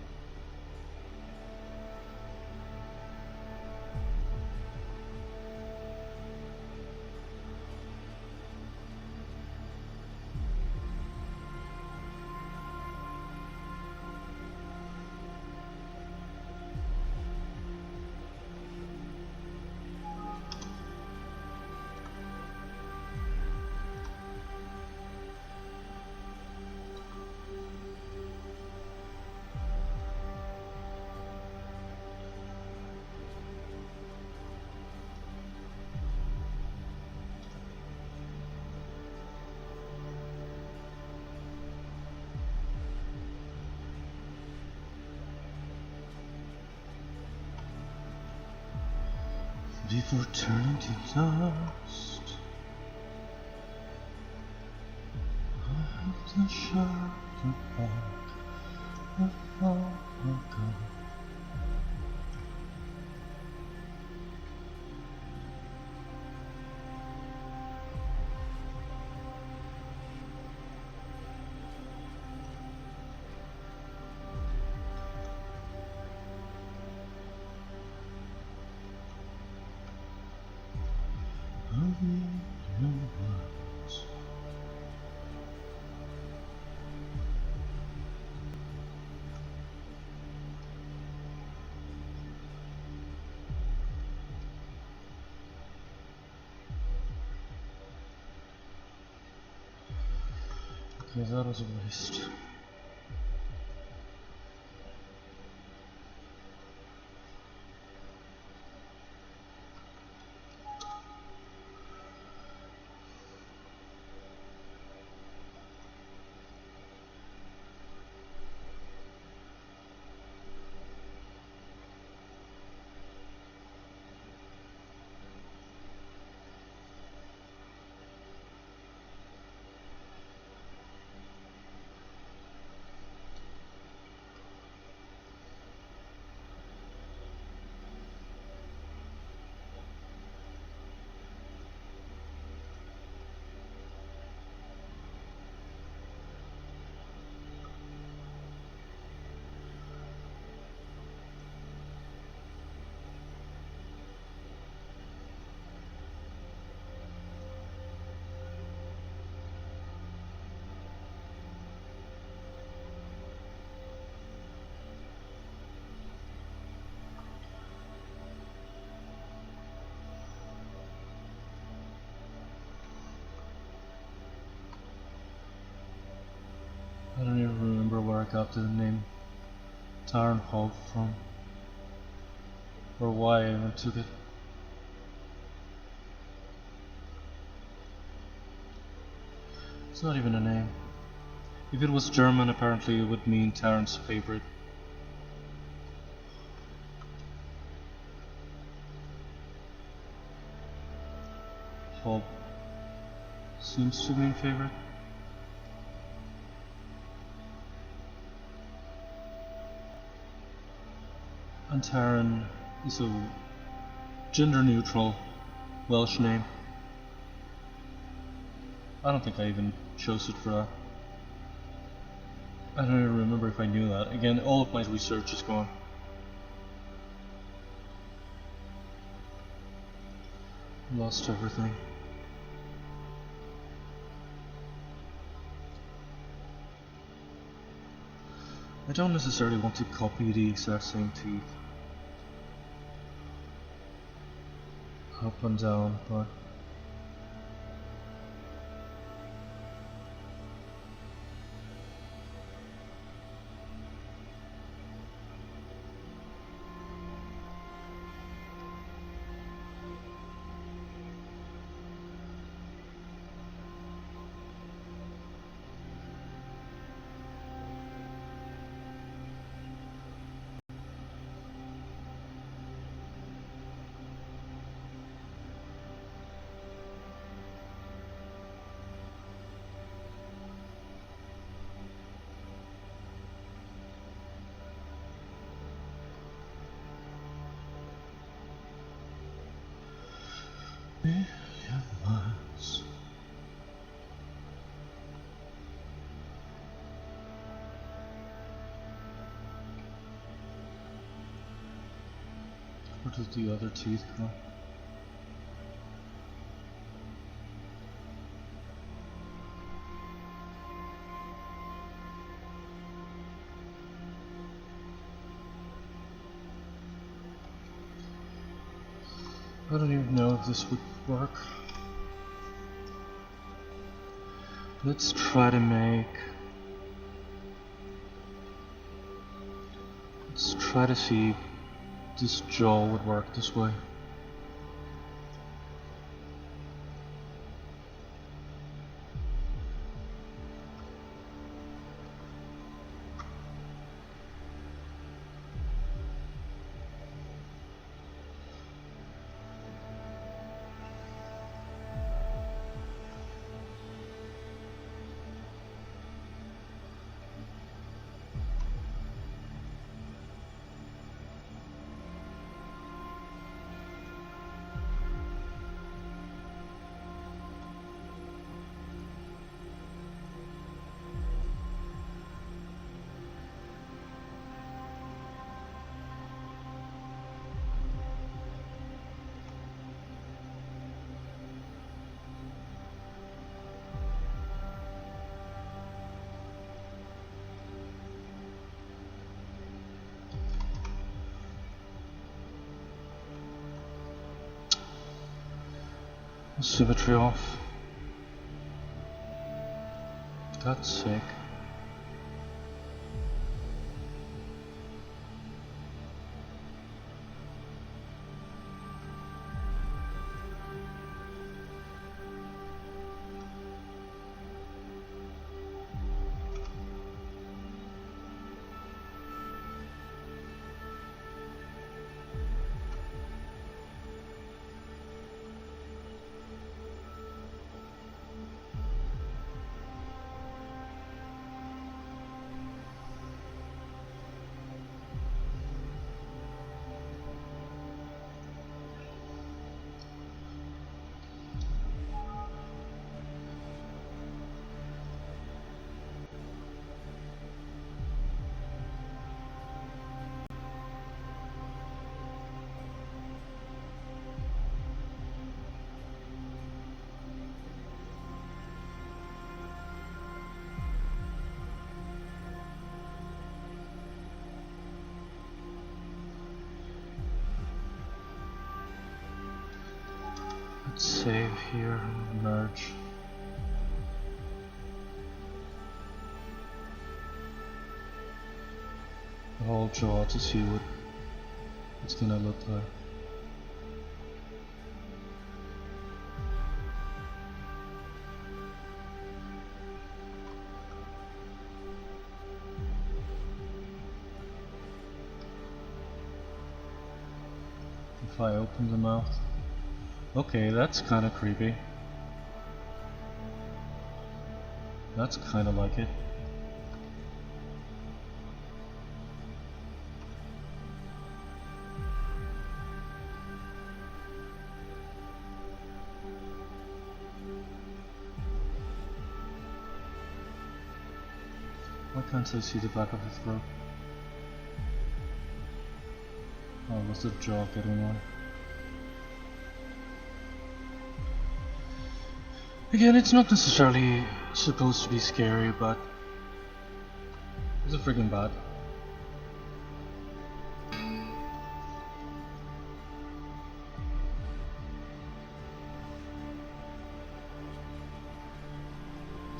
Before turning to dust, I have to shut the back of all ago. Okay, that was a waste. I don't even remember where I got the name Tarenhob from, or why I even took it. It's not even a name. If it was German, apparently it would mean Taren's favorite. Hob seems to mean favorite. And Taren is a gender-neutral Welsh name. I don't think I even chose it for that. I don't even remember if I knew that. Again, all of my research is gone. Lost everything. I don't necessarily want to copy the exact same teeth up and down, but AEmilius. Where did the other teeth go? I don't even know if this would work. Let's try to let's try to see if this jaw would work this way. Symmetry off. That's sick. Let's save here and merge. The whole jaw to see what it's gonna look like. If I open the mouth. Okay, that's kind of creepy. That's kind of like it. Why can't I see the back of the throat? Oh, was the jaw getting on? Again, it's not necessarily supposed to be scary, but it's a freaking bad.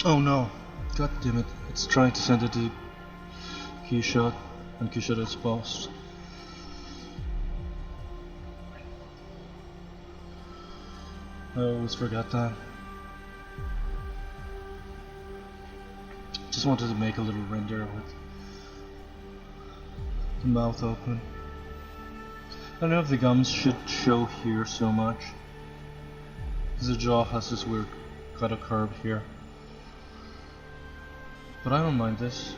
Oh no, god damn it, it's trying to send it to keyshot, and keyshot is paused. I always forget that. Just wanted to make a little render with the mouth open. I don't know if the gums should show here so much, because the jaw has this weird kind of curve here. But I don't mind this.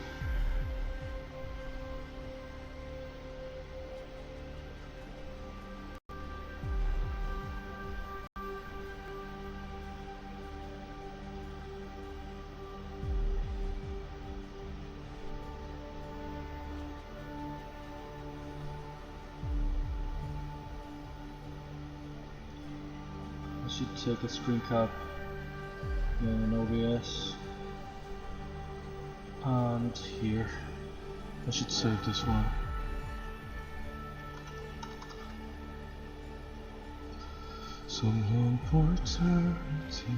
should take a screen cap in OBS, and here I should save this one. Someone for eternity.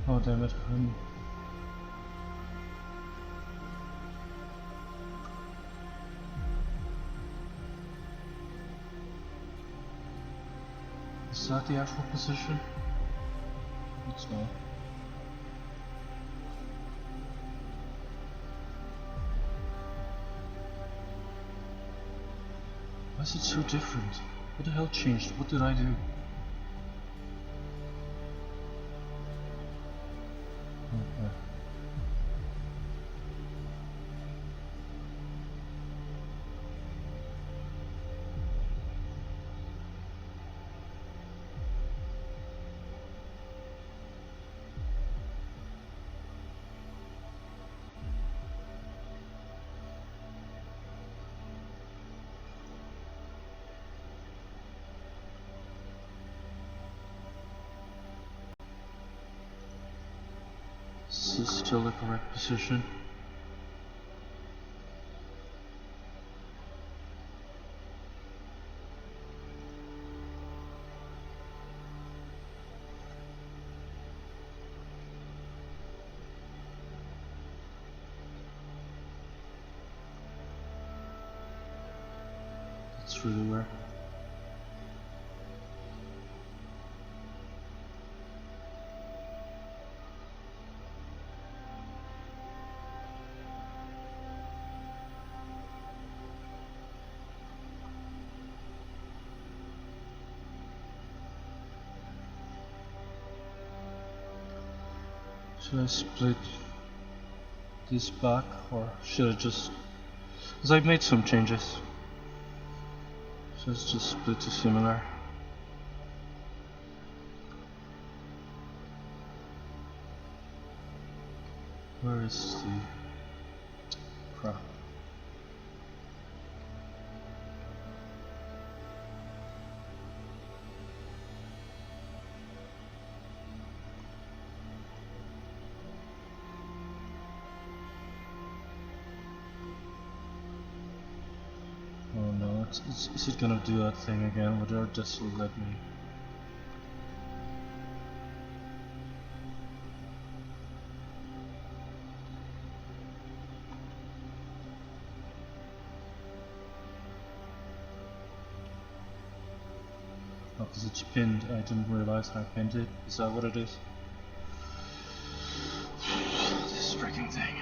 Oh damn it. Is that the actual position? It's not. Why is it so different? What the hell changed? What did I do? Okay. Is this still the correct position? That's really weird. Should I split this back, or should I just... because I've made some changes. So let's just split to similar. Where is the... crap? Oh no, is it gonna do that thing again where this will let me? Oh, because it's pinned. I didn't realize I pinned it. Is that what it is? This freaking thing.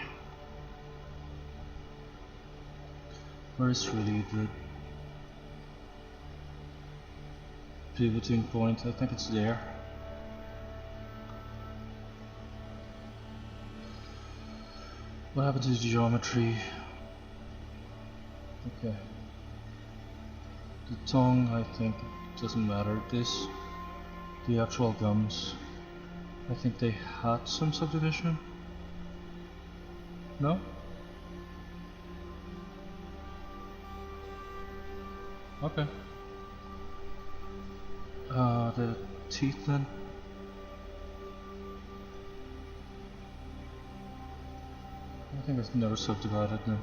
Where is really the pivoting point? I think it's there. What happened to the geometry? Okay. The tongue, I think, doesn't matter. This, the actual gums. I think they had some subdivision. No? Okay. The teeth then? I think it's never subdivided now.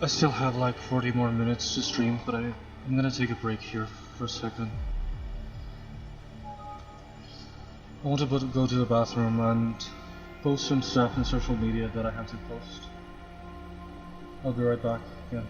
I still have like 40 more minutes to stream, but I'm gonna take a break here for a second. I want to go to the bathroom and post some stuff on social media that I have to post. I'll be right back again.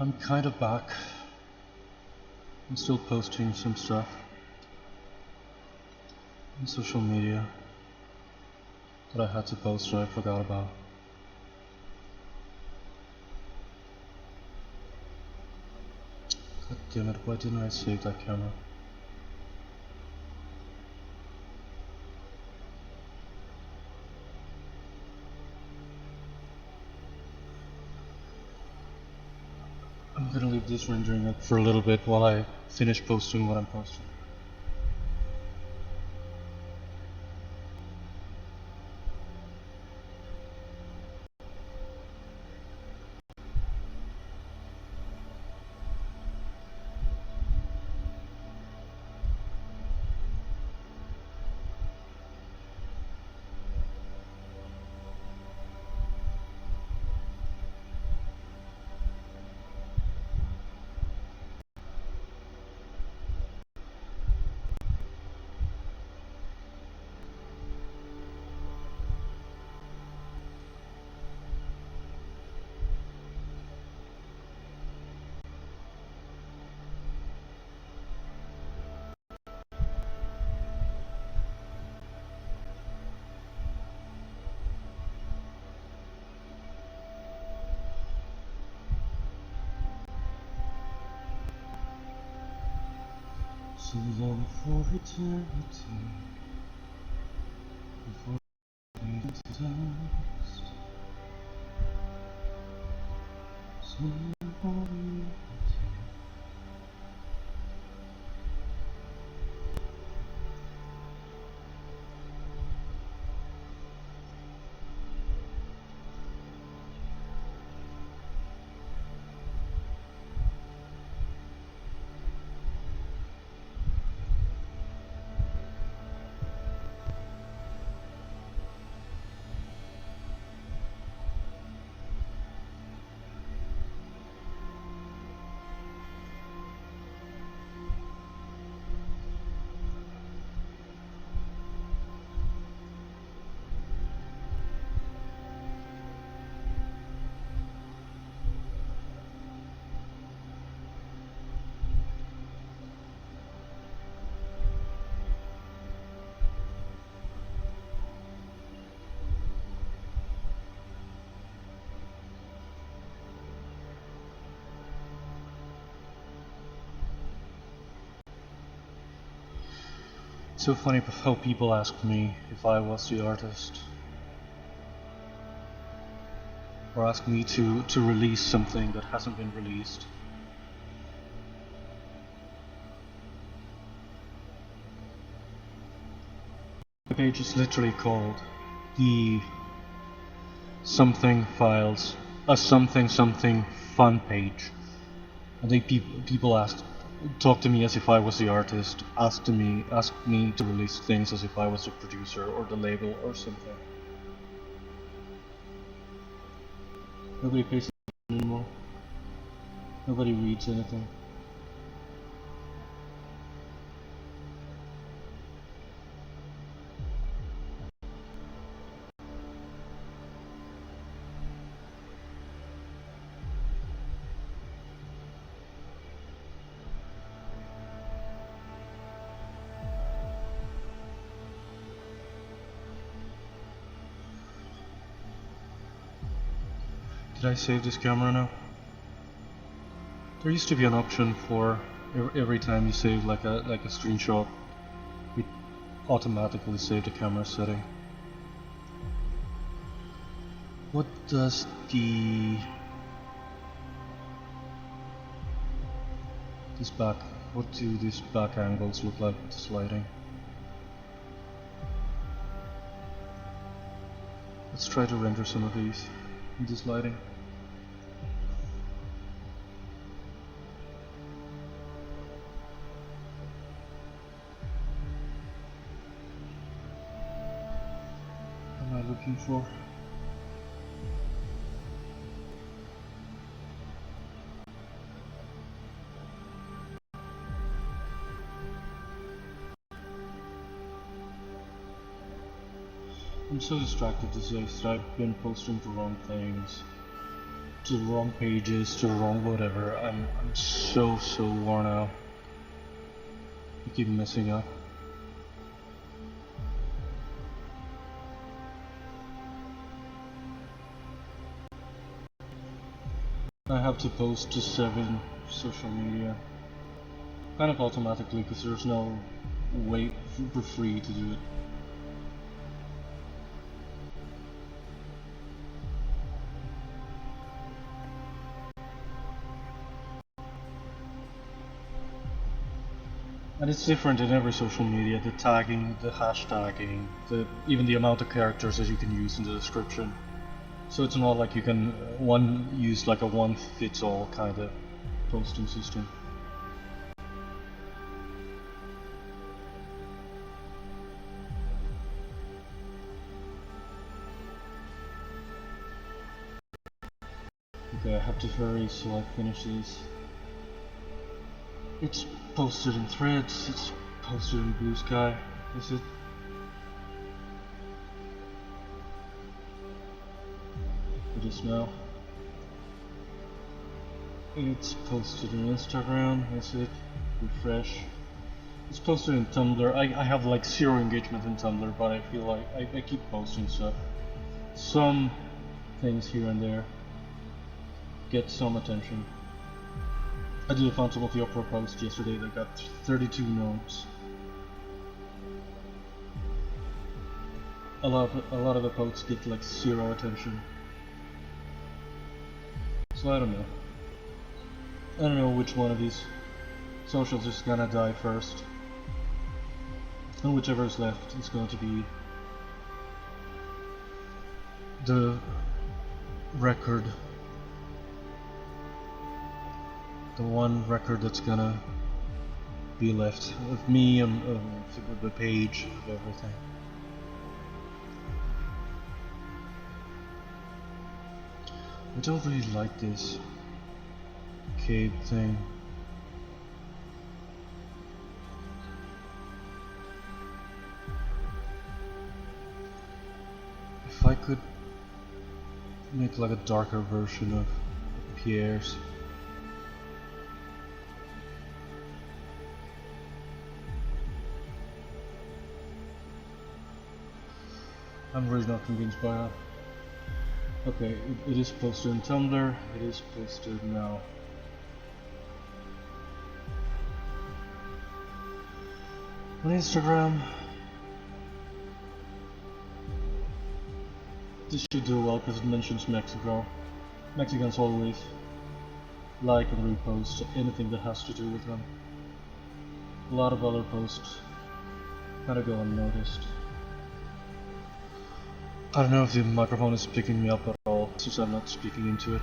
I'm kind of back. I'm still posting some stuff on social media that I had to post that I forgot about. God damn it, why didn't I save that camera? I'm gonna leave this rendering up for a little bit while I finish posting what I'm posting. So long for eternity, before we dust. So long for eternity. It's so funny how people ask me if I was the artist, or ask me to release something that hasn't been released. The page is literally called the something files, a something something fun page. I think people talk to me as if I was the artist, ask me to release things as if I was the producer or the label or something. Nobody pays attention anymore. Nobody reads anything. Did I save this camera now? There used to be an option for every time you save like a screenshot, it automatically saved the camera setting. What does what do these back angles look like with this lighting? Let's try to render some of these with this lighting. What am I looking for? I'm so distracted these days that I've been posting the wrong things. to the wrong pages, to the wrong whatever. I'm so worn out. I keep messing up. I have to post to 7 social media, kind of automatically, because there's no way for free to do it. And it's different in every social media, the tagging, the hashtagging, even the amount of characters that you can use in the description. So it's not like you can use like a one-fits-all kind of posting system. Okay, I have to hurry so I finish this. It's posted in Threads, it's posted in Blue Sky, is it? It is now. It's posted in Instagram, is it? Refresh. It's posted in Tumblr. I have like 0 engagement in Tumblr, but I feel like I keep posting stuff. Some things here and there get some attention. I did a Phantom of the Opera post yesterday that got 32 notes. A lot of the posts get like 0 attention. So I don't know. I don't know which one of these socials is gonna die first. And whichever is left is going to be the record. The one record that's gonna be left of me and the page of everything. I don't really like this cave thing. If I could make like a darker version of Pierre's. I'm really not convinced by that. Okay, it is posted on Tumblr, it is posted now. On Instagram. This should do well because it mentions Mexico. Mexicans always like and repost anything that has to do with them. A lot of other posts kind of go unnoticed. I don't know if the microphone is picking me up at all, since I'm not speaking into it.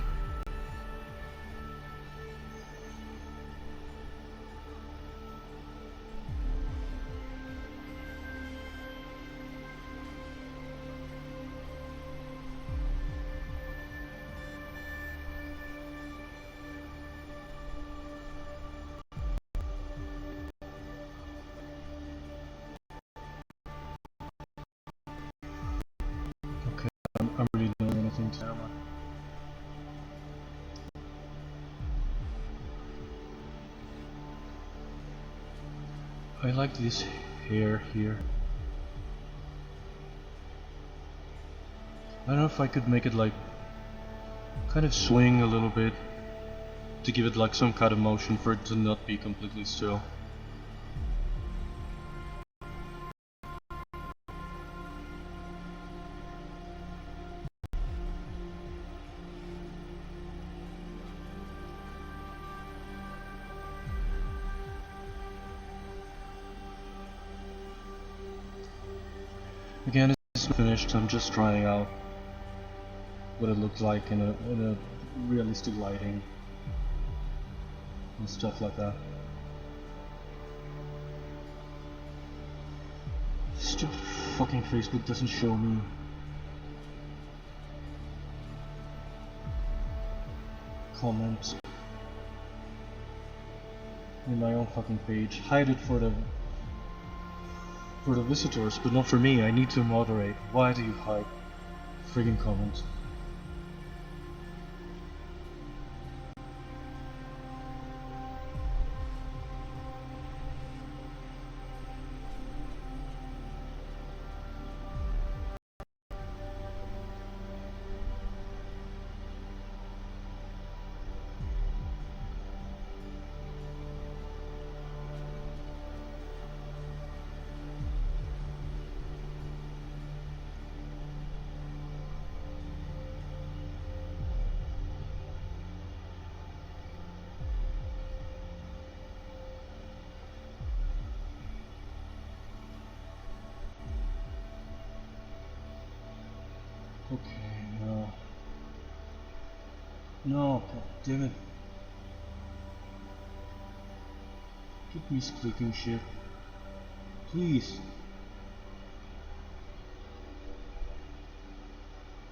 I'm really doing anything to camera. I like this hair here. I don't know if I could make it like kind of swing a little bit to give it like some kind of motion for it to not be completely still. Again, it's finished. I'm just trying out what it looked like in a realistic lighting and stuff like that. Stupid fucking Facebook doesn't show me comments in my own fucking page. Hide it for the visitors, but not for me. I need to moderate. Why do you hide friggin' comments? Okay, no. No, god damn it. Keep misclicking shit. Please.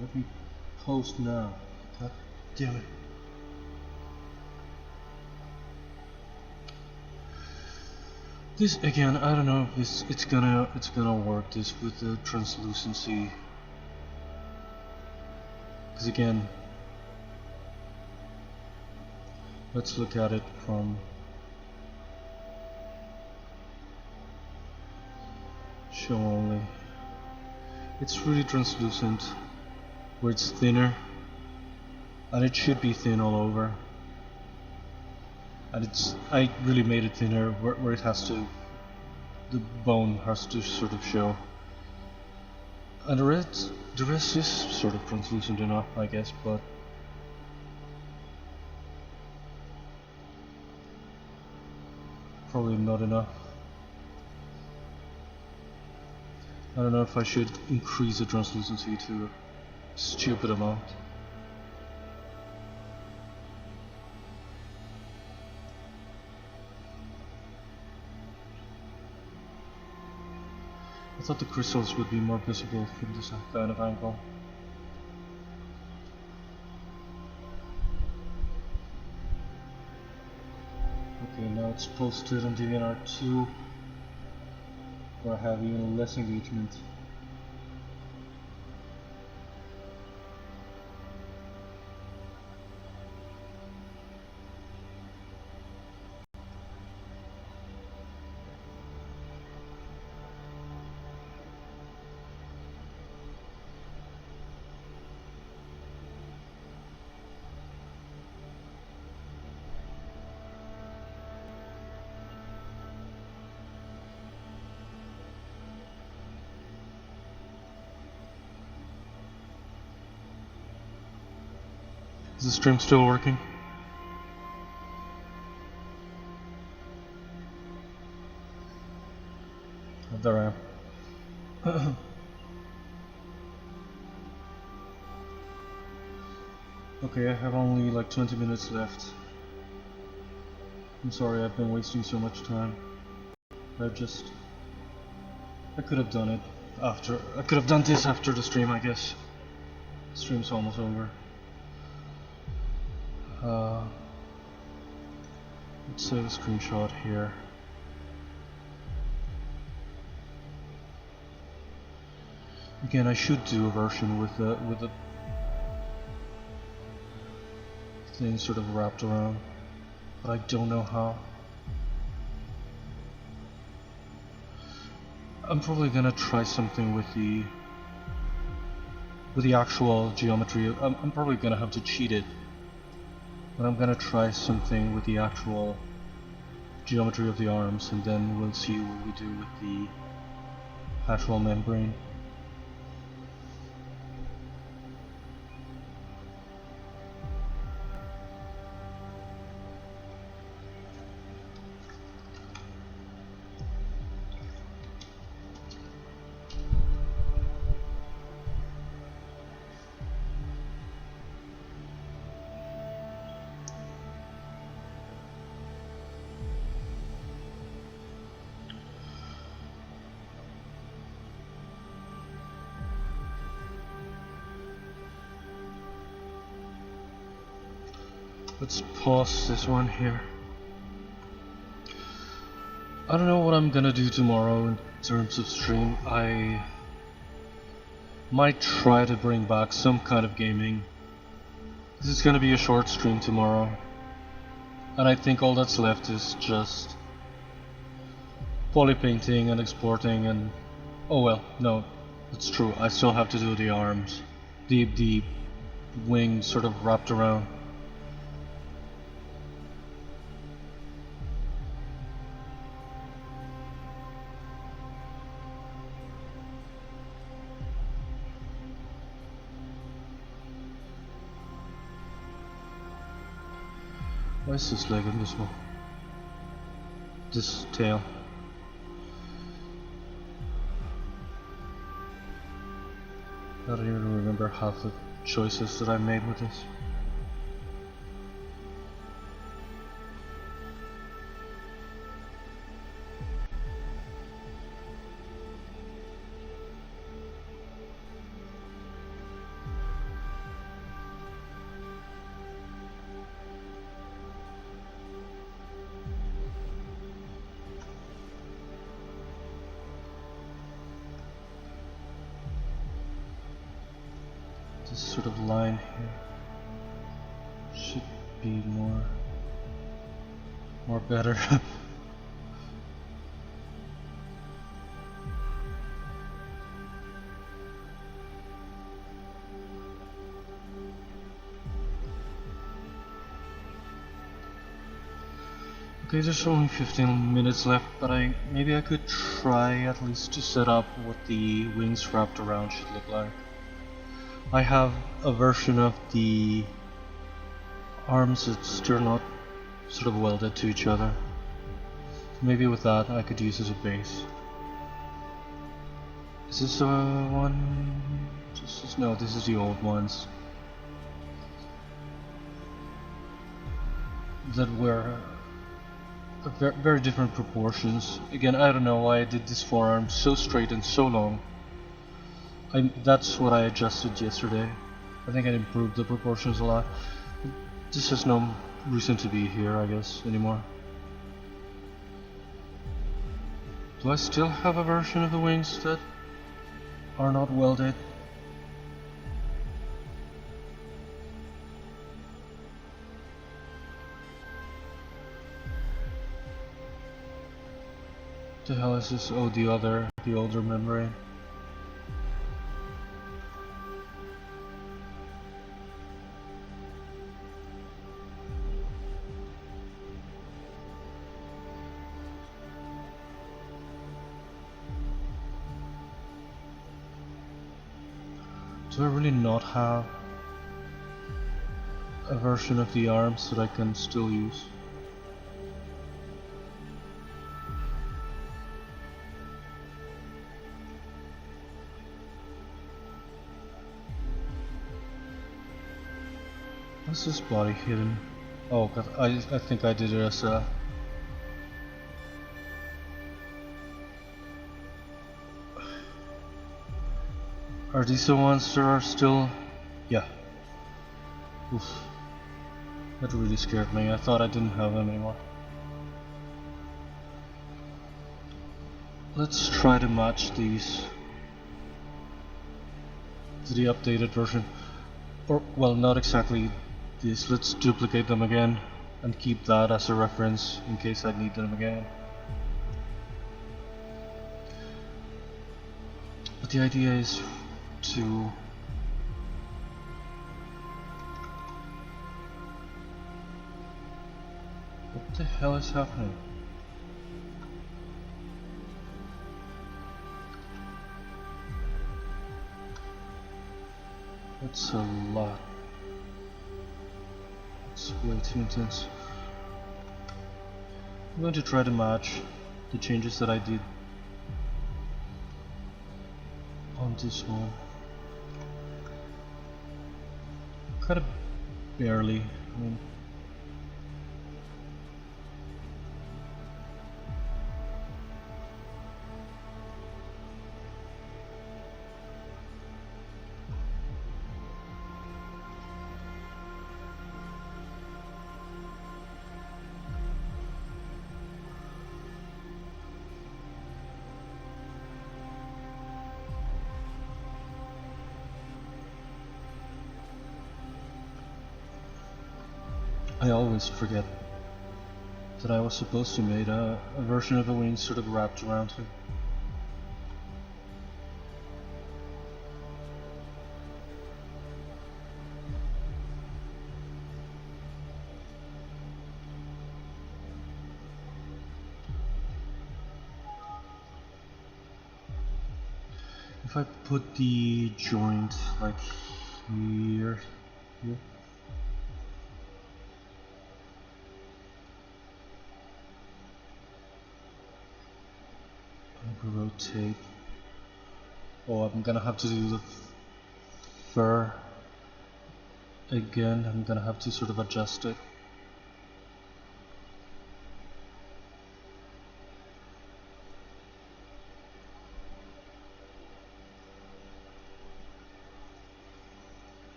Let me post now. God damn it. This again, I don't know if it's gonna work this with the translucency. Because again, let's look at it from show only. It's really translucent where it's thinner, and it should be thin all over. And I really made it thinner where it has to, the bone has to sort of show. And the rest is sort of translucent enough, I guess, but probably not enough. I don't know if I should increase the translucency to a stupid amount. I thought the crystals would be more visible from this kind of angle. Okay, now it's posted on DeviantArt2 where I have even less engagement. Is the stream still working? Oh, there I am. Okay, I have only like 20 minutes left. I'm sorry I've been wasting so much time. I could have done it after, I could have done this after the stream, I guess. The stream's almost over. Let's save a screenshot here. Again, I should do a version with the thing sort of wrapped around, but I don't know how. I'm probably gonna try something with the actual geometry. I'm probably gonna have to cheat it. But I'm gonna try something with the actual geometry of the arms, and then we'll see what we do with the actual membrane. Let's pause this one here. I don't know what I'm gonna do tomorrow in terms of stream. I might try to bring back some kind of gaming. This is gonna be a short stream tomorrow, and I think all that's left is just poly painting and exporting and... oh well, no, it's true, I still have to do the arms, the wing sort of wrapped around. Why is this leg invisible? This tail. I don't even remember half the choices that I made with this. This sort of line here should be more better. Okay, there's only 15 minutes left, but maybe I could try at least to set up what the wings wrapped around should look like. I have a version of the arms that's still not sort of welded to each other. Maybe with that I could use as a base. Is this the one? No, this is the old ones that were very different proportions. Again, I don't know why I did this forearm so straight and so long. That's what I adjusted yesterday. I think I improved the proportions a lot. This has no reason to be here, I guess, anymore. Do I still have a version of the wings that are not welded? The hell is this? Oh, the older membrane. Do I really not have a version of the arms that I can still use? What's this body hidden? Oh, God, I think I did it as a... Are these the ones that are still... Yeah. Oof. That really scared me. I thought I didn't have them anymore. Let's try to match these to the updated version. Or, well, not exactly this. Let's duplicate them again and keep that as a reference in case I need them again. But the idea is to what the hell is happening? That's a lot. It's way too intense. I'm going to try to match the changes that I did on this one. Kind of barely. I mean, I always forget that I was supposed to make a version of the wings sort of wrapped around him. If I put the joint like here, rotate. Oh, I'm gonna have to do fur. Again, I'm gonna have to sort of adjust it.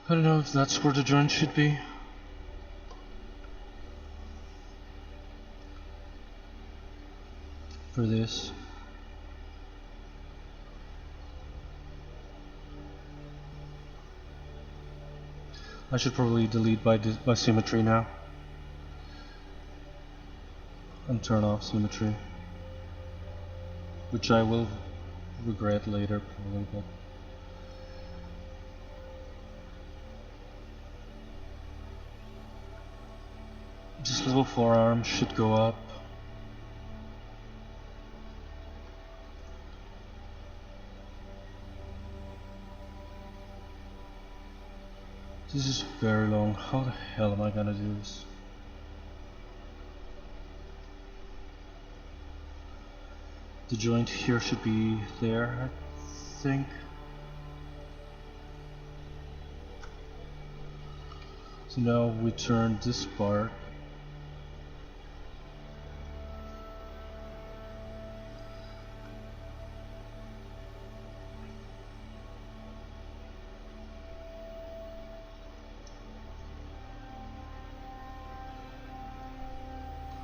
I don't know if that's where the joint should be. For this. I should probably delete by symmetry now. And turn off symmetry. Which I will regret later probably, but this little forearm should go up. This is very long. How the hell am I gonna do this? The joint here should be there, I think. So now we turn this part.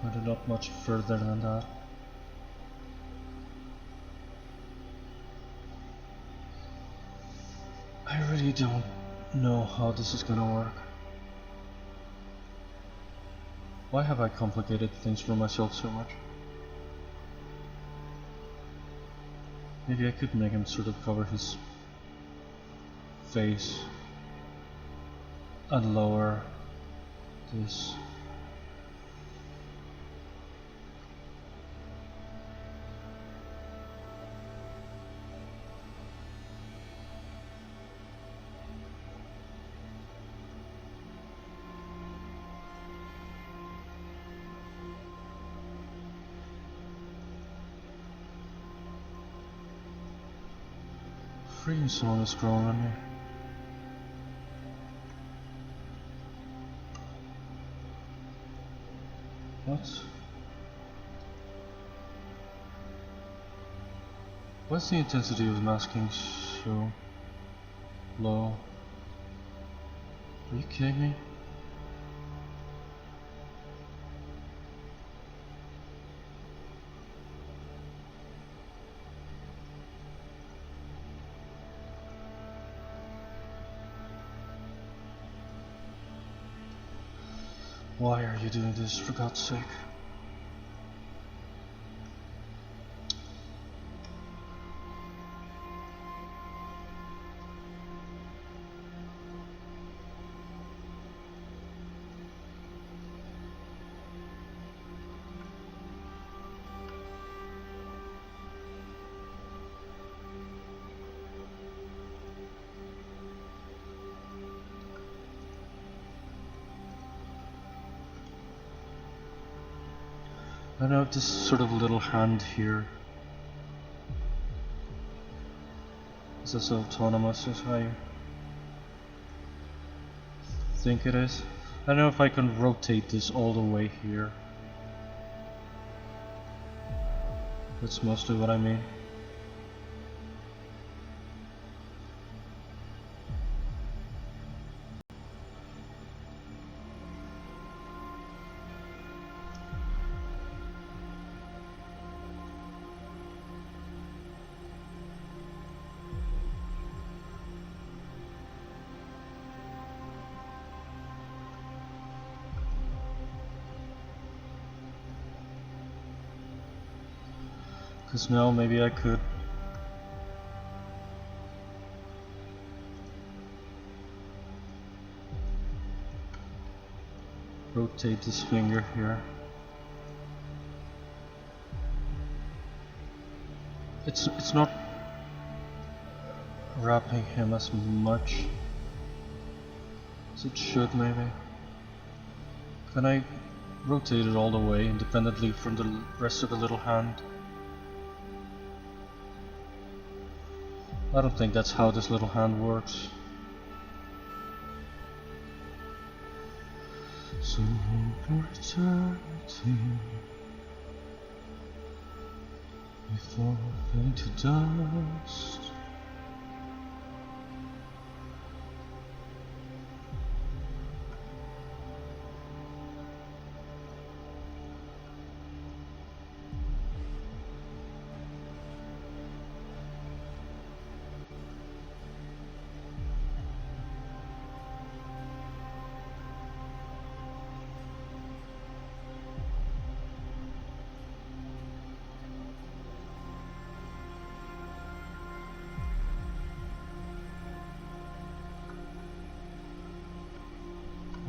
But not much further than that. I really don't know how this is gonna work. Why have I complicated things for myself so much? Maybe I could make him sort of cover his face and lower this. Freaking someone is crawling on me. What? What's the intensity of masking so low? Are you kidding me? Why are you doing this, for God's sake? I know this sort of little hand here is as autonomous as I think it is. I don't know if I can rotate this all the way here. That's mostly what I mean. Because now maybe I could rotate this finger here. It's not wrapping him as much as it should maybe. Can I rotate it all the way independently from the rest of the little hand? I don't think that's how this little hand works. So for eternity, before falling to dust.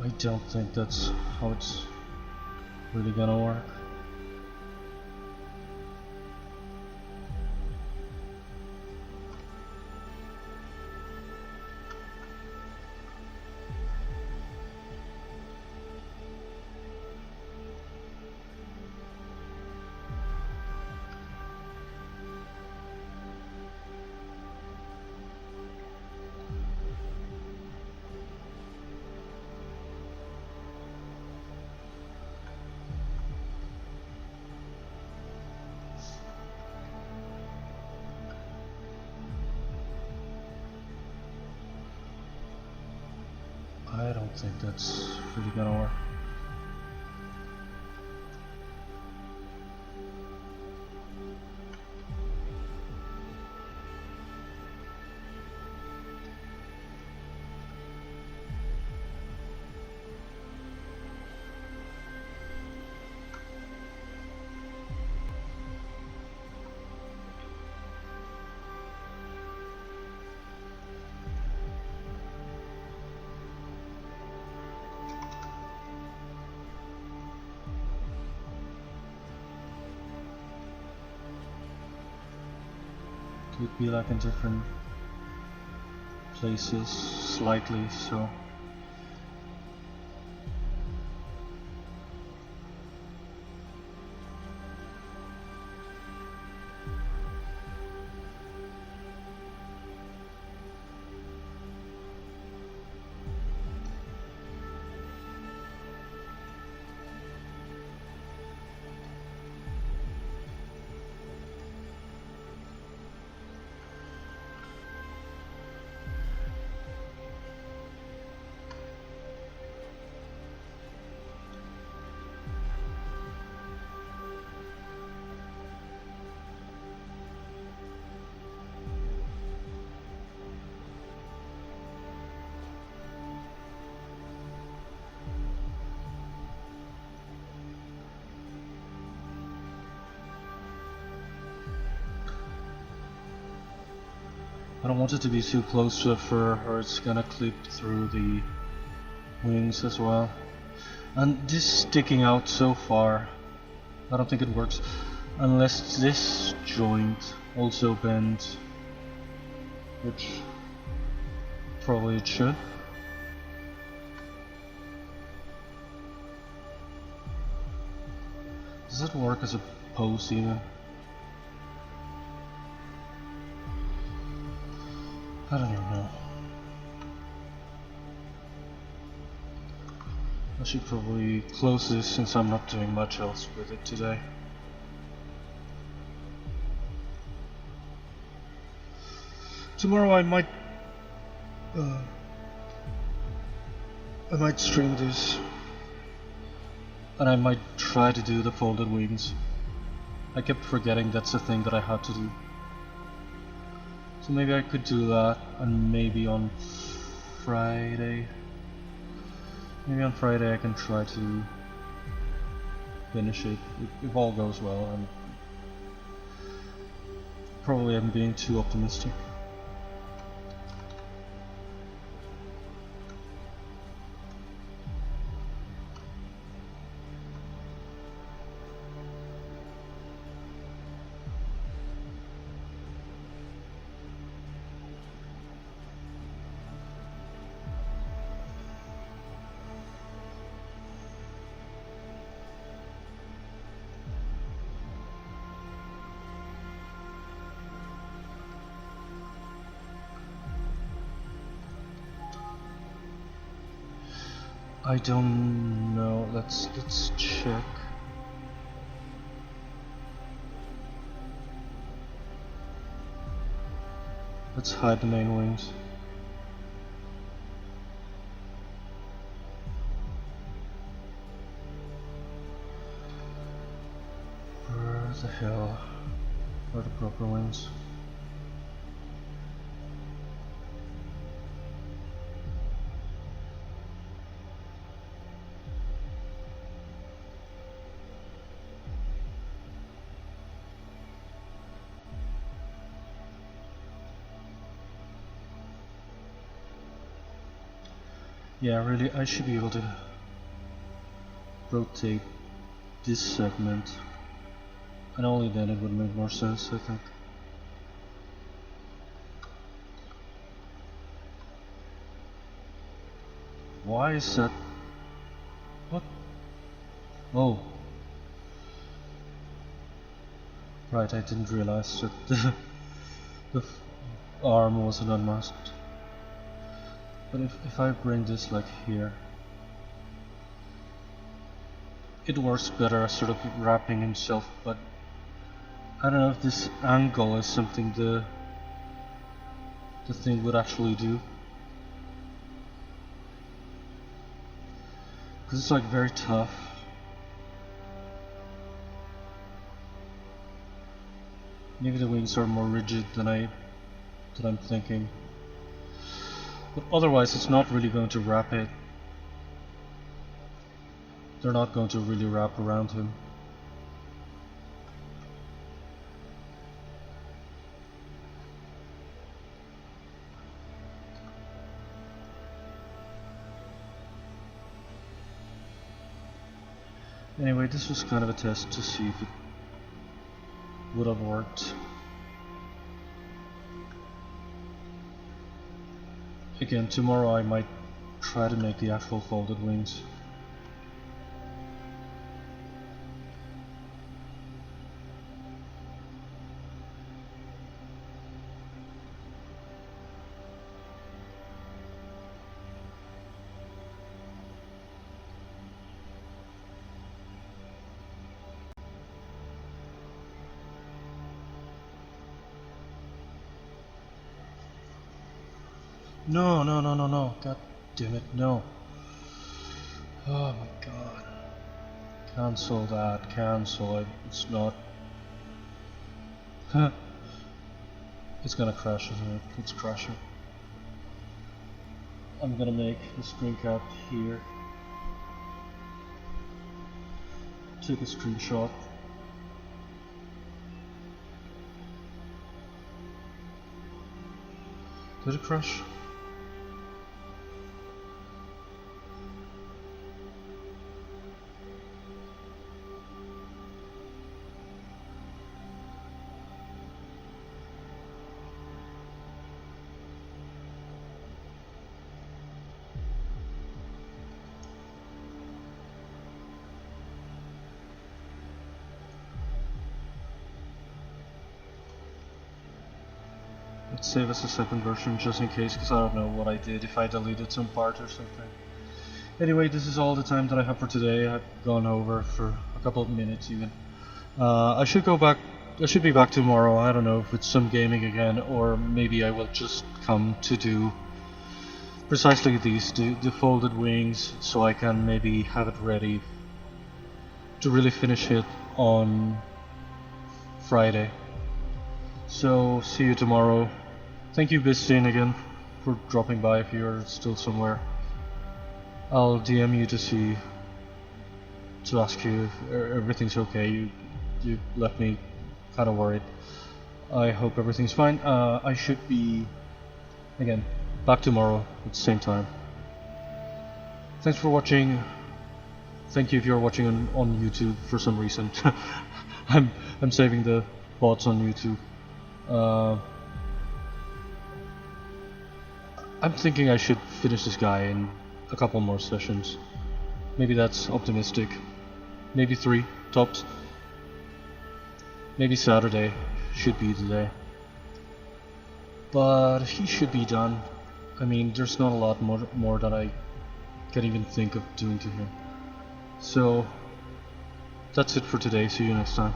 I don't think that's how it's really gonna work. I don't think that's really gonna work. Could be like in different places slightly, so I don't want it to be too close to the fur or it's gonna clip through the wings as well. And this sticking out so far, I don't think it works unless this joint also bends, which probably it should. Does it work as a post even? I don't even know. I should probably close this since I'm not doing much else with it today. Tomorrow I might stream this, and I might try to do the folded wings. I kept forgetting that's a thing that I had to do. So maybe I could do that, and maybe on Friday. Maybe on Friday I can try to finish it if all goes well, and probably I'm being too optimistic. I don't know. Let's check. Let's hide the main wings. Where the hell are the proper wings? Yeah, really, I should be able to rotate this segment, and only then it would make more sense, I think. Why is that? What? Oh. Right, I didn't realize that the arm wasn't unmasked. But if I bring this like here, it works better as sort of wrapping himself, but I don't know if this angle is something the thing would actually do. Because it's like very tough. Maybe the wings are more rigid than I'm thinking. But otherwise it's not really going to wrap it. They're not going to really wrap around him. Anyway, this was kind of a test to see if it would have worked. Again, tomorrow I might try to make the actual folded wings. No, god damn it, no. Oh my god. Cancel that, cancel it, it's not... It's gonna crash, isn't it? It's crashing. I'm gonna make a screen cap here. Take a screenshot. Did it crash? Let's save as a second version just in case, because I don't know what I did, if I deleted some part or something. Anyway, this is all the time that I have for today. I've gone over for a couple of minutes even. I should be back tomorrow. I don't know if it's some gaming again, or maybe I will just come to do precisely these, the folded wings, so I can maybe have it ready to really finish it on Friday. So, see you tomorrow. Thank you, Bistin, again, for dropping by if you're still somewhere. I'll DM you to ask you if everything's okay. You left me kind of worried. I hope everything's fine. I should be, again, back tomorrow at the same time. Thanks for watching. Thank you if you're watching on YouTube for some reason. I'm saving the VODs on YouTube. I'm thinking I should finish this guy in a couple more sessions. Maybe that's optimistic. Maybe 3 tops. Maybe Saturday should be the day. But he should be done. I mean, there's not a lot more that I can't even think of doing to him. So that's it for today. See you next time.